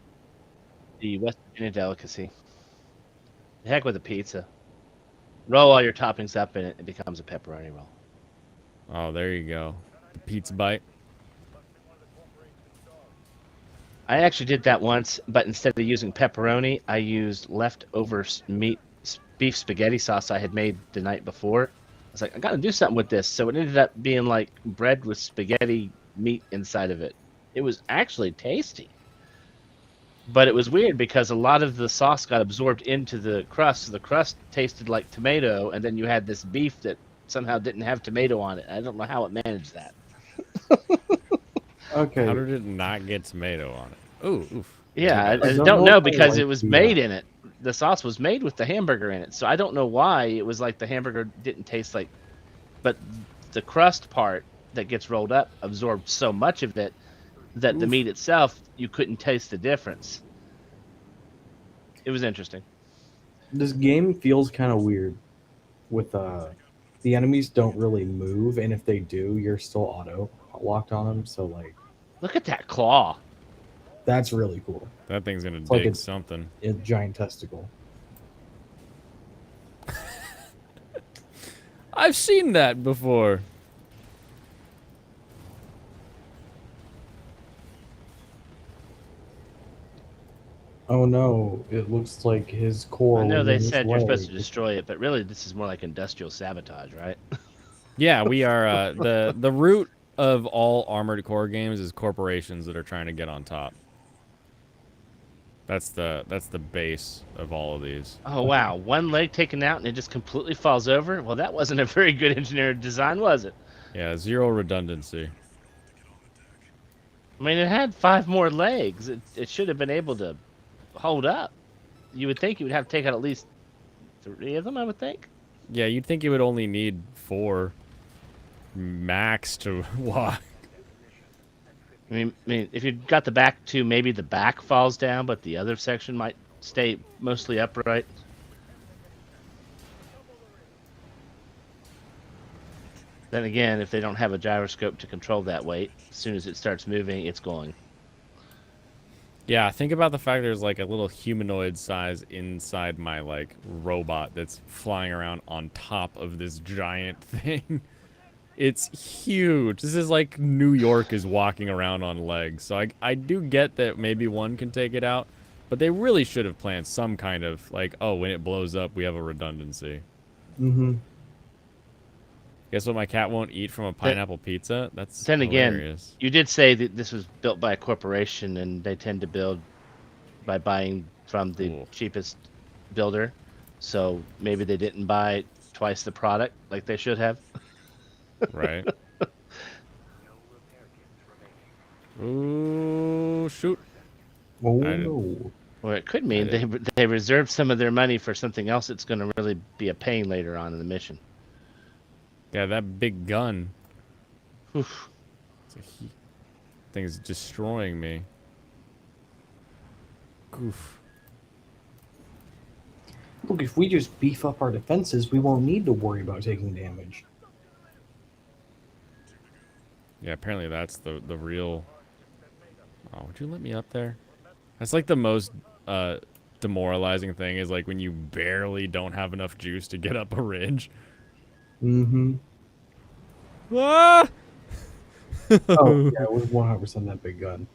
the West Virginia delicacy. The heck with a pizza. Roll all your toppings up and it becomes a pepperoni roll. Oh, there you go. The pizza bite. I actually did that once, but instead of using pepperoni, I used leftover beef spaghetti sauce I had made the night before. I was like, I got to do something with this. So it ended up being like bread with spaghetti meat inside of it. It was actually tasty. But it was weird because a lot of the sauce got absorbed into the crust. So the crust tasted like tomato, and then you had this beef that somehow didn't have tomato on it. I don't know how it managed that. Okay. How did it not get tomato on it? Ooh, oof. Yeah, I don't don't know know if I because like it was the, made in it. The sauce was made with the hamburger in it. So I don't know why it was like the hamburger didn't taste like. But the crust part that gets rolled up absorbed so much of it that the Oof. meat itself, you couldn't taste the difference. It was interesting. This game feels kind of weird. With the enemies don't really move, and if they do, you're still auto locked on them. So like, Look at that claw. that's really cool. That thing's gonna like dig a- something. A giant testicle. I've seen that before. Oh no! It looks like his core. I know was they in his said you're supposed to leg. destroy it, but really this is more like industrial sabotage, right? Yeah, we are. The root of all Armored Core games is corporations that are trying to get on top. That's the base of all of these. Oh wow, one leg taken out and it just completely falls over? Well, that wasn't a very good engineered design, was it? Yeah, zero redundancy. I mean, it had 5 more legs. It should have been able to hold up. You would think you would have to take out at least 3 of them, I would think. Yeah, you'd think it would only need 4 max to walk. I mean, if you got the back 2, maybe the back falls down, but the other section might stay mostly upright. Then again, if they don't have a gyroscope to control that weight, as soon as it starts moving, it's going. Yeah, think about the fact there's like a little humanoid size inside my like robot that's flying around on top of this giant thing. It's huge. This is like New York is walking around on legs. So I do get that maybe one can take it out, but they really should have planned some kind of like, oh, when it blows up, we have a redundancy. Mm-hmm. Guess what my cat won't eat from a pineapple pizza? That's Then again, hilarious. you did say that this was built by a corporation, and they tend to build by buying from the Cool. cheapest builder. So maybe they didn't buy twice the product like they should have. Right. Ooh, shoot. Oh I no! Or it could mean I they reserved some of their money for something else that's going to really be a pain later on in the mission. Yeah, that big gun. Oof. Thing's destroying me. Goof. Look, if we just beef up our defenses, we won't need to worry about taking damage. Yeah, apparently that's the real... Oh, would you let me up there? That's like the most demoralizing thing is like when you barely don't have enough juice to get up a ridge. Mm-hmm. Ah! Oh yeah, it was 100% that big gun.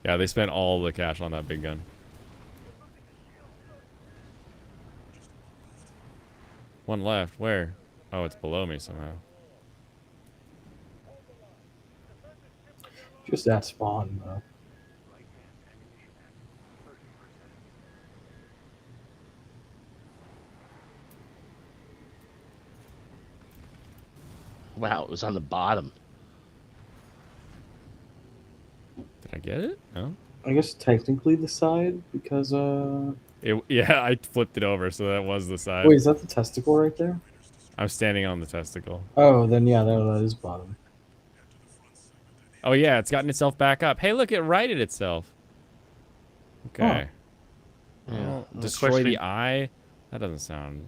Yeah, they spent all the cash on that big gun. One left. Where? Oh, it's below me somehow. Just at spawn, though. Wow, it was on the bottom. Did I get it? No. I guess technically the side because Yeah, I flipped it over, so that was the side. wait, is that the testicle right there? I'm standing on the testicle. Oh, then yeah, that is bottom. Oh yeah, it's gotten itself back up. Hey, look, it righted itself. Okay. Yeah. Well, Well, of destroy course the eye? That doesn't sound...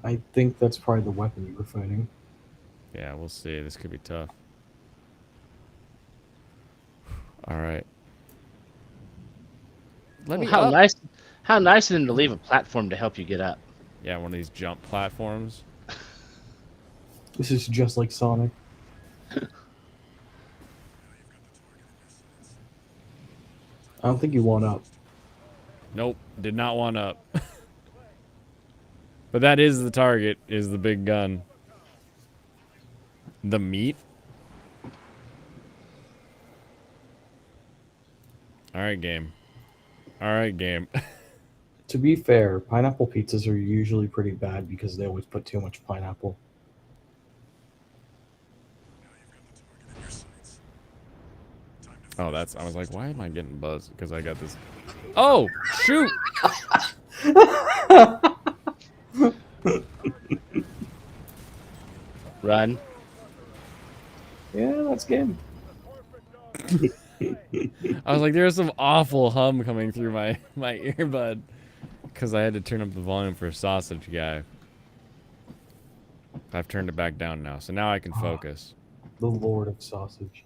I think that's probably the weapon you were fighting. Yeah, we'll see. This could be tough. Alright. Let me how up. nice! How nice of them to leave a platform to help you get up. Yeah, one of these jump platforms. This is just like Sonic. I don't think you want up. Nope, did not want up. But that is the target, is the big gun. The meat? Alright, game. Alright, game. To be fair, pineapple pizzas are usually pretty bad because they always put too much pineapple. Oh, that's... I was like, why am I getting buzzed? Because I got this... Oh! Shoot! Run. Yeah, that's game. I was like, there's some awful hum coming through my earbud. Because I had to turn up the volume for Sausage Guy. I've turned it back down now, so now I can focus. The Lord of Sausage.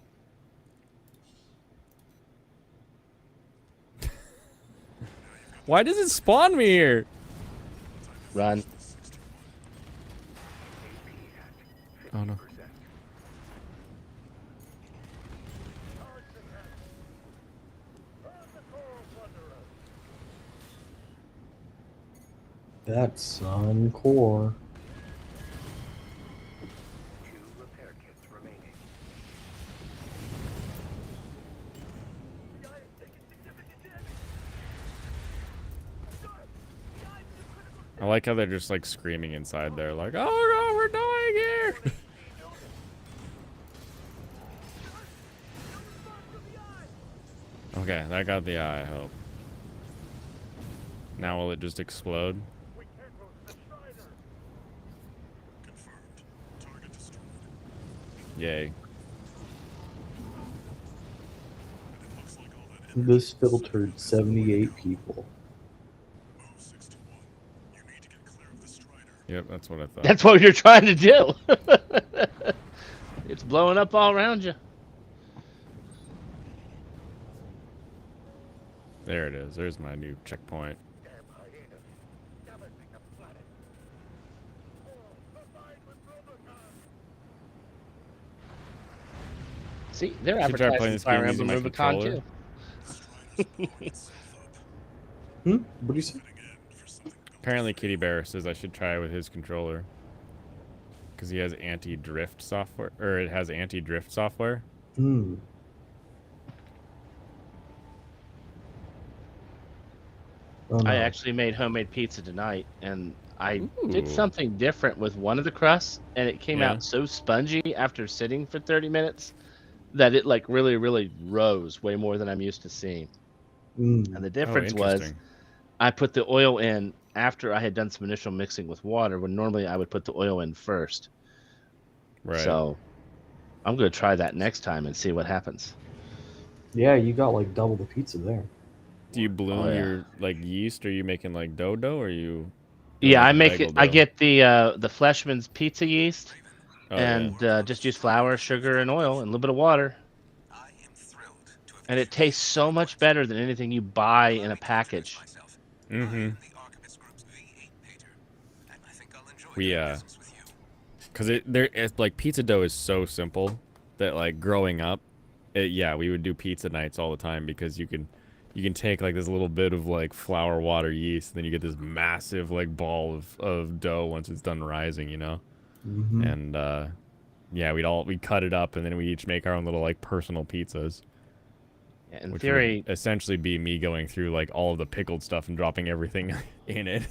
Why does it spawn me here? Run. Oh no. That's Sun Core. I like how they're just like screaming inside there, like, oh no, we're dying here. Okay, that got the eye, I hope. Now will it just explode? Yay. This filtered 78 people. Yep, that's what I thought. That's what you're trying to do. It's blowing up all around you. There it is. There's my new checkpoint. See, they're Should try advertising playing this Fire game using Emblem my Rubicon controller. Hmm? What do you say? Apparently Kitty Bear says I should try with his controller. Because he has anti-drift software, or it has anti-drift software. Hmm. Oh, no. I actually made homemade pizza tonight, and I did Ooh. something different with one of the crusts, and it came Yeah. out so spongy after sitting for 30 minutes that it like really, really rose way more than I'm used to seeing. Mm. And the difference was interesting. I put the oil in after I had done some initial mixing with water, when normally I would put the oil in first. Right. So I'm going to try that next time and see what happens. Yeah, you got like double the pizza there. Do you bloom Oh, yeah. your like yeast? Are you making like dough, or are you? Yeah, like I make bagel it. I dough? get the Fleshman's pizza yeast, Oh, and just use flour, sugar, and oil, and a little bit of water. And it tastes so much better than anything you buy in a package. yeah. Mm-hmm. We because it's like pizza dough is so simple that like growing up, we would do pizza nights all the time because you can take like this little bit of like flour, water, yeast, and then you get this massive like ball of dough once it's done rising, you know. Mm-hmm. And we'd cut it up and then we each make our own little like personal pizzas. In Which theory, would essentially be me going through like all of the pickled stuff and dropping everything in it.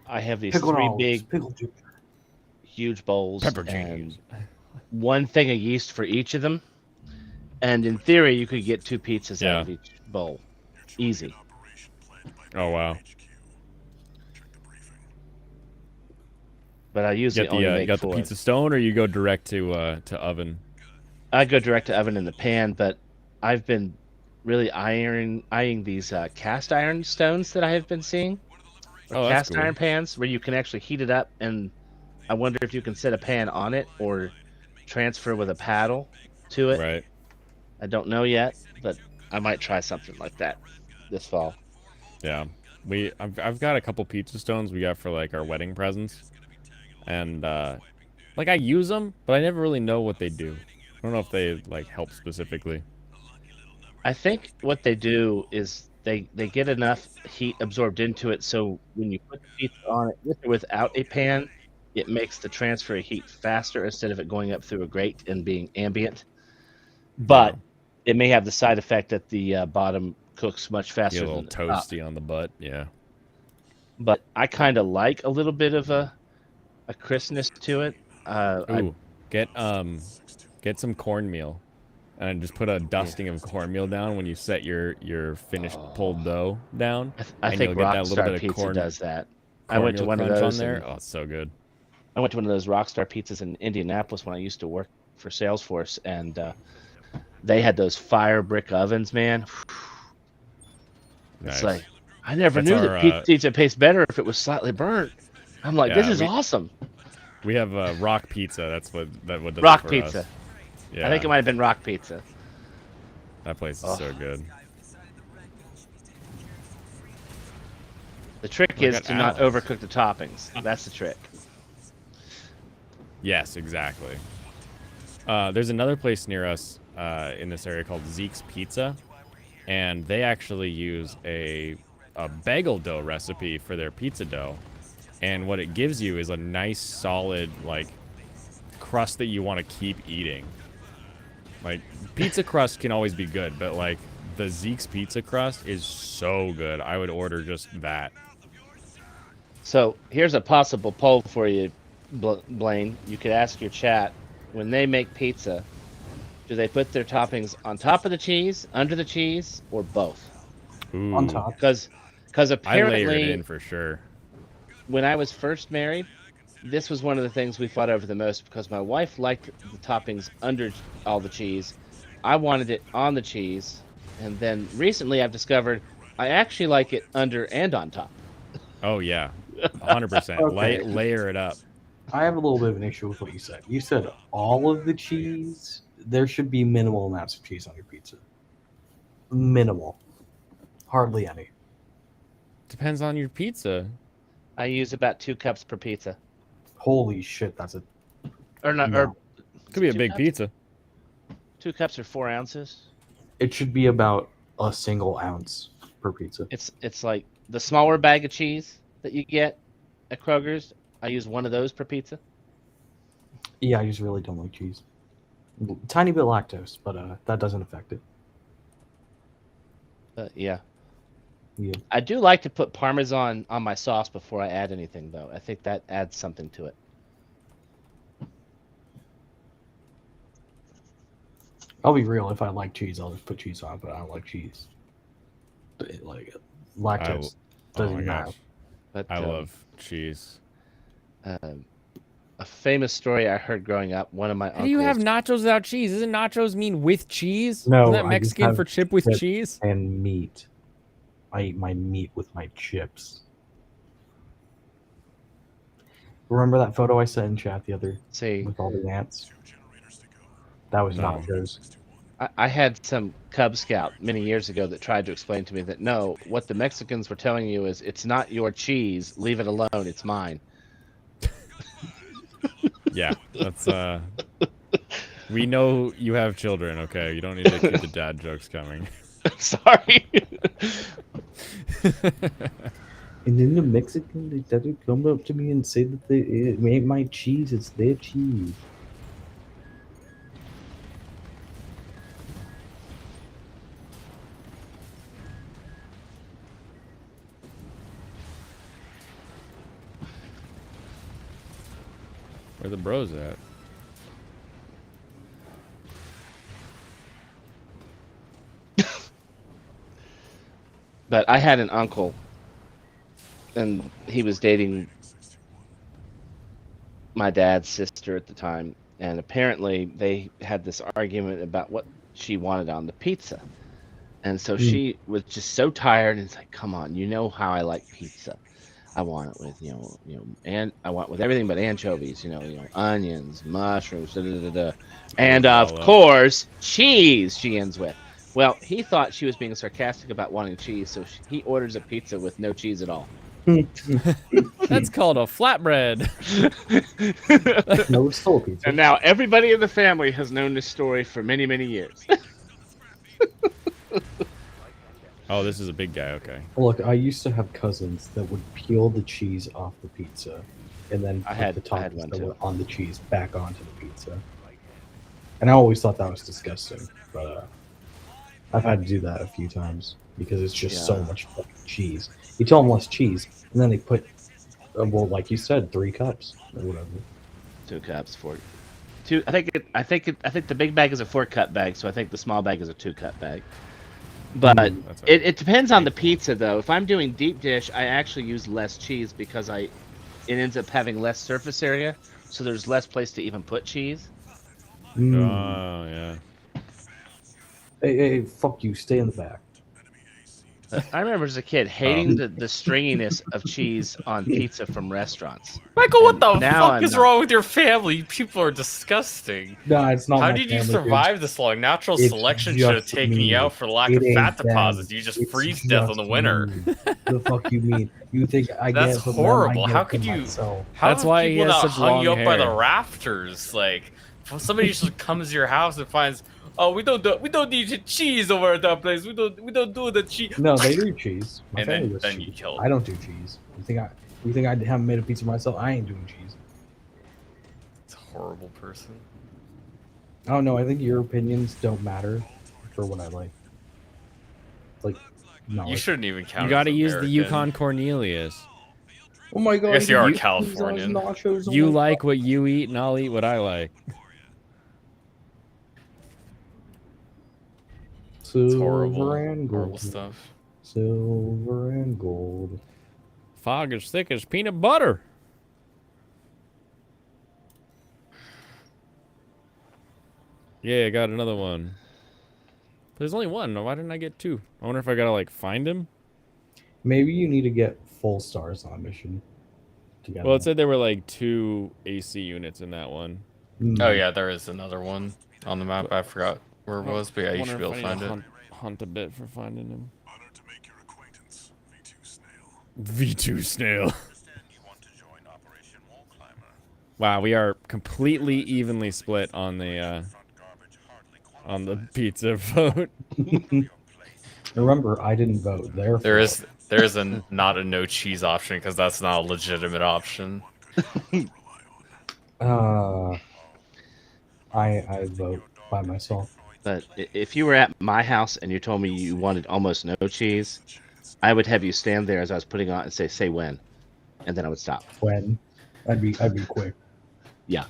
I have these Pickled three olives, big, pickled ginger. huge bowls, Pepper and james. one thing of yeast for each of them. And in theory, you could get 2 pizzas out of Yeah. each bowl, easy. Oh wow. But I You usually got the only you make got the 4. pizza stone, or you go direct to oven. I go direct to oven in the pan, but I've been really eyeing these cast iron stones that I have been seeing. Or Oh, that's cast cool. iron pans where you can actually heat it up, and I wonder if you can set a pan on it or transfer with a paddle to it. Right. I don't know yet, but I might try something like that this fall. Yeah. I've got a couple pizza stones we got for like our wedding presents, and like I use them, but I never really know what they do. I don't know if they like help specifically. I think what they do is they get enough heat absorbed into it, so when you put the pizza on it with or without a pan, it makes the transfer of heat faster instead of it going up through a grate and being ambient. But it may have the side effect that the bottom cooks much faster Get a little than the top. toasty on the butt, yeah. But I kind of like a little bit of a crispness to it. Ooh, get some cornmeal, and just put a dusting of cornmeal down when you set your finished pulled dough down. I and think you'll get that little Rockstar bit of Pizza does that. I cornmeal went to one of crunch those on there. and- Oh, it's so good. I went to one of those Rockstar Pizzas in Indianapolis when I used to work for Salesforce, and they had those fire brick ovens, man. Nice. It's like I never That's knew our, that pizza tastes better if it was slightly burnt. I'm like, this Yeah, is awesome. We have Rock Pizza. That's what does Rock it for Pizza. us. Yeah, I think it might have been Rock Pizza. that place is so good. The trick I is got to not Al's. overcook the toppings. That's the trick. Yes, exactly. There's another place near us in this area called Zeke's Pizza, and they actually use a bagel dough recipe for their pizza dough. And what it gives you is a nice, solid, like, crust that you want to keep eating. Like, pizza crust can always be good, but, like, the Zeke's pizza crust is so good. I would order just that. So here's a possible poll for you, Blaine. You could ask your chat, when they make pizza, do they put their toppings on top of the cheese, under the cheese, or both? Ooh, On top. Because I layer it apparently, in for sure. when I was first married, this was one of the things we fought over the most because my wife liked the toppings under all the cheese. I wanted it on the cheese. And then recently I've discovered I actually like it under and on top. Oh, yeah. 100%. Okay. Layer it up. I have a little bit of an issue with what you said. You said all of the cheese. There should be minimal amounts of cheese on your pizza. Minimal. Hardly any. Depends on your pizza. I use about 2 cups per pizza. Holy shit, that's a Or not, No. or Could be a 2 big cups? pizza. 2 cups or 4 ounces. it should be about a single ounce per pizza. It's like the smaller bag of cheese that you get at Kroger's. I use one of those per pizza. Yeah, I just really don't like cheese. Tiny bit lactose, but that doesn't affect it. Yeah. Yeah. I do like to put Parmesan on my sauce before I add anything, though. I think that adds something to it. I'll be real. If I like cheese, I'll just put cheese on it, but I don't like cheese. Like lactose Oh doesn't my matter. gosh. But I love cheese. a famous story I heard growing up. One of my How do you have uncles- nachos without cheese? Doesn't nachos mean with cheese? No, Isn't that I just Mexican have for chip with chip. cheese? And meat. I eat my meat with my chips. Remember that photo I sent in chat the other See, with all the ants? That was No. nachos. I had some Cub Scout many years ago that tried to explain to me that no, what the Mexicans were telling you is it's not your cheese. Leave it alone. It's mine. Yeah, that's we know you have children, okay? You don't need to keep the dad jokes coming. Sorry. And then the Mexican, they started come up to me and say that it ain't my cheese, it's their cheese. Where the bros at? But I had an uncle, and he was dating my dad's sister at the time, and apparently they had this argument about what she wanted on the pizza. And so she was just so tired, and it's like, come on, you know how I like pizza. I want it with, and I want with everything but anchovies, onions, mushrooms, and of course, cheese, she ends with. Well, he thought she was being sarcastic about wanting cheese, so he orders a pizza with no cheese at all. That's called a flatbread. No, it's still a pizza. And now everybody in the family has known this story for many, many years. Oh, this is a big guy. Okay. Look, I used to have cousins that would peel the cheese off the pizza, and then I put had the toppings one that too. were on the cheese back onto the pizza. And I always thought that was disgusting, but I've had to do that a few times because it's just so Yeah. much fucking cheese. You tell them less cheese, and then they put, well, like you said, 3 cups or whatever. 2 cups, 4. 2. I think the big bag is a 4-cup bag, so I think the small bag is a 2-cup bag. But That's right. it depends on the pizza, though. If I'm doing deep dish, I actually use less cheese because it ends up having less surface area, so there's less place to even put cheese. Oh yeah. Hey, fuck you, stay in the back. I remember as a kid hating the stringiness of cheese on pizza from restaurants. Michael, what the Now fuck I'm is not. wrong with your family? People are disgusting. No, it's not How my did you family, survive this long? Natural It's selection should have just taken me. you out for lack It of ain't fat them. deposits. You just It's freeze death in the just winter. me. The fuck you mean? You think I That's get it from horrible. them, I How get it could from you- myself. How That's have why he people has not such hung you long up by the hair. rafters? Like, if somebody just comes to your house and finds, oh, we don't need cheese over at that place. We don't do the cheese. No, they do cheese. My And family then- does then cheese. you kill I don't do cheese. You think I haven't made a pizza myself? I ain't doing cheese. It's a horrible person. I don't know. I think your opinions don't matter for what I like. Like, no. You shouldn't even count. You got to as use the American. Yukon Cornelius. Oh my god! I guess you are eat Californian. these nachos, oh You my like God. what you eat, and I'll eat what I like. It's Silver horrible. and Horrible gold. stuff. Silver and gold. Fog as thick as peanut butter. Yeah, I got another one. There's only one. Why didn't I get 2? I wonder if I gotta like find him. Maybe you need to get full stars on a mission. Together. Well, it said there were like 2 AC units in that one. Oh yeah, there is another one on the map. I forgot where it was, but yeah, you Wonder should be if able to I need find it. Hunt a bit for finding him. V2 Snail. Wow, we are completely evenly split on the pizza vote. Remember, I didn't vote. Therefore, There is not a no cheese option because that's not a legitimate option. I vote by myself. But if you were at my house and you told me you wanted almost no cheese, I would have you stand there as I was putting on and say when, and then I would stop. When I'd be quick. Yeah.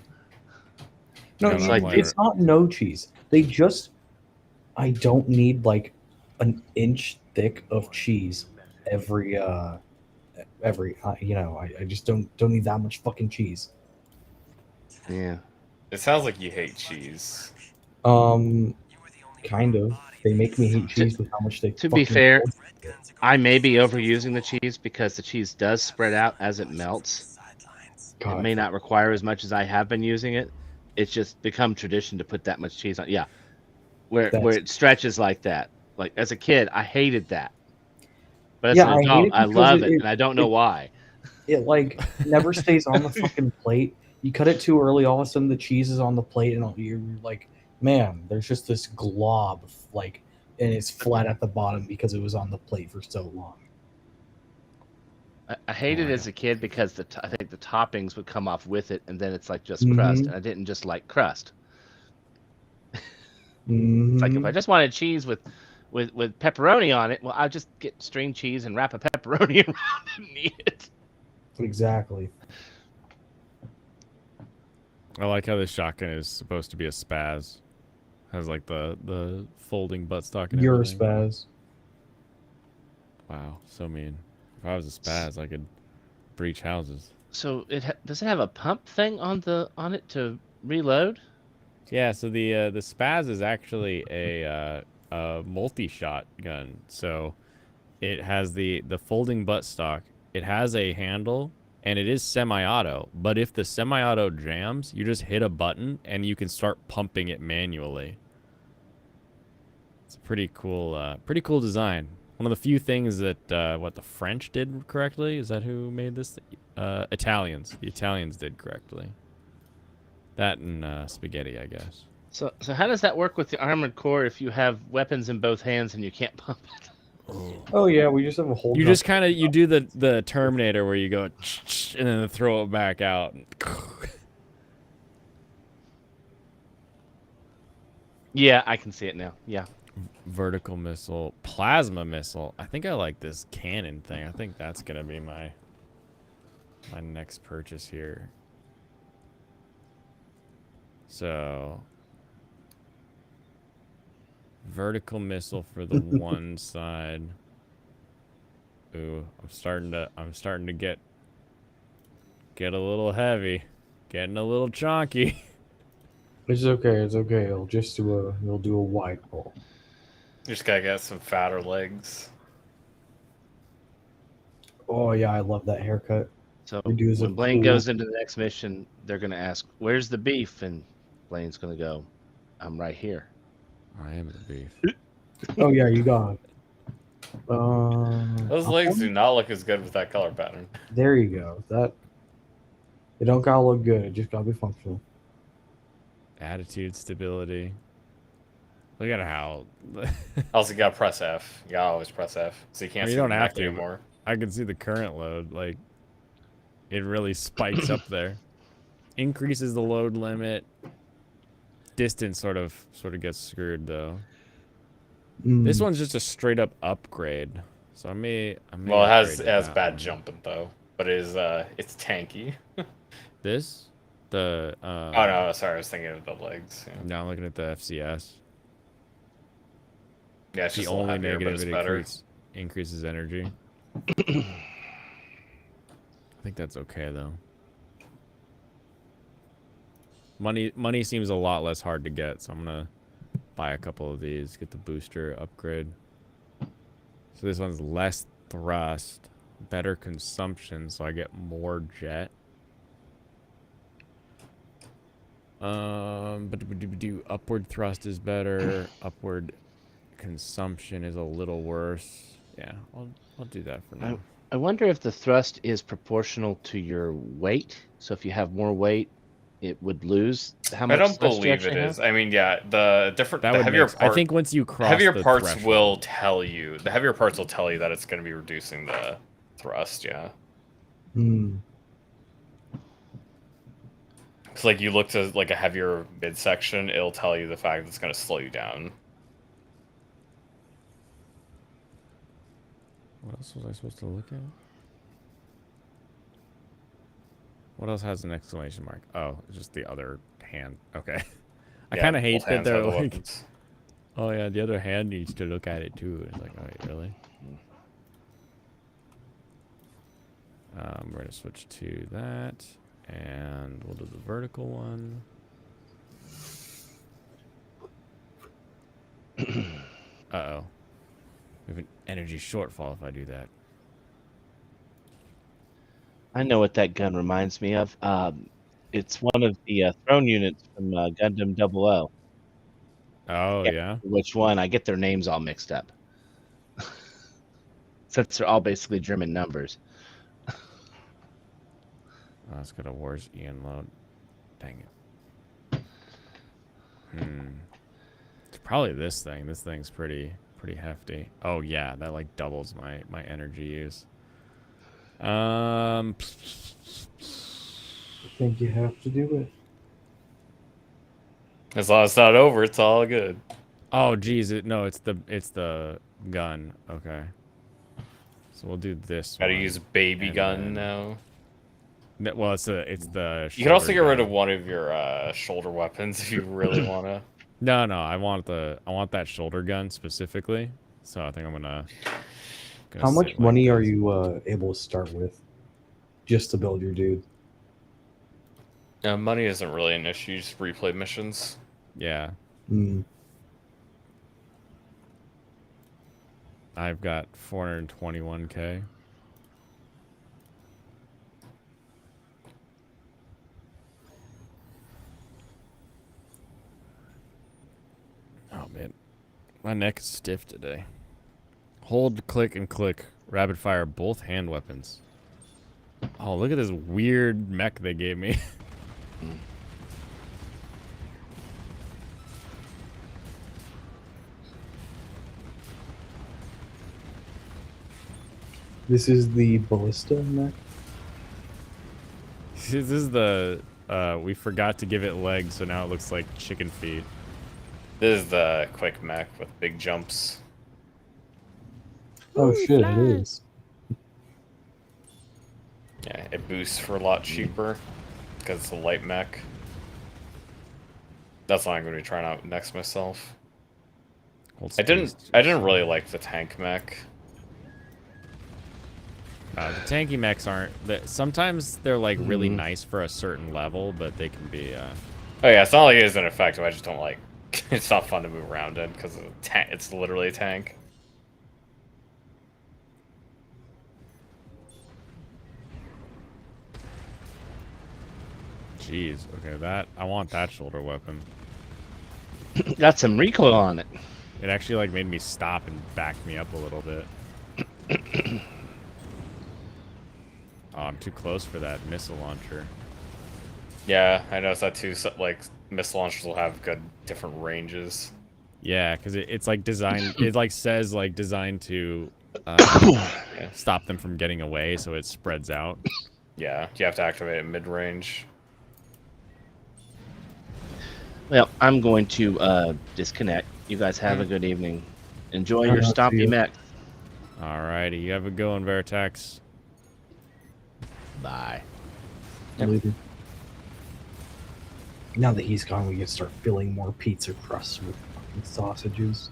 No, Yeah, it's not no cheese. I don't need like an inch thick of cheese every I just don't need that much fucking cheese. Yeah. It sounds like you hate cheese. Kind of. They make me hate cheese with how much they. To be fucking- fair, I may be overusing the cheese because the cheese does spread out as it melts. God, It may not require as much as I have been using it. It's just become tradition to put that much cheese on. Yeah. Where it stretches like that. Like as a kid, I hated that. But as Yeah, an I hate adult, it I because love it- it, and I don't know why. It like never stays on the fucking plate. You cut it too early, all of a sudden the cheese is on the plate, and you're like, man, there's just this glob, like, and it's flat at the bottom because it was on the plate for so long. I hated it as a kid because I think the toppings would come off with it, and then it's like just Mhm. crust, and I didn't just like crust. Mhm. It's like if I just wanted cheese with pepperoni on it, well, I'll just get string cheese and wrap a pepperoni around it and eat it. Exactly. I like how this shotgun is supposed to be a spaz. Has like the folding buttstock and You're a everything. spaz. Wow, so mean. If I was a spaz, I could breach houses. So does it have a pump thing on it to reload? Yeah, so the spaz is actually a multi-shot gun. So it has the folding buttstock. It has a handle, and it is semi-auto. But if the semi-auto jams, you just hit a button, and you can start pumping it manually. It's a pretty cool design. One of the few things that what the French did correctly. Is that who made this? Italians. The Italians did correctly. That and spaghetti, I guess. So how does that work with the armored core if you have weapons in both hands and you can't pump it? Oh yeah, we just have a whole. You just kind of you do the Terminator where you go and then throw it back out. Yeah, I can see it now. Yeah. Vertical missile, plasma missile. I think I like this cannon thing. I think that's gonna be my next purchase here. So vertical missile for the one side. Ooh, I'm starting to get a little heavy, getting a little chonky. It's okay. It's okay. He'll do a wide pull. You just gotta get some fatter legs. Oh yeah, I love that haircut. So We do as a when Blaine pool. goes into the next mission, they're gonna ask, "Where's the beef?" And Blaine's gonna go, "I'm right here." I am the beef. Oh yeah, you got it. Those legs do not look as good with that color pattern. There you go. That it don't gotta look good. It just gotta be functional. Attitude, stability. Look at how. Also, you gotta press F. You gotta always press F, so you can't Well, see you don't the have neck to, but- anymore. I can see the current load. Like, it really spikes up there. Increases the load limit. Distance sort of gets screwed though. This one's just a straight up upgrade. So I may. Well, it has upgrade that bad one. jumping though, but it is it's tanky. This, the. Oh no, sorry, I was thinking of the legs. Yeah, Now I'm looking at the FCS. yeah it's The just a little only heavier, but negative it's it better. increases energy. I think that's okay though. Money seems a lot less hard to get, so I'm gonna buy a couple of these, get the booster upgrade. So this one's less thrust, better consumption, so I get more jet. But upward thrust is better. Upward consumption is a little worse. Yeah, I'll do that for now. I wonder if the thrust is proportional to your weight. So if you have more weight, it would lose how much I don't thrust you believe it actually is. have? I mean, yeah, the different, That the would heavier make, part, I think once you cross heavier the parts threshold, will tell you. The heavier parts will tell you that it's going to be reducing the thrust. Yeah, it's like you look to like a heavier midsection, it'll tell you the fact that it's going to slow you down. What else was I supposed to look at? What else has an exclamation mark? Oh, it's just the other hand. Okay. I Yeah, kind of hate both that hands they're have the like, weapons. oh yeah, the other hand needs to look at it too. It's like, oh wait, really? We're gonna switch to that, and we'll do the vertical one. Uh-oh. We have an energy shortfall if I do that. I know what that gun reminds me of. It's one of the throne units from Gundam 00. Oh, Yeah. yeah? Which one? I get their names all mixed up. Since they're all basically German numbers. Oh, it's got a worse Ian load. Dang it. It's probably this thing. This thing's pretty hefty. Oh yeah, that like doubles my energy use. I think you have to do it. As long as it's not over, it's all good. Oh geez, no, it's the gun. Okay. So we'll do this Gotta one. use baby and gun then- now. Well, it's the. You can also shoulder get rid gun. of one of your shoulder weapons if you really wanna. No, I want that shoulder gun specifically. So I think I'm gonna How much sit like money are this. you able to start with, just to build your dude? Money isn't really an issue. Just replay missions. Yeah, I've got 421k. Oh man, My neck is stiff today. Hold, click, and click. Rapid fire both hand weapons. Oh, look at this weird mech they gave me. This is the ballista mech. This is the we forgot to give it legs, so now it looks like chicken feet. This is the quick mech with big jumps. Oh shit, it is. Yeah, it boosts for a lot cheaper because it's a light mech. That's what I'm going to be trying out next myself. I didn't really like the tank mech. The tanky mechs aren't. Sometimes they're like really nice for a certain level, but they can be. Oh yeah, it's not like it isn't effective. I just don't like. It's not fun to move around in because it's literally a tank. Jeez. Okay, I want that shoulder weapon. Got some recoil on it. It actually like made me stop and backed me up a little bit. Oh, I'm too close for that missile launcher. Yeah, I noticed that too. So, like missile launchers will have good different ranges. Yeah, because it's like designed. It like says like designed to stop them from getting away, so it spreads out. Yeah, you have to activate it mid-range. Well, I'm going to disconnect. You guys have a good evening. Enjoy your stompy mech. Alrighty, you have a good one, Vertex. Bye. Later. Now that he's gone, we can start filling more pizza crusts with fucking sausages.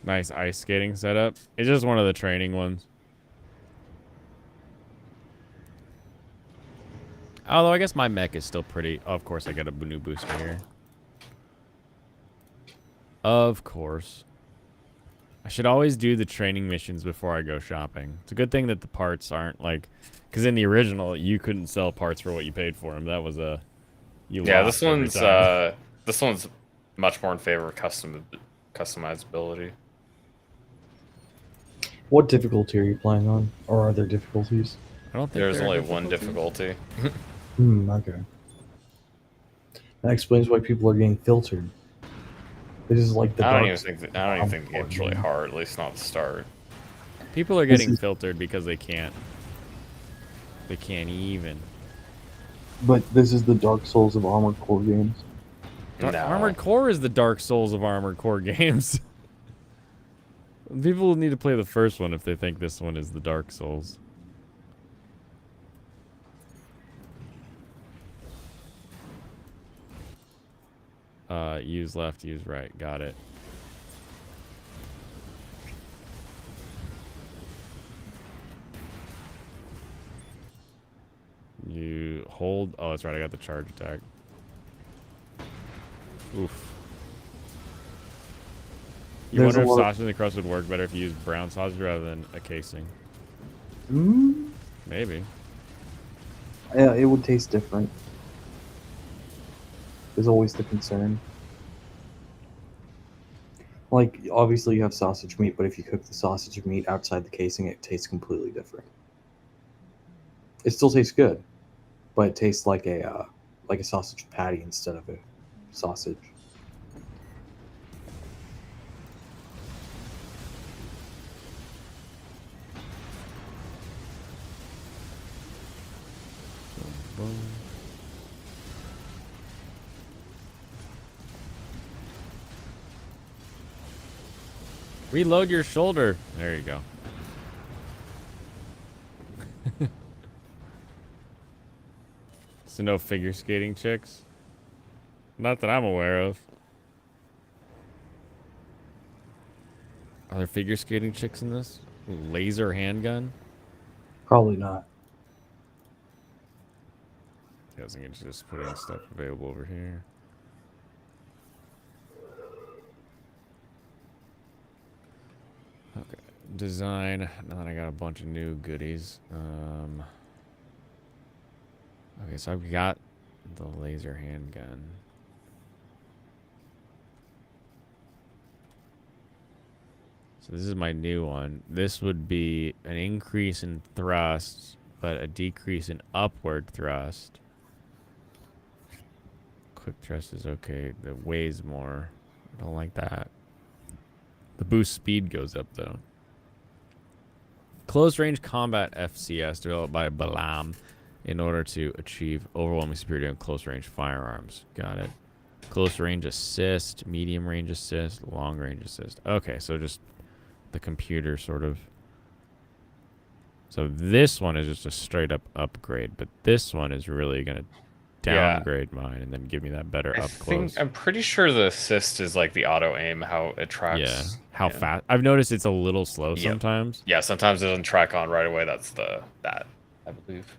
Nice ice skating setup. It's just one of the training ones. Although I guess my mech is still pretty. Oh, of course, I got a new booster here. Of course. I should always do the training missions before I go shopping. It's a good thing that the parts aren't like, because in the original you couldn't sell parts for what you paid for them. That was a Yeah, this one's much more in favor of customizability. What difficulty are you playing on? Or are there difficulties? I don't think There's there are only one difficulty. Okay. That explains why people are getting filtered. This is like the I don't dark even think the game's really hard, at least not the start. People are getting filtered because they can't. They can't even. But this is the Dark Souls of Armored Core games. No. Armored Core is the Dark Souls of Armored Core games. People need to play the first one if they think this one is the Dark Souls. Use left, use right. Got it. You hold. Oh, that's right. I got the charge attack. Oof. You There's wonder a if lot sausage in the crust would work better if you used brown sausage rather than a casing. Maybe. Yeah, it would taste different. Is always the concern. Like, obviously you have sausage meat, but if you cook the sausage meat outside the casing, it tastes completely different. It still tastes good, but it tastes like a sausage patty instead of a sausage. Reload your shoulder. There you go. So no figure skating chicks? Not that I'm aware of. Are there figure skating chicks in this? Laser handgun? Probably not. I was thinking just putting stuff available over here. Okay. Design. Now that I got a bunch of new goodies. Okay, so I've got the laser handgun. So this is my new one. This would be an increase in thrust, but a decrease in upward thrust. Quick thrust is okay. That weighs more. I don't like that. The boost speed goes up though. Close range combat FCS developed by Balam in order to achieve overwhelming superiority on close range firearms. Got it. Close range assist, medium range assist, long range assist. Okay, so just the computer sort of. So this one is just a straight up upgrade, but this one is really going to downgrade mine and then give me that better up close. I'm pretty sure the assist is like the auto aim, how it tracks. Yeah, how fast. I've noticed it's a little slow sometimes. Yeah, sometimes it doesn't track on right away. That's that, I believe.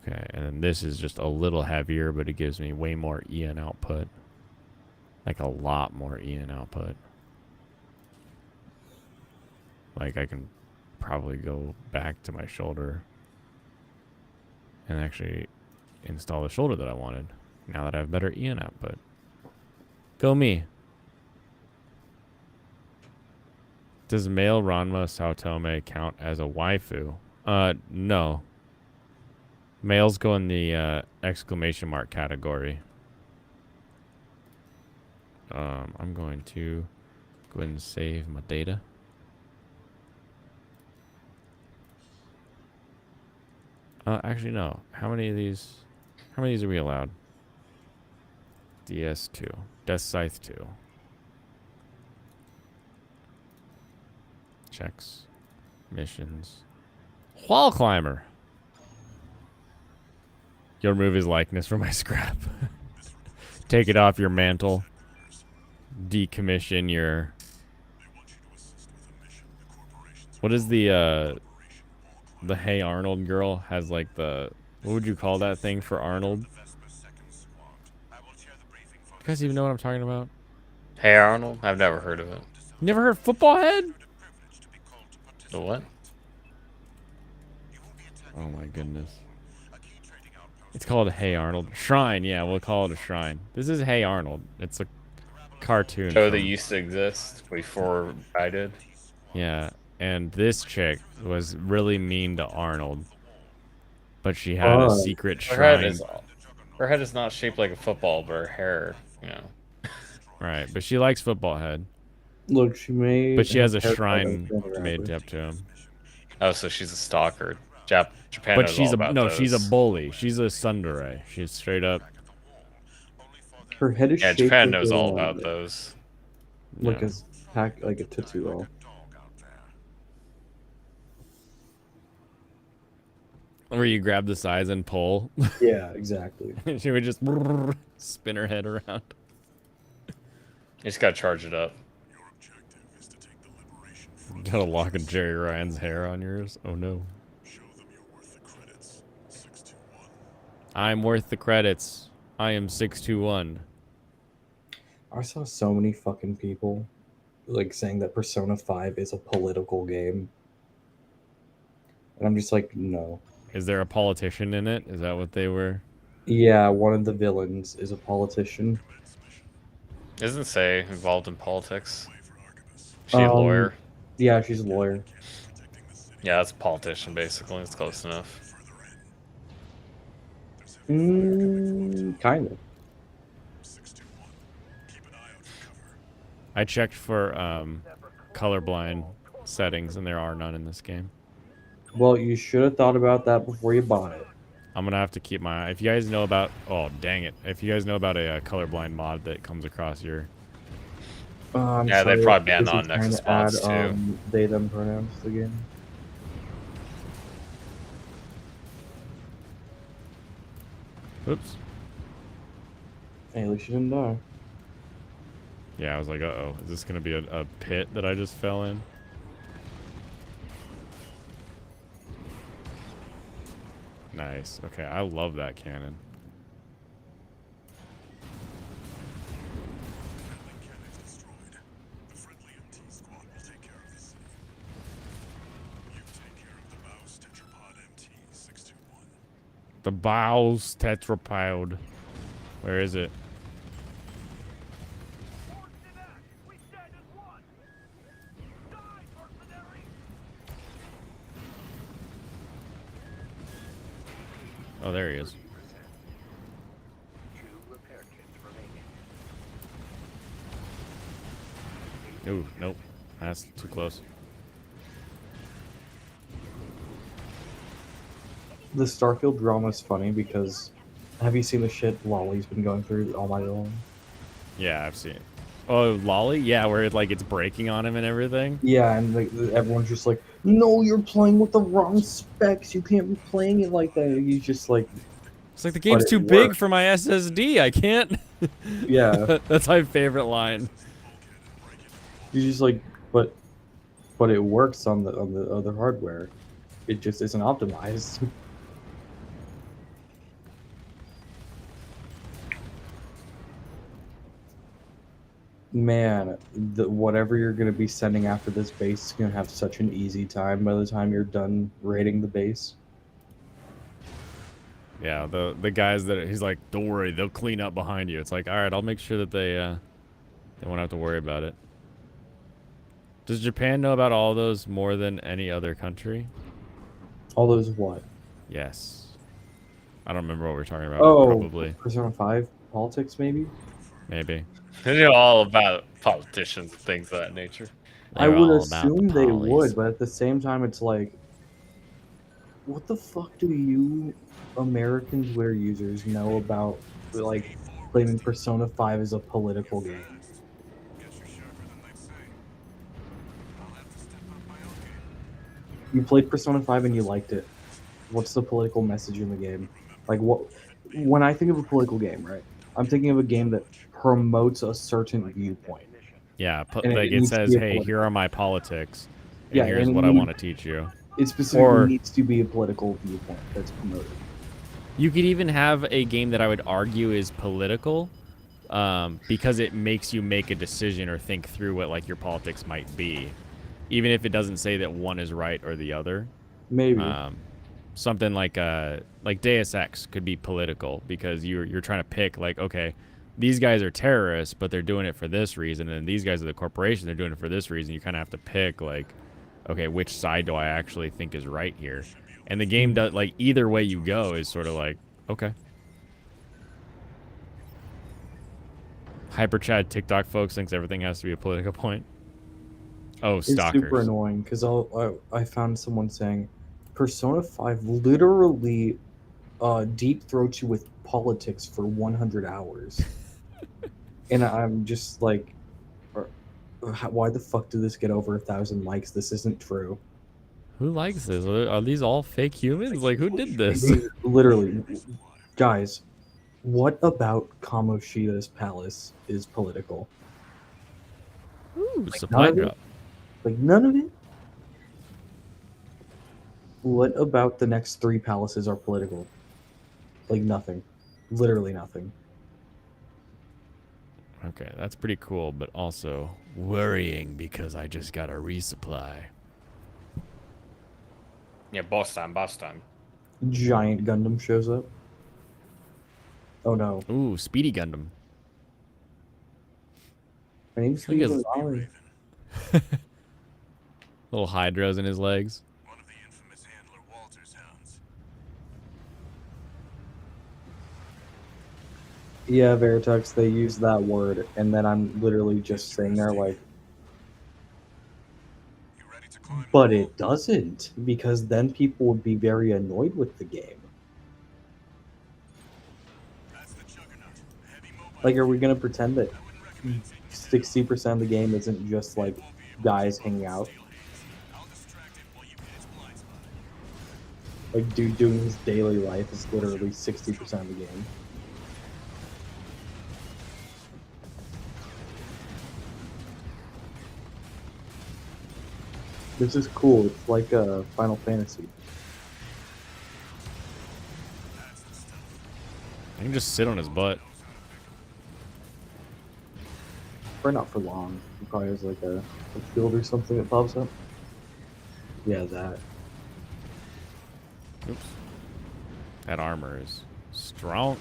Okay, and then this is just a little heavier, but it gives me way more EN output. Like a lot more EN output. Like I can probably go back to my shoulder and actually install the shoulder that I wanted now that I have better EN output. Go me. Does male Ranma Saotome count as a waifu? No. Males go in the exclamation mark category. I'm going to go ahead and save my data. Actually, no. How many of these are we allowed? DS2. Death Scythe 2. Checks. Missions. Wall Climber. You'll remove his likeness from my scrap. Take it off your mantle. Decommission your... What is the Hey Arnold girl has like the... What would you call that thing for Arnold? You guys even know what I'm talking about? Hey Arnold? I've never heard of it. You never heard Football Head? The what? Oh my goodness. It's called Hey Arnold. Shrine, yeah, we'll call it a shrine. This is Hey Arnold. It's a cartoon. Show that used to exist before I did. Yeah, and this chick was really mean to Arnold. But she had a secret shrine. Her head is not shaped like a football, but her hair, you know. Right, but she likes Football Head. Look, she made. But she has a shrine made up to him. Oh, so she's a stalker. Japan But knows she's all about those. she's a bully. She's a tsundere. She's straight up. Her head is Yeah, shaped Japan like knows all a- about those. Like Yeah. like a tootsie roll. Where you grab the sides and pull. Yeah, exactly. She would just spin her head around. You just gotta charge it up. Got a lock of Jerry Ryan's hair on yours? Oh no. I'm worth the credits. I am 621. I saw so many fucking people like saying that Persona 5 is a political game. And I'm just like, no. Is there a politician in it? Is that what they were? Yeah, one of the villains is a politician. Isn't Say involved in politics? Is she a lawyer? Yeah, she's a lawyer. Yeah, that's a politician, basically. It's close enough. Kind of. I checked for colorblind settings, and there are none in this game. Well, you should have thought about that before you bought it. I'm gonna have to keep my eye. If you guys know about, oh dang it! If you guys know about a colorblind mod that comes across your, Yeah, they probably banned Is he on trying Nexus to mods, add, too. They them pronouns again. oops. Hey, at least you didn't die. Yeah, I was like, uh-oh, is this gonna be a pit that I just fell in? Nice. Okay, I love that cannon. The Bows Tetrapod. Where is it? Oh, there he is. Ooh, nope. That's too close. The Starfield drama is funny because have you seen the shit Lolly's been going through all night long? Yeah, I've seen it. Oh, Lolly? Yeah, where it, like it's breaking on him and everything. Yeah, and everyone's just like, no, you're playing with the wrong specs. You can't be playing it like that. He's just like, It's like the but game's it too big works. for my SSD. I can't. Yeah, That's my favorite line. he's just like, but it works on the other hardware. It just isn't optimized. Man, whatever you're gonna be sending after this base is gonna have such an easy time by the time you're done raiding the base. Yeah, the guys that he's like, don't worry, they'll clean up behind you. It's like, all right, I'll make sure that they won't have to worry about it. Does Japan know about all those more than any other country? All those what? Yes. I don't remember what we're talking about. Oh, Probably. Persona 5 politics, maybe? Maybe. They know all about politicians and things of that nature. I They're would all about the assume they polys. would, but at the same time, it's like, what the fuck do you American Twitter users know about, like, claiming Persona 5 is a political game? You played Persona 5 and you liked it. What's the political message in the game? Like, what? When I think of a political game, right? I'm thinking of a game that promotes a certain viewpoint. Yeah, And like it needs to says, be a hey, political- here are my politics, and Yeah, here's and what I want to teach you. It specifically Or- needs to be a political viewpoint that's promoted. You could even have a game that I would argue is political, because it makes you make a decision or think through what like your politics might be, even if it doesn't say that one is right or the other. Maybe. Something like Deus Ex could be political because you're trying to pick like, okay, these guys are terrorists, but they're doing it for this reason, and these guys are the corporation, they're doing it for this reason. You kind of have to pick like, okay, which side do I actually think is right here? And the game does, like, either way you go is sort of like, okay. Hyper Chad TikTok folks thinks everything has to be a political point. Oh, It's super stalkers. annoying because I found someone saying Persona 5 literally deep throats you with politics for 100 hours. And I'm just like, why the fuck did this get over 1,000 likes? This isn't true. Who likes this? Are these all fake humans? Like, who did this? Literally, guys, what about Kamoshida's palace is political? Ooh, Like, supply none of it? drop. Like, none of it? What about the next 3 palaces are political? Like, nothing. Literally nothing. Okay, that's pretty cool, but also worrying because I just got a resupply. Yeah, boss time. Giant Gundam shows up. Oh no. Ooh, Speedy Gundam. My name's Look at Speedy Gonzalez. Little hydras in his legs. One of the infamous handler Walter's hounds. Yeah, Veritux, they use that word, and then I'm literally just sitting there like, You ready to climb? but it doesn't, because then people would be very annoyed with the game. That's the juggernaut. A heavy mobile. Like, are we gonna pretend that I wouldn't recommend taking 60% of the game isn't just like guys hanging out? I'll distract it while you hit its blind spot. Like, dude doing his daily life is literally 60% of the game. This is cool. It's like a Final Fantasy. That's the stuff. I can just sit on his butt. Or not for long. He probably has like a shield or something that pops up. Yeah, that. Oops. That armor is strong.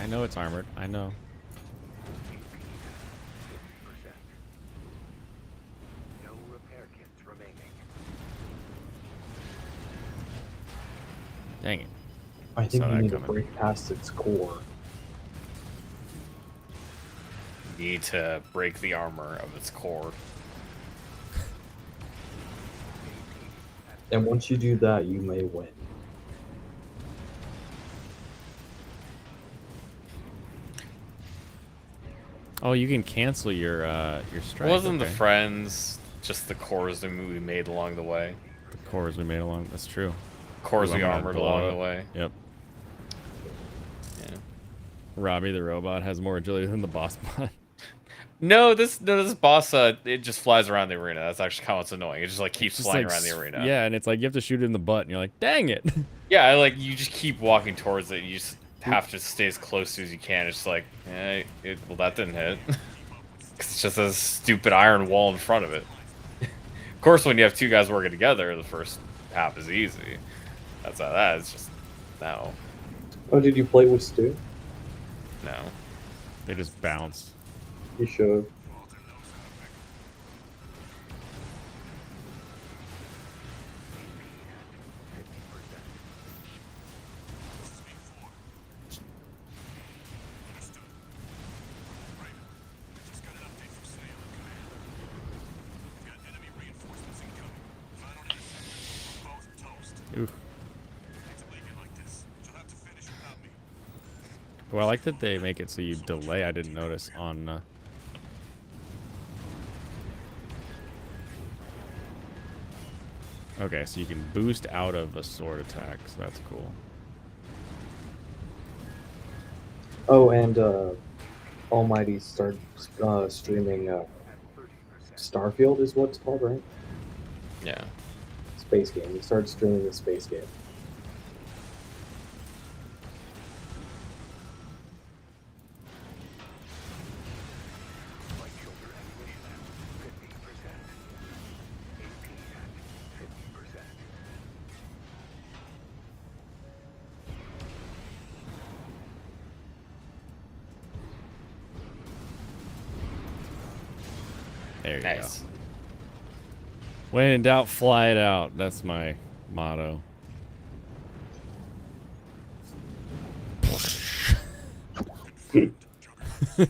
know it's armored. I know. No repair kits remaining. Dang it. I think Saw you that need to coming. break past its core. Need to break the armor of its core. And once you do that, you may win. Oh, you can cancel your strike. It wasn't okay. the friends, just the cores that we made along the way. The cores we made along. That's true. Cores Ooh, we I'm gonna armored blow along up. the way. Yep. Yeah. Robbie the robot has more agility than the boss bot. No, this boss, it just flies around the arena. That's actually kind of what's annoying. It just like keeps Just flying like around the arena. Yeah, and it's like you have to shoot it in the butt, and you're like, dang it. Yeah, like you just keep walking towards it. You just have to stay as close as you can. It's like, well, that didn't hit. 'Cause it's just a stupid iron wall in front of it. Of course, when you have two guys working together, the first half is easy. That's how that is. Just no, Oh, did you play with Stu? no. They just bounce. You should. Just got an update from Snail and Command. We've got enemy reinforcements incoming. If I don't intercept, we're both toast. Oof. Hate to leave you like this, but you'll have to finish without me. Well, I like that they make it so you delay. I didn't notice on. Okay, so you can boost out of a sword attack, so that's cool. Oh, and Almighty started streaming Starfield is what it's called, right? Yeah. Space game. He started streaming the space game. Light shoulder ammunition at 50%. AP at 50%. There you Nice. go. When in doubt, fly it out. That's my motto.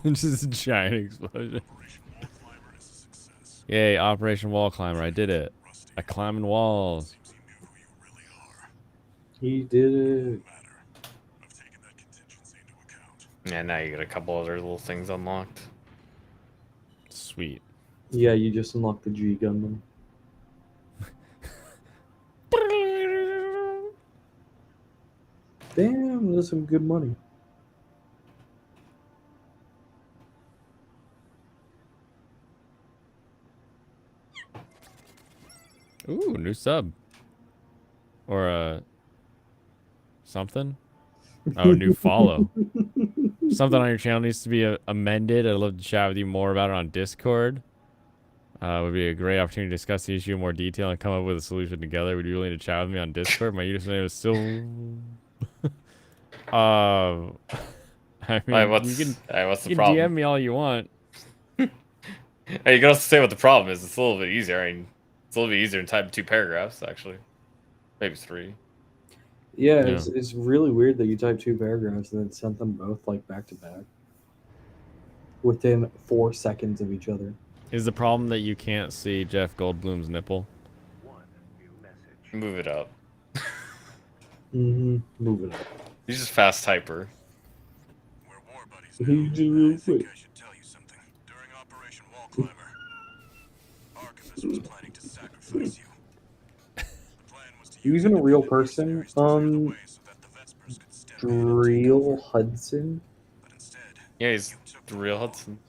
Just a giant explosion. Yay, Operation Wall Climber. I did it. I climbing walls. He did it. Yeah, now you got a couple other little things unlocked. Sweet. Yeah, you just unlocked the G Gundam. Damn, that's some good money. Ooh, new sub. Or something. Oh, new follow. Something on your channel needs to be amended. I'd love to chat with you more about it on Discord. Would be a great opportunity to discuss the issue in more detail and come up with a solution together. Would you be willing to chat with me on Discord? My username is still. I mean, Alright, what's you can the DM problem? me all you want. Hey, you can also say what the problem is. It's a little bit easier. I mean, it's a little bit easier to type in 2 paragraphs, actually. Maybe 3. Yeah, Yeah. it's really weird that you typed 2 paragraphs and then sent them both like back to back within 4 seconds of each other. Is the problem that you can't see Jeff Goldblum's nipple? One new message. Move it up. Mm-hmm. Moving on. He's just fast typer. We're war buddies He now. did real I think quick. I should tell you something. During Operation Wall Climber, Archivist was planning to sacrifice you. The plan was to You use even a real independent person? mercenaries to clear the way so that the Vespers could step in and take Drill over. Hudson? But instead, Yeah, he's you took the real Hudson.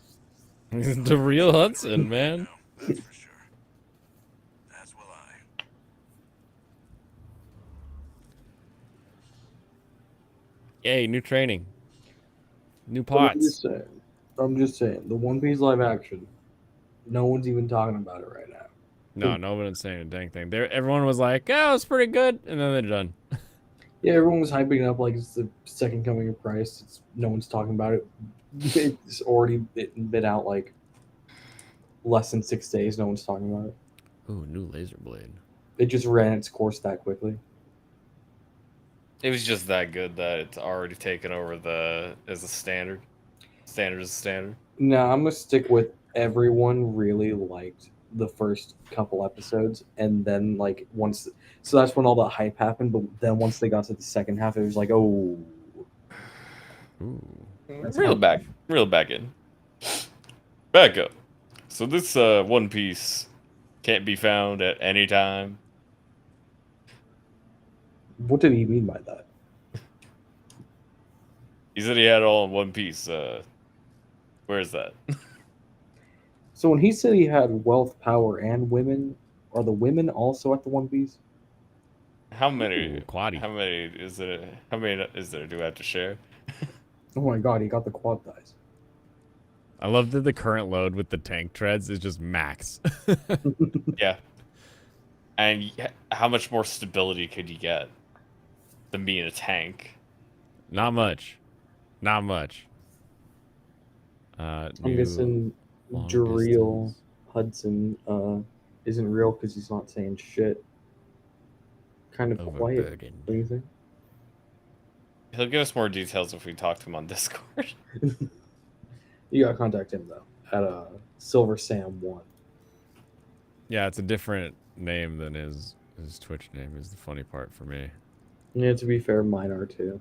The real Hudson, man. That's for sure. As will I. Yay, new training. New I'm just pots. saying. I'm just saying. The One Piece live action. No one's even talking about it right now. No, no one's saying a dang thing. Everyone was like, "Oh, it's pretty good," and then they're done. Yeah, everyone was hyping it up like it's the second coming of Christ. No one's talking about it. It's already been out like less than 6 days. No one's talking about it. Ooh, new laser blade. It just ran its course that quickly. It was just that good that it's already taken over as a standard. Standard is standard. No, I'm gonna stick with everyone really liked the first couple episodes, and then like once, so that's when all the hype happened. But then once they got to the second half, it was like, oh, Ooh. That's Reel how- it back. Reel it back in. Back up. So this One Piece can't be found at any time. what did he mean by that? He said he had it all in One Piece. Where is that? So when he said he had wealth, power, and women, are the women also at the One Piece? How many? Ooh, quaddy. How many is there? How many is there? Do I have to share? Oh my god, he got the quad thighs. I love that the current load with the tank treads is just max. Yeah. And how much more stability could you get than being a tank? Not much. Not much. I'm New guessing long Jareel distance. Hudson isn't real because he's not saying shit. Kind of quiet. Overburden. What do you think? He'll give us more details if we talk to him on Discord. You gotta contact him though at Silver Sam 1. Yeah, it's a different name than his Twitch name is the funny part for me. Yeah, to be fair, mine are too.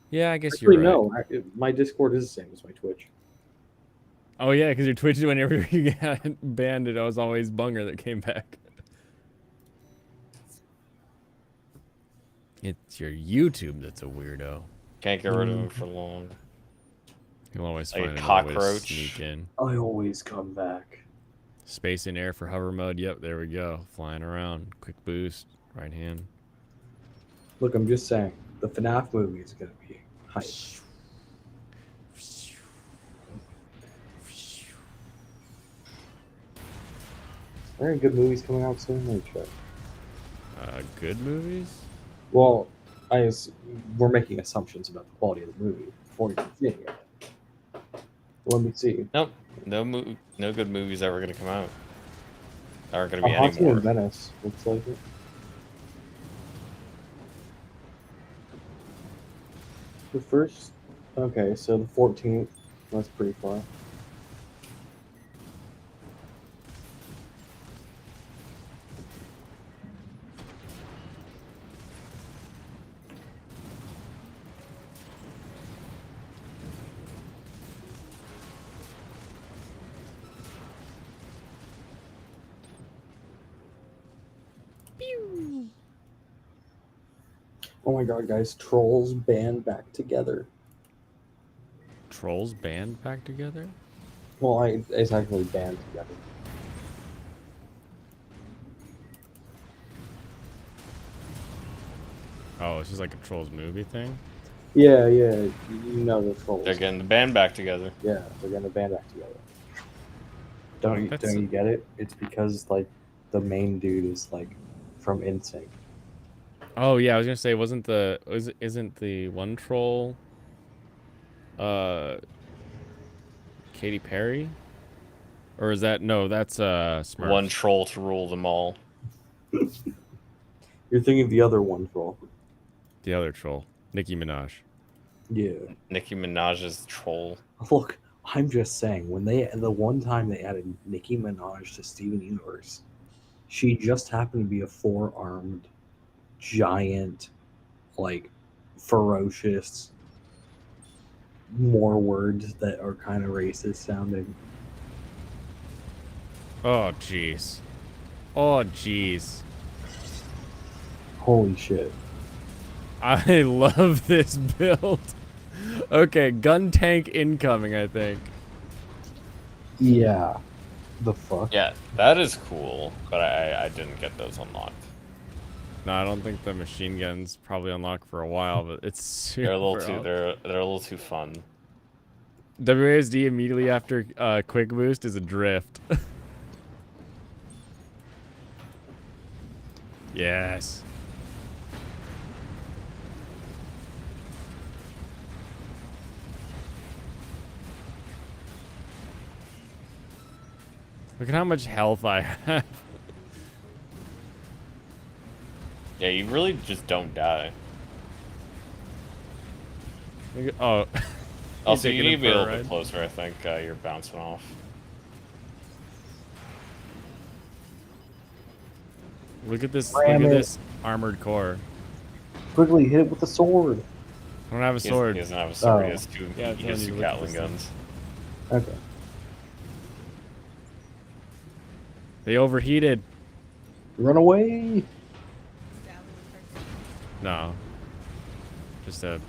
Yeah, I guess Actually, you're right. no, my Discord is the same as my Twitch. Oh yeah, because your Twitch whenever you got banned, it was always Bunger that came back. It's your YouTube that's a weirdo. Can't get rid of him for long. You'll always Like a find another way to cockroach. sneak in. I always come back. Space and air for hover mode. Yep, there we go. Flying around. Quick boost. Right hand. Look, I'm just saying, the FNAF movie is gonna be hype. Are there any good movies coming out soon? Let me check. Good movies? Well, we're making assumptions about the quality of the movie before you're seeing it. Let me see. Nope. No good movies ever gonna come out. Aren't gonna be Haunting any more. in Venice looks like it. The first, okay, so the 14th. That's pretty far. Oh my god, guys, Trolls band back together. Trolls band back together? Well, it's actually band together. Oh, it's just like a Trolls movie thing? Yeah, you know the Trolls. They're getting the band back together. Yeah, they're gonna band back together. That's Don't you get it? It's because like the main dude is like from NSYNC. Oh yeah, I was gonna say isn't the one troll Katy Perry? Or is that that's Smurf. One troll to rule them all. You're thinking of the other one troll. The other troll. Nicki Minaj. Yeah. Nicki Minaj's troll. Look, I'm just saying, the one time they added Nicki Minaj to Steven Universe, she just happened to be a four-armed, giant, like, ferocious, more words that are kind of racist sounding. Oh jeez. Oh jeez. Holy shit. I love this build. Okay, gun tank incoming, I think. Yeah. The fuck? Yeah, that is cool, but I didn't get those unlocked. No, I don't think the machine gun's probably unlocked for a while, but it's super They're a little too out. they're a little too fun. WASD immediately after quick boost is a drift. Yes. Look at how much health I have. Yeah, you really just don't die. Look at, oh. Also, you taking need him to be a for a little bit ride? closer. I think you're bouncing off. Look at this. Ram Look at it. this armored core. Quickly hit it with the sword. I don't have a He sword. doesn't have a sword. Oh. He has two. Yeah, He has I'm telling two you, look at Gatling this thing. guns. Okay. They overheated. Run away. No. Just a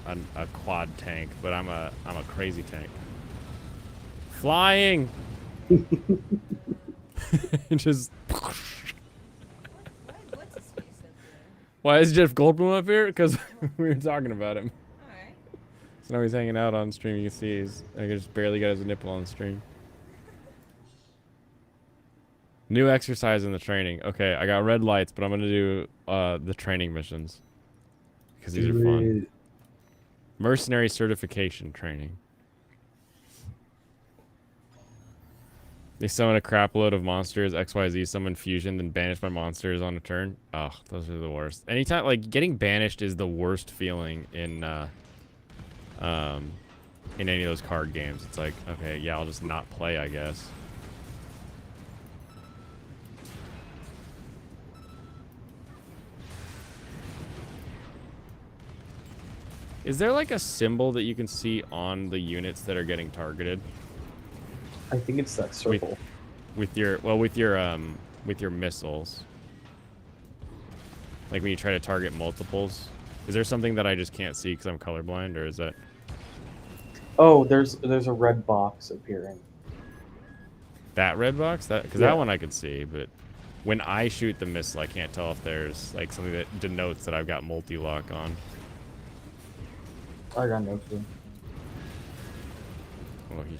quad tank, but I'm a crazy tank. Flying. Just. Why is Jeff Goldblum up here? Because we were talking about him. Alright. So now he's hanging out on stream. You can see I just barely got his nipple on stream. New exercise in the training. Okay, I got red lights, but I'm gonna do the training missions because these are fun. Mercenary certification training. They summon a crap load of monsters, XYZ summon fusion, then banish my monsters on a turn. Oh, those are the worst. Anytime, like, getting banished is the worst feeling in any of those card games. It's like, okay, yeah, I'll just not play, I guess. Is there like a symbol that you can see on the units that are getting targeted? I think it's that circle. With your missiles. Like when you try to target multiples. Is there something that I just can't see because I'm colorblind, or is that? Oh, there's a red box appearing. That red box? Because Yeah. that one I could see, but when I shoot the missile, I can't tell if there's like something that denotes that I've got multi-lock on. I got no clue. Oh, he...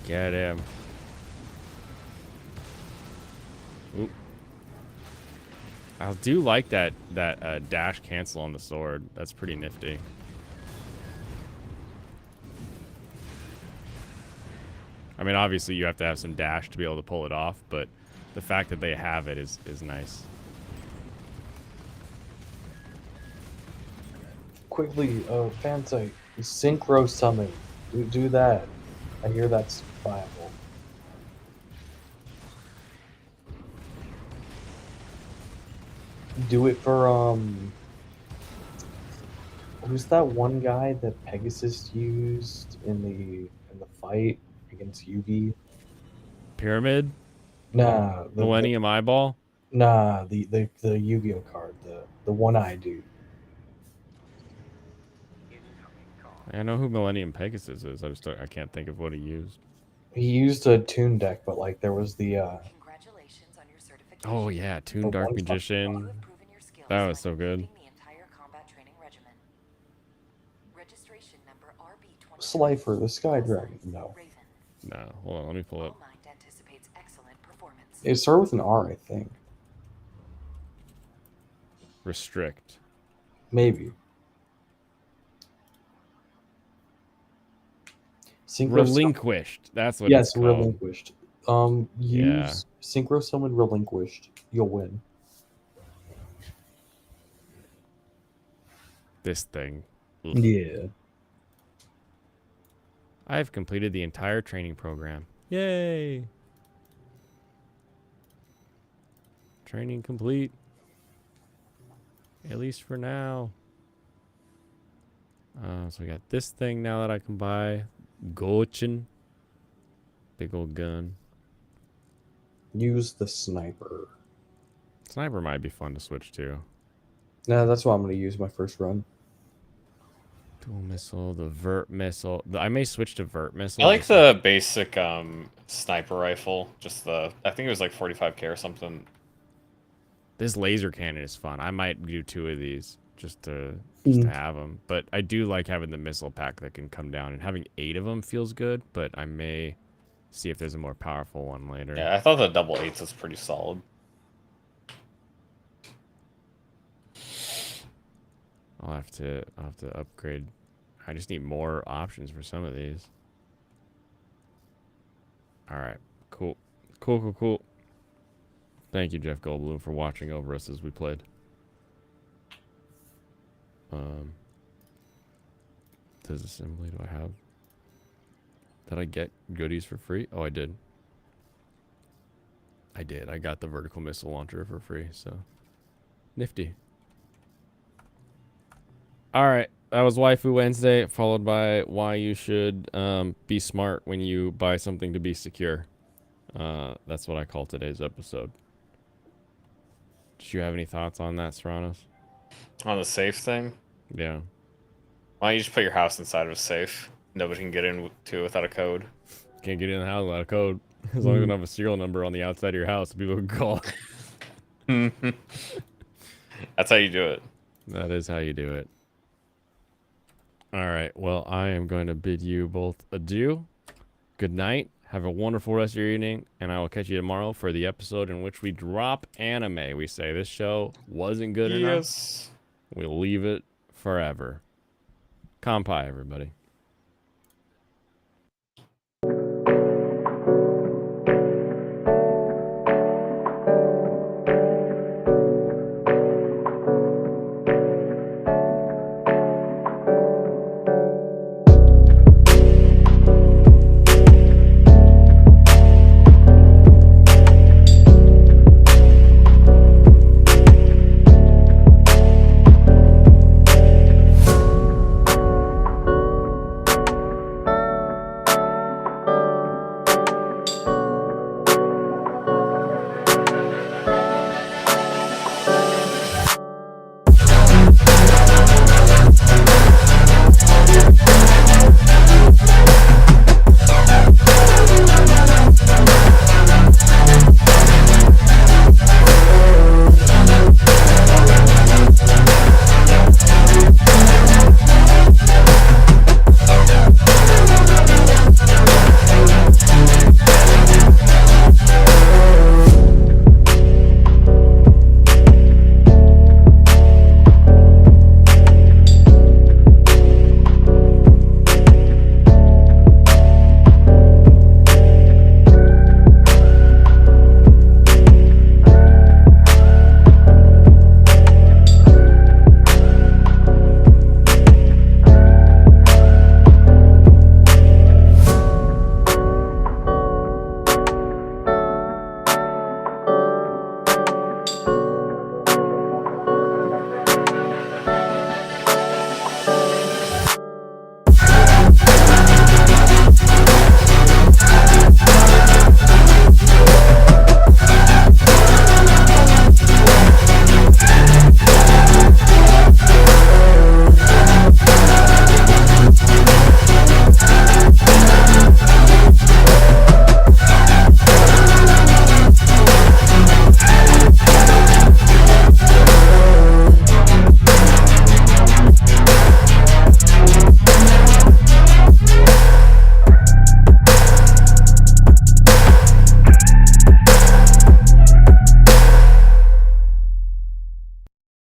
Get him. Oop. I do like that dash cancel on the sword. That's pretty nifty. I mean, obviously you have to have some dash to be able to pull it off, but the fact that they have it is nice. Quickly, fan site, synchro summon. Do that. I hear that's viable. Do it for who's that one guy that Pegasus used in the fight against Yugi? Pyramid? Nah, Millennium Eyeball? Nah, the Yu-Gi-Oh card, the one-eye dude. I know who Millennium Pegasus is. I can't think of what he used. He used a Toon deck, but like there was the Congratulations on your certification. Oh yeah, Toon The Dark one- Magician. You have proven your skills That was by so good. completing the entire combat training regimen. Registration number RB20. Slifer, the Sky Dragon. No, Raven. No, hold on, let me pull up. All Mind anticipates excellent performance. it started with an R, I think. Restrict. Maybe. Synchro Relinquished. That's what yes, it's called. relinquished. Use Yeah. synchro summon relinquished. You'll win. This thing. Ugh. Yeah. I have completed the entire training program. Yay! Training complete. At least for now. So we got this thing now that I can buy. Gochin. Big old gun. Use the sniper. Sniper might be fun to switch to. No, that's what I'm going to use my first run. Dual missile, the vert missile. I may switch to vert missile. I like the basic sniper rifle. Just the I think it was like 45k or something. This laser cannon is fun. I might do 2 of these just to have them. But I do like having the missile pack that can come down. And having 8 of them feels good, but I may see if there's a more powerful one later. Yeah, I thought the double 8s was pretty solid. I'll have to upgrade. I just need more options for some of these. All right, cool. Thank you, Jeff Goldblum, for watching over us as we played. Disassembly do I have? Did I get goodies for free? Oh, I did. I got the vertical missile launcher for free, so nifty. All right, that was Waifu Wednesday, followed by why you should be smart when you buy something to be secure. That's what I call today's episode. Did you have any thoughts on that, Serranos? On the safe thing? Yeah. Why don't you just put your house inside of a safe? Nobody can get into it without a code. Can't get in the house without a code. As long as you don't have a serial number on the outside of your house, people can call. That's how you do it. That is how you do it. All right. Well, I am going to bid you both adieu. Good night. Have a wonderful rest of your evening, and I will catch you tomorrow for the episode in which we drop anime. We say this show wasn't good enough. Yes. We'll leave it forever. Kampai, everybody.